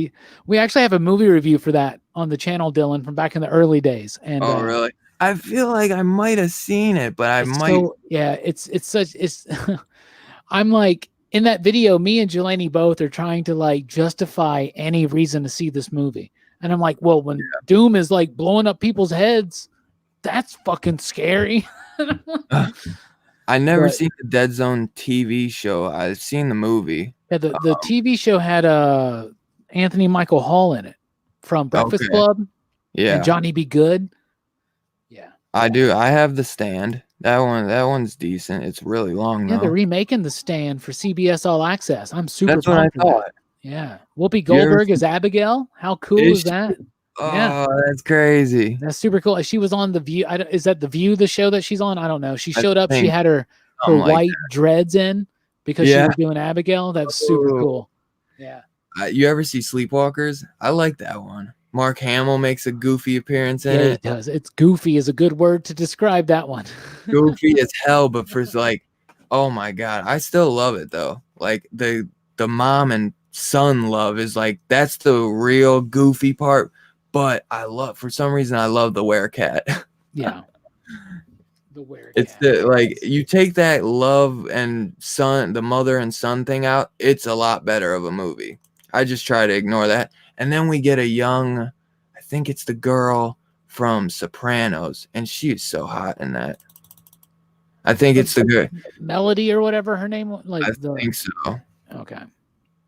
we actually have a movie review for that on the channel, Dylan, from back in the early days. And really? I feel like I might have seen it, but I might. So, yeah, it's I'm like, in that video, me and Jelani both are trying to like justify any reason to see this movie. And I'm like, well, when Doom is like blowing up people's heads, that's fucking scary. I never seen the Dead Zone TV show. I've seen the movie. Yeah, the TV show had Anthony Michael Hall in it from Breakfast Club. Yeah. And Johnny Be Good. Yeah. I do. I have The Stand. That one's decent. It's really long though. Yeah, they're remaking The Stand for CBS All Access. I'm super That's what I thought. Yeah. Whoopi Goldberg is Abigail. How cool is that? Oh, that's crazy. That's super cool. She was on The View. Is that The View, the show that she's on? I don't know. She showed up. She had her white dreads in because she was doing Abigail. That's super cool. Yeah. You ever see Sleepwalkers? I like that one. Mark Hamill makes a goofy appearance in it. He does. It's goofy is a good word to describe that one. Goofy as hell, but for like, oh my God. I still love it though. Like the mom and son love is like that's the real goofy part. But for some reason I love the werecat. Yeah. The werecat. It's the like you take that love and son, the mother and son thing out, it's a lot better of a movie. I just try to ignore that. And then we get a young, I think it's the girl from Sopranos, and she is so hot in that. I think it's the good Melody or whatever her name was. Like I think so. Okay.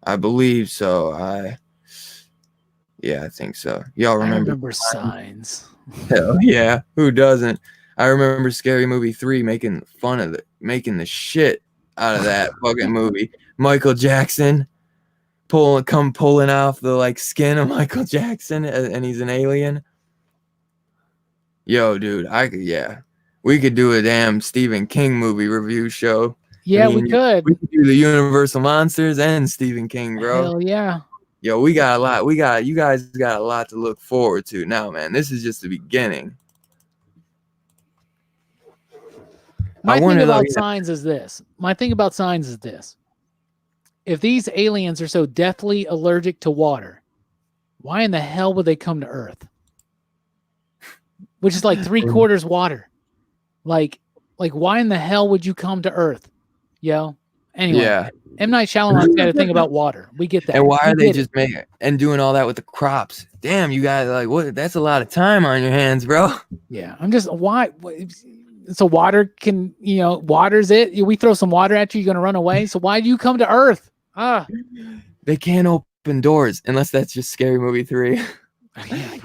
I believe so. I think so. Y'all remember? I remember Signs. Hell yeah. Who doesn't? I remember Scary Movie 3 making the shit out of that fucking movie. Michael Jackson pulling off the like skin of Michael Jackson, and he's an alien. Yo, dude, we could do a damn Stephen King movie review show. Yeah, we could. We could do the Universal Monsters and Stephen King, bro. Hell yeah. Yo, we got a lot. You guys got a lot to look forward to now, man. This is just the beginning. My thing about Signs is this. If these aliens are so deathly allergic to water, why in the hell would they come to Earth? Which is like 3/4 water. Like why in the hell would you come to Earth? Yo. Anyway, yeah. M. Night Shyamalan's got to think about water. We get that. And why are they just making and doing all that with the crops? Damn, you guys like what? That's a lot of time on your hands, bro. Yeah, I'm just why. So water can, water's it. We throw some water at you, you're gonna run away. So why do you come to Earth? They can't open doors unless that's just Scary Movie 3.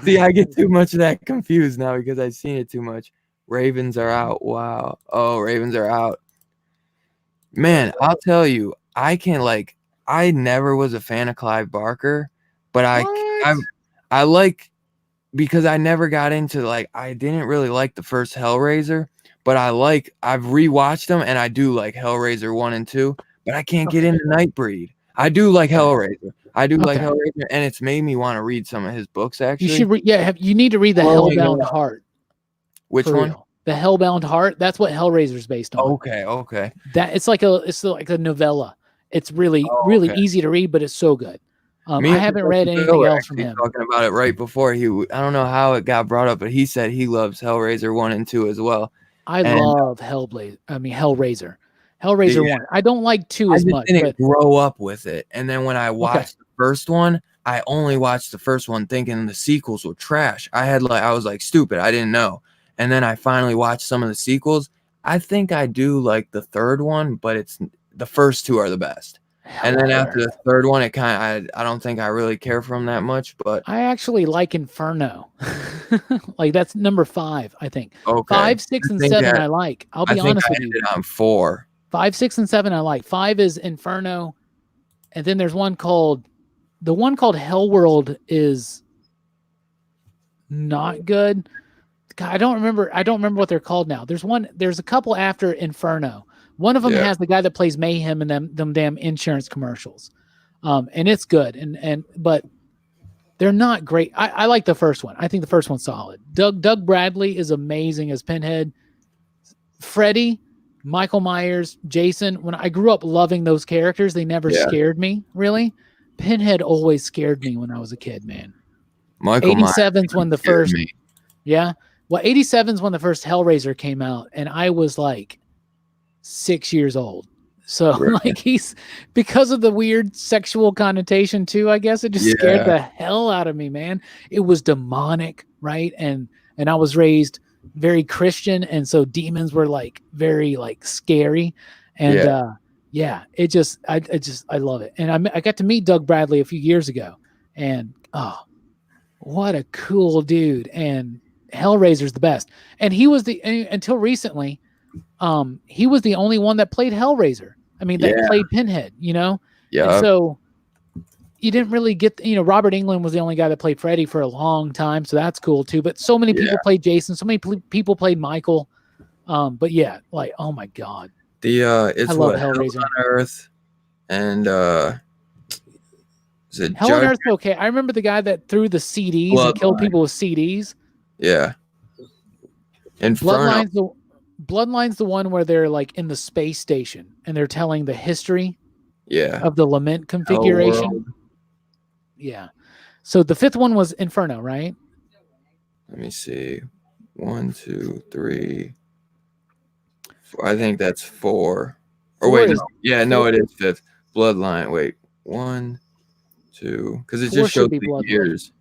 See, I get too much of that confused now because I've seen it too much. Ravens are out. Wow. Oh, Ravens are out. Man, I'll tell you, I never was a fan of Clive Barker, but I like, because I never got into I didn't really like the first Hellraiser, but I've rewatched them and I do like Hellraiser 1 and 2, but I can't get into Nightbreed. I do like Hellraiser. Like Hellraiser, and it's made me want to read some of his books actually. You should you need to read the Hellbound Heart. Which one? The Hellbound Heart. That's what Hellraiser's based on. Okay. That it's like a novella. It's really easy to read, but it's so good. I haven't read anything else from him. Talking about it right before I don't know how it got brought up, but he said he loves Hellraiser 1 and 2 as well. I love Hellraiser. Hellraiser 1. I don't like 2 as much. I didn't grow up with it, and then when I watched the first one, I only watched the first one thinking the sequels were trash. I was like stupid. I didn't know. And then I finally watched some of the sequels. I think I do like the third one, but the first 2 are the best. And then after the third one, it I don't think I really care for them that much. But I actually like Inferno. That's number 5, I think. Okay. 5, 6, and 7 I like. I'll be honest with you. I ended on 4. 5, 6, and 7 I like. 5 is Inferno, and then there's one called Hellworld is not good. God, I don't remember what they're called now. There's a couple after Inferno. One of them has the guy that plays Mayhem in them damn insurance commercials. And it's good. But they're not great. I like the first one. I think the first one's solid. Doug Bradley is amazing as Pinhead. Freddy, Michael Myers, Jason, when I grew up loving those characters, they never scared me, really. Pinhead always scared me when I was a kid, man. Michael 87's when the first Well, 87's when the first Hellraiser came out, and I was like 6 years old. So he's, because of the weird sexual connotation too, I guess it just scared the hell out of me, man. It was demonic, right? And I was raised very Christian, and so demons were very scary. And I love it. And I got to meet Doug Bradley a few years ago, and what a cool dude. And Hellraiser's the best. And he was until recently, he was the only one that played Hellraiser. I mean, that played Pinhead, Yeah. And so you didn't really get, Robert Englund was the only guy that played Freddy for a long time. So that's cool too. But so many people played Jason. So many people played Michael. But oh my God. It's Hellraiser on Earth and, is it Hell on Earth? Okay. I remember the guy that threw the CDs and killed people with CDs. Yeah. And Bloodline's the one where they're in the space station and they're telling the history Yeah. of the lament configuration. Yeah. So the fifth one was Inferno, right? Let me see. 1, 2, 3. I think that's 4. Or wait, no. Yeah, no, it is 5th. Bloodline. Wait. 1, 2. Because it 4 just shows should be the Bloodline. years.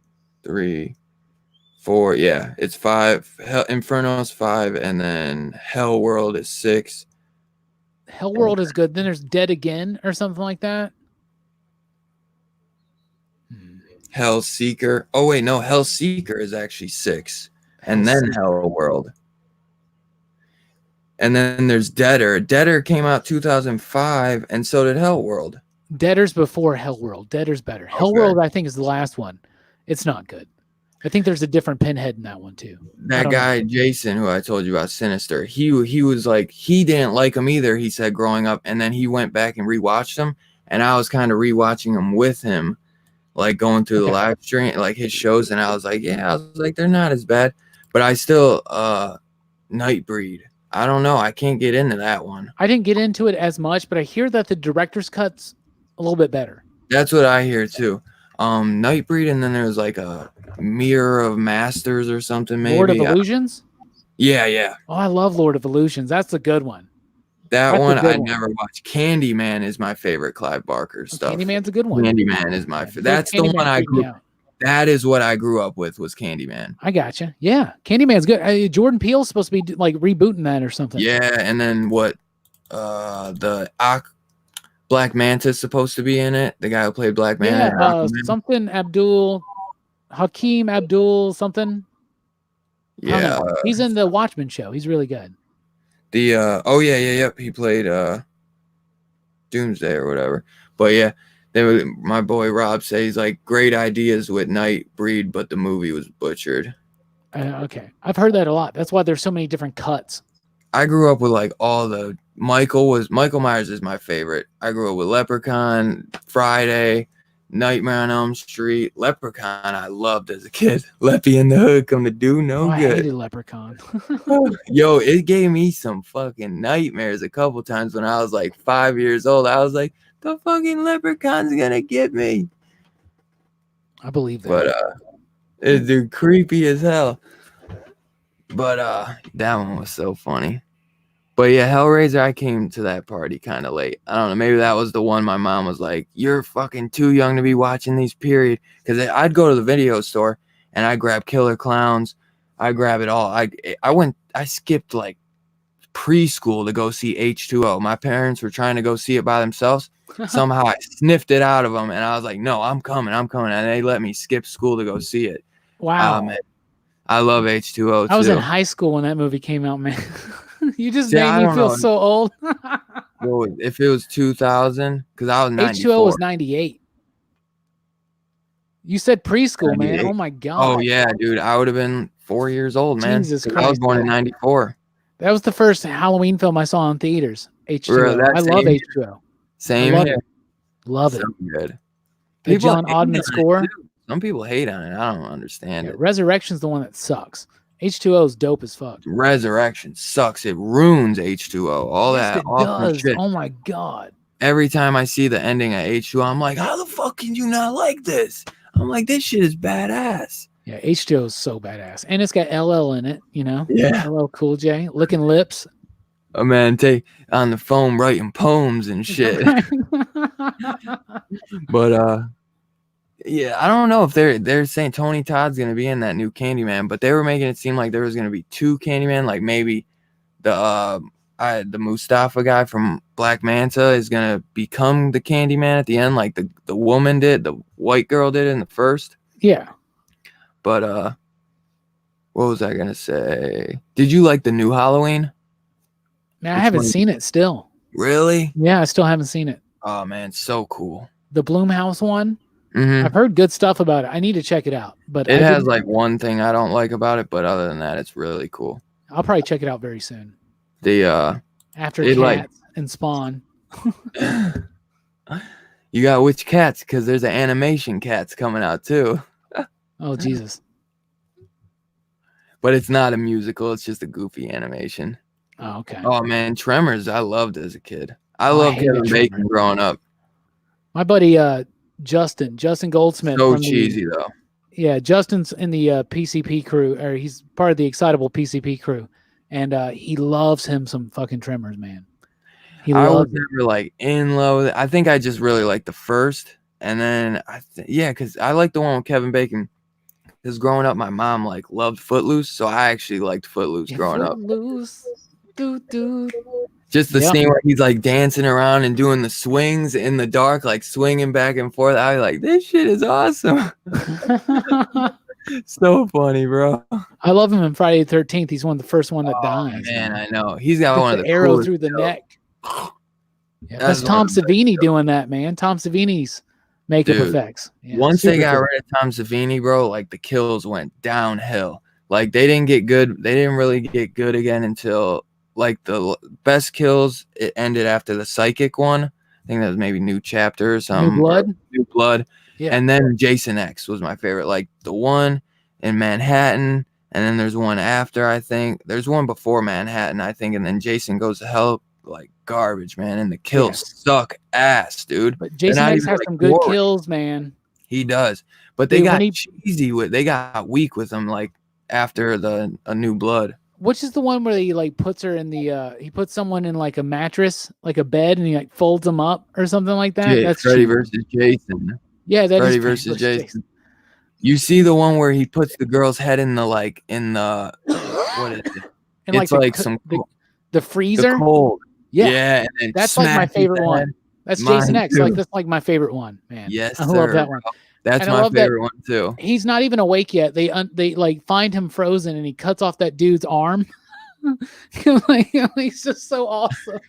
3, 4. Yeah, it's 5. Inferno's 5, and then Hell World is 6. Hell World is good. Then there's Dead Again or something like that. Hell Seeker. Oh wait, no, Hell Seeker is actually 6, and Hell then Seeker. Hell World. And then there's Deader. Deader came out 2005, and so did Hell World. Deader's before Hell World. Deader's better. Okay. Hell World, I think, is the last one. It's not good. I think there's a different Pinhead in that one too. That guy Jason, who I told you about, Sinister, he was like, he didn't like him either. He said growing up, and then he went back and rewatched them, and I was kind of rewatching them with him, like going through the live stream, like his shows, and I was like, they're not as bad, but I still Nightbreed. I don't know. I can't get into that one. I didn't get into it as much, but I hear that the director's cut's a little bit better. That's what I hear too. Nightbreed, and then there's like a Mirror of Masters or something, maybe. Lord of Illusions? Yeah. Oh, I love Lord of Illusions. That's a good one. That's one I never watched. Candyman is my favorite Clive Barker stuff. Candyman's a good one. Candyman is my favorite. That's the one I grew up. That is what I grew up with, was Candyman. I gotcha. Yeah, Candyman's good. Jordan Peele's supposed to be like rebooting that or something. Yeah, and then what? The Black Manta's supposed to be in it. The guy who played Black Manta. Yeah, something Hakeem Abdul something. Yeah, he's in the Watchmen show. He's really good. He played Doomsday or whatever. But yeah, my boy Rob says he's like, great ideas with Nightbreed, but the movie was butchered. Okay, I've heard that a lot. That's why there's so many different cuts. I grew up with like all the Michael Myers is my favorite. I grew up with Leprechaun, Friday, Nightmare on Elm Street. Leprechaun I loved as a kid. Leppy in the Hood come to do no good. I hated Leprechaun. Yo, it gave me some fucking nightmares a couple times when I was like 5 years old. I was like, the fucking Leprechaun's gonna get me. I believe that. But it's creepy as hell. But that one was so funny. But yeah, Hellraiser, I came to that party kind of late. I don't know. Maybe that was the one my mom was like, you're fucking too young to be watching these, period. Because I'd go to the video store and I'd grab Killer Clowns. I grab it all. I skipped like preschool to go see H2O. My parents were trying to go see it by themselves. Somehow I sniffed it out of them and I was like, no, I'm coming. And they let me skip school to go see it. Wow. Man, I love H2O too. I was in high school when that movie came out, man. You just made me feel so old. Well, if it was 2000, because I was 94. H2O was 98. You said preschool, 98. Man. Oh my god. Oh yeah, dude. I would have been 4 years old, man. Jesus Christ. I was born in 94. That was the first Halloween film I saw in theaters. H2O. I love H2O. Same here. Love it. So good. The John Oddman score. Some people hate on it. I don't understand it. Resurrection's the one that sucks. H2O is dope as fuck. Resurrection sucks. It ruins H2O. All that awesome shit. Oh my god. Every time I see the ending of H2O, I'm like, how the fuck can you not like this? I'm like, this shit is badass. Yeah, H2O is so badass. And it's got LL in it, you know? Yeah. LL Cool J. Licking lips. Oh man, on the phone writing poems and shit. But yeah, I don't know if they're saying Tony Todd's gonna be in that new Candyman, but they were making it seem like there was gonna be 2 Candyman, like maybe the Mustafa guy from Black Manta is gonna become the Candyman at the end, like the woman did, the white girl did in the first. Yeah. But what was I gonna say? Did you like the new Halloween? Man, I haven't seen it still. Really? Yeah, I still haven't seen it. Oh man, so cool. The Blumhouse one. Mm-hmm. I've heard good stuff about it. I need to check it out. But it has like one thing I don't like about it, but other than that, it's really cool. I'll probably check it out very soon. After Cats and Spawn. You got which cats? Because there's an animation Cats coming out too. Oh Jesus! But it's not a musical. It's just a goofy animation. Oh, okay. Oh man, Tremors! I loved as a kid. I loved Kevin Bacon growing up. My buddy Justin Goldsmith. So from cheesy though. Yeah, Justin's in the PCP crew, or he's part of the Excitable PCP crew, and he loves him some fucking Tremors, man. I was never like in love with it. I think I just really liked the first, and then because I like the one with Kevin Bacon. Because growing up, my mom like loved Footloose, so I actually liked Footloose growing up. Just the scene where he's like dancing around and doing the swings in the dark, like swinging back and forth. I was like, this shit is awesome. So funny, bro. I love him in Friday the 13th. He's one of the first one that dies. Man, I know. He's got one of the arrow through the neck. Yeah, that's Tom Savini doing that, man. Tom Savini's makeup effects. Yeah, once they got rid of Tom Savini, bro, like the kills went downhill. Like they didn't get good. They didn't really get good again until like the best kills. It ended after the psychic one. I think that was maybe New Chapter or something. New Blood. Yeah. And then Jason X was my favorite. Like the one in Manhattan, and then there's one after. I think there's one before Manhattan. I think, and then Jason Goes to Hell. Like garbage, man, and the kills suck ass, dude. But Jason X has some good kills, man. He does, but they got cheesy with. They got weak with him, like after A New Blood. Which is the one where he like puts her in the he puts someone in like a mattress, like a bed, and he like folds them up or something like that. Yeah, that's Freddy versus Jason. Yeah, that's Freddy versus Jason. You see the one where he puts the girl's head in the what is it? And it's like some the freezer. The cold. Yeah, and that's like my favorite one. That's Jason X. Like that's like my favorite one, man. Yes, I love that one. That's my favorite one too. He's not even awake yet. They like find him frozen, and he cuts off that dude's arm. He's just so awesome.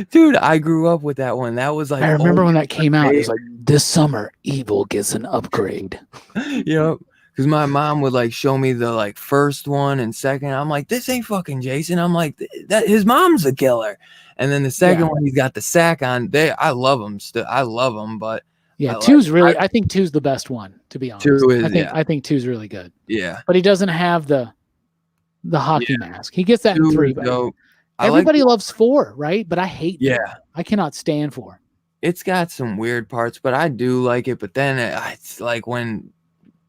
Dude, I grew up with that one. That was like I remember when that came out. It was like this summer, evil gets an upgrade. Yep. Because my mom would like show me the like first one and second. I'm like, this ain't fucking Jason. I'm like, that his mom's the killer. And then the second one, he's got the sack on. I love him still. I love him, but two's really. I think two's the best one, to be honest. I think two's really good. Yeah, but he doesn't have the hockey mask. He gets that in 3. But everybody loves 4, right? But I hate. Yeah, I cannot stand 4. It's got some weird parts, but I do like it. But then it's like when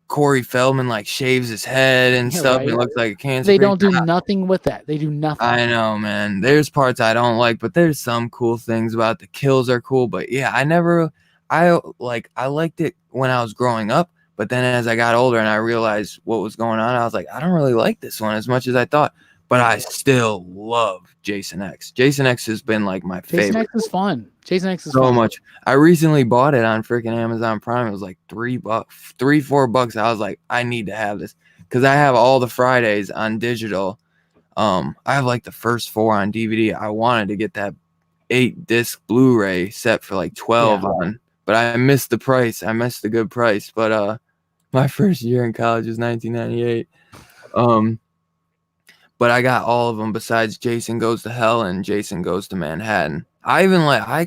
Corey Feldman like shaves his head and stuff. Right. It looks like a cancer. They don't do nothing with that. They do nothing. I know, man. There's parts I don't like, but there's some cool things about the kills are cool. But yeah, I liked it when I was growing up, but then as I got older and I realized what was going on, I was like, I don't really like this one as much as I thought. But I still love Jason X. Jason X has been like my favorite. Jason X is fun. Jason X is so much. I recently bought it on freaking Amazon Prime. It was like $4. I was like, I need to have this because I have all the Fridays on digital. I have like the first 4 on DVD. I wanted to get that 8-disc Blu-ray set for like 12 on, but I missed the price. I missed the good price. But my first year in college was 1998. But I got all of them besides Jason Goes to Hell and Jason Goes to Manhattan. I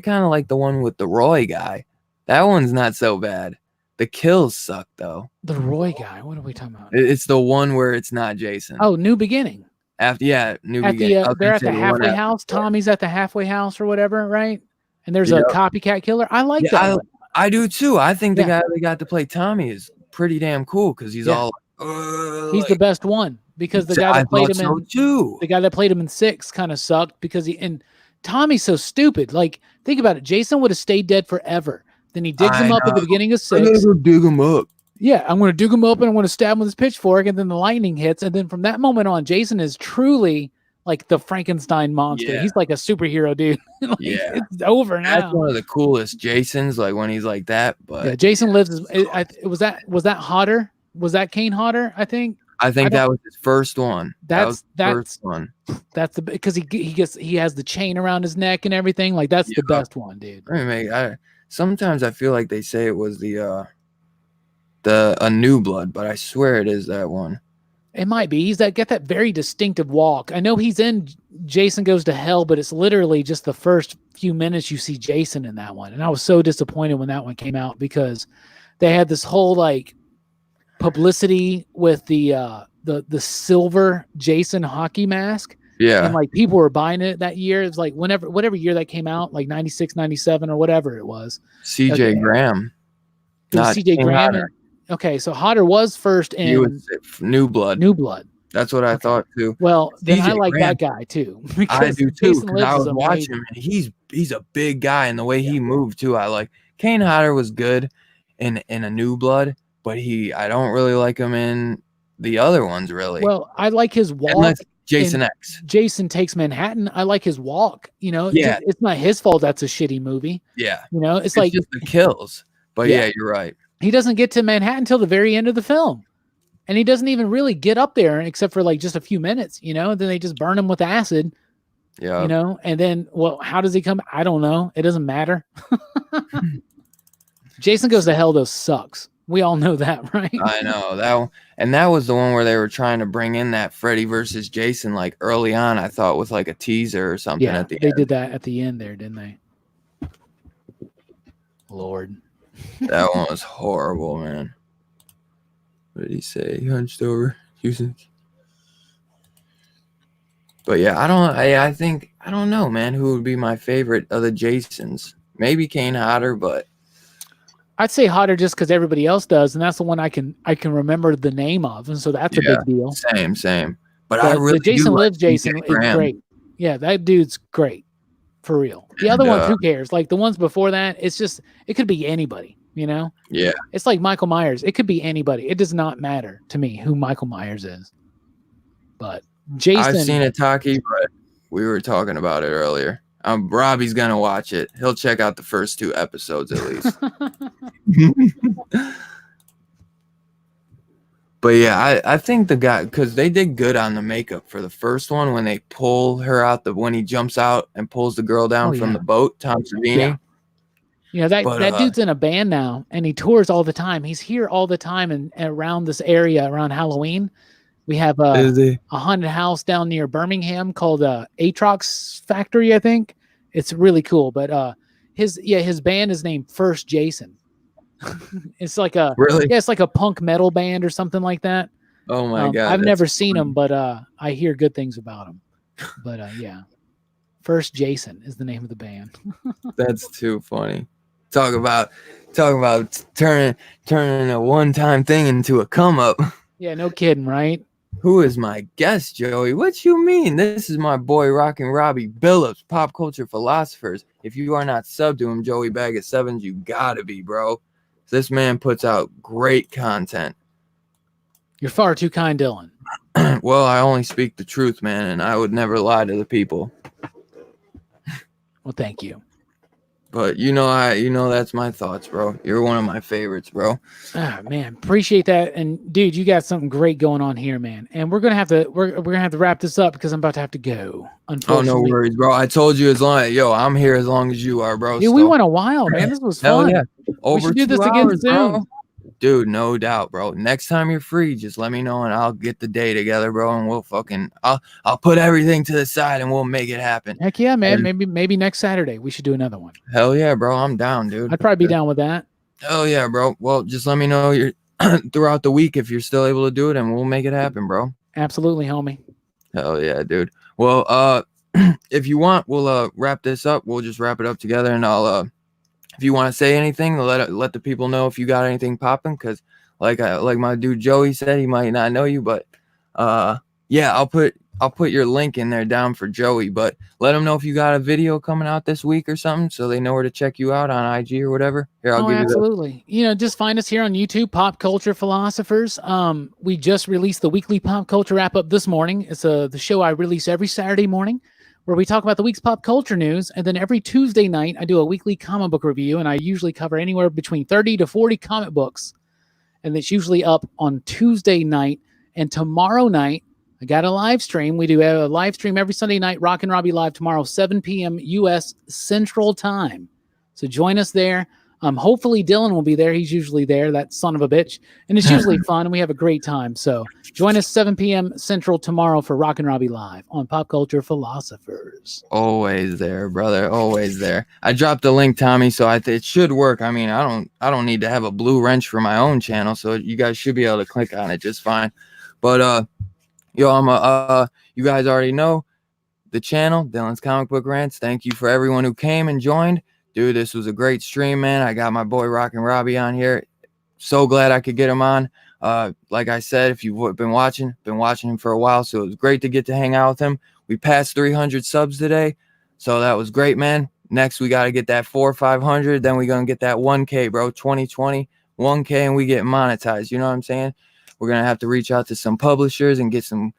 kind of like the one with the Roy guy. That one's not so bad. The kills suck though. The Roy guy. What are we talking about? It's the one where it's not Jason. Oh, New Beginning. New Beginning. They're at the halfway house. Tommy's at the halfway house or whatever, right? And there's a copycat killer. I like that. I do too. I think the guy they got to play Tommy is pretty damn cool because he's all. He's the best one. Because the guy that played him in 6 kind of sucked because and Tommy's so stupid. Like, think about it. Jason would have stayed dead forever. Then he digs him up at the beginning of 6. I'm gonna go dig him up. Yeah, I'm gonna dig him up and I'm gonna stab him with his pitchfork, and then the lightning hits, and then from that moment on, Jason is truly like the Frankenstein monster. Yeah. He's like a superhero, dude. It's over now. That's one of the coolest Jasons, like when he's like that. But Jason lives. Was that Hodder? Was that Kane Hodder? I think that was his first one. That's first one. That's the because he has the chain around his neck and everything. Like that's the best one, dude. Sometimes I feel like they say it was A New Blood, but I swear it is that one. It might be. He's got that very distinctive walk. I know he's in Jason Goes to Hell, but it's literally just the first few minutes you see Jason in that one. And I was so disappointed when that one came out because they had this whole like publicity with the silver Jason hockey mask. Yeah. And like people were buying it that year. It was like whatever year that came out, like 96, 97 or whatever it was. CJ Okay. Graham. It was Not CJ King Graham. Hodder. Okay, so Hodder was first He in was New Blood. New Blood. That's what I thought too. Well, then I CJ like Graham, that guy too. I Because do too. Jason Because I Lives was is watching amazing. him, and he's a big guy, and the way he moved too, I like. Kane Hodder was good in a New Blood, but I don't really like him in the other ones really. Well, I like his walk. Unless Jason X. Jason Takes Manhattan. I like his walk. You know, Yeah. it's not his fault that's a shitty movie. Yeah. You know, it's like just the kills. But yeah, you're right. He doesn't get to Manhattan until the very end of the film. And he doesn't even really get up there except for like just a few minutes, you know, then they just burn him with acid. Yeah. You know, and then, well, how does he come? I don't know. It doesn't matter. Jason Goes to Hell, though, sucks. We all know that, right? I know that one. And that was the one where they were trying to bring in that Freddy versus Jason, like early on, I thought, with like a teaser or something at the end. They did that at the end there, didn't they? Lord. That one was horrible, man. What did he say? He hunched over. But yeah, I don't know, man, who would be my favorite of the Jasons. Maybe Kane Hodder, but I'd say Hodder just because everybody else does, and that's the one I can remember the name of, and so that's a big deal. Same. But I really the Jason Lives like Jason is great. Yeah, that dude's great. For real. The other ones, who cares? Like the ones before that, it's just, it could be anybody, you know? Yeah. It's like Michael Myers. It could be anybody. It does not matter to me who Michael Myers is. But Jason. I've seen it, Taki, but we were talking about it earlier. Robbie's going to watch it. He'll check out the first 2 episodes at least. But yeah, I think the guy, because they did good on the makeup for the first one when they pull her out, when he jumps out and pulls the girl down from the boat, Tom Savini. Yeah, that dude's in a band now, and he tours all the time. He's here all the time and around this area around Halloween. We have a haunted house down near Birmingham called Atrox Factory, I think. It's really cool. But his band is named First Jason. It's like it's like a punk metal band or something like that. Oh my god! I've never seen them, but I hear good things about them. But yeah, First Jason is the name of the band. That's too funny. Talk about turning a one-time thing into a come up. Yeah, no kidding, right? Who is my guest, Joey? What you mean? This is my boy Rockin' Robbie Billups, Pop Culture Philosophers. If you are not subbed to him, Joey Bag of Sevens, you gotta be, bro. This man puts out great content. You're far too kind, Dylan. Well, I only speak the truth, man, and I would never lie to the people. Well, thank you. But you know that's my thoughts, bro. You're one of my favorites, bro. Ah, man, appreciate that. And dude, you got something great going on here, man. And we're gonna have to wrap this up because I'm about to have to go. Unfortunately. Oh, no worries, bro. I told you I'm here as long as you are, bro. Dude, we went a while, man. This was fun. Hell yeah. We should do this again soon. Bro. Dude, no doubt, bro. Next time you're free, just let me know and I'll get the day together, bro, and we'll I'll put everything to the side and we'll make it happen. Heck yeah, man. Maybe next Saturday we should do another one. Hell yeah, bro. I'm down, dude. I'd probably be down with that. Hell yeah, bro. Well, just let me know you're throughout the week if you're still able to do it and we'll make it happen, bro. Absolutely, homie. Hell yeah, dude. Well, if you want, we'll wrap this up. We'll just wrap it up together and I'll if you want to say anything, let the people know if you got anything popping, because like my dude Joey said, he might not know you, but yeah, I'll put your link in there down for Joey, but let them know if you got a video coming out this week or something, so they know where to check you out on IG or whatever. Here, I'll give absolutely. Just find us here on YouTube, Pop Culture Philosophers. We just released the weekly pop culture wrap up this morning. It's the show I release every Saturday morning, where we talk about the week's pop culture news. And then every Tuesday night, I do a weekly comic book review, and I usually cover anywhere between 30 to 40 comic books. And it's usually up on Tuesday night. And tomorrow night, I got a live stream. We do a live stream every Sunday night, Rockin' Robbie Live tomorrow, 7 p.m. U.S. Central Time. So join us there. Hopefully Dylan will be there. He's usually there, that son of a bitch. And it's usually fun, and we have a great time. So join us 7 p.m. Central tomorrow for Rockin' Robbie Live on Pop Culture Philosophers. Always there, brother. Always there. I dropped the link, Tommy, so it should work. I mean, I don't need to have a blue wrench for my own channel, so you guys should be able to click on it just fine. But you guys already know. the channel, Dylan's Comic Book Rants. Thank you for everyone who came and joined. Dude, this was a great stream, man. I got my boy Rockin' Robbie on here. So glad I could get him on. Like I said, if you've been watching him for a while, so it was great to get to hang out with him. We passed 300 subs today, so that was great, man. Next, we got to get that 400 or 500. Then we're going to get that 1K, bro. 2020, 1K, and we get monetized. You know what I'm saying? We're going to have to reach out to some publishers and get some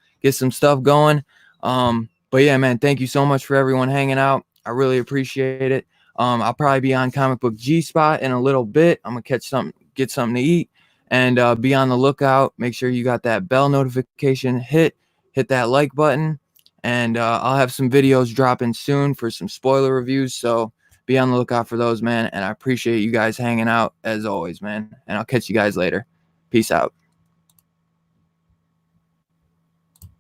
stuff going. But yeah, man, thank you so much for everyone hanging out. I really appreciate it. I'll probably be on Comic Book G Spot in a little bit. I'm going to get something to eat, and be on the lookout. Make sure you got that bell notification. Hit that like button. And I'll have some videos dropping soon for some spoiler reviews. So be on the lookout for those, man. And I appreciate you guys hanging out as always, man. And I'll catch you guys later. Peace out.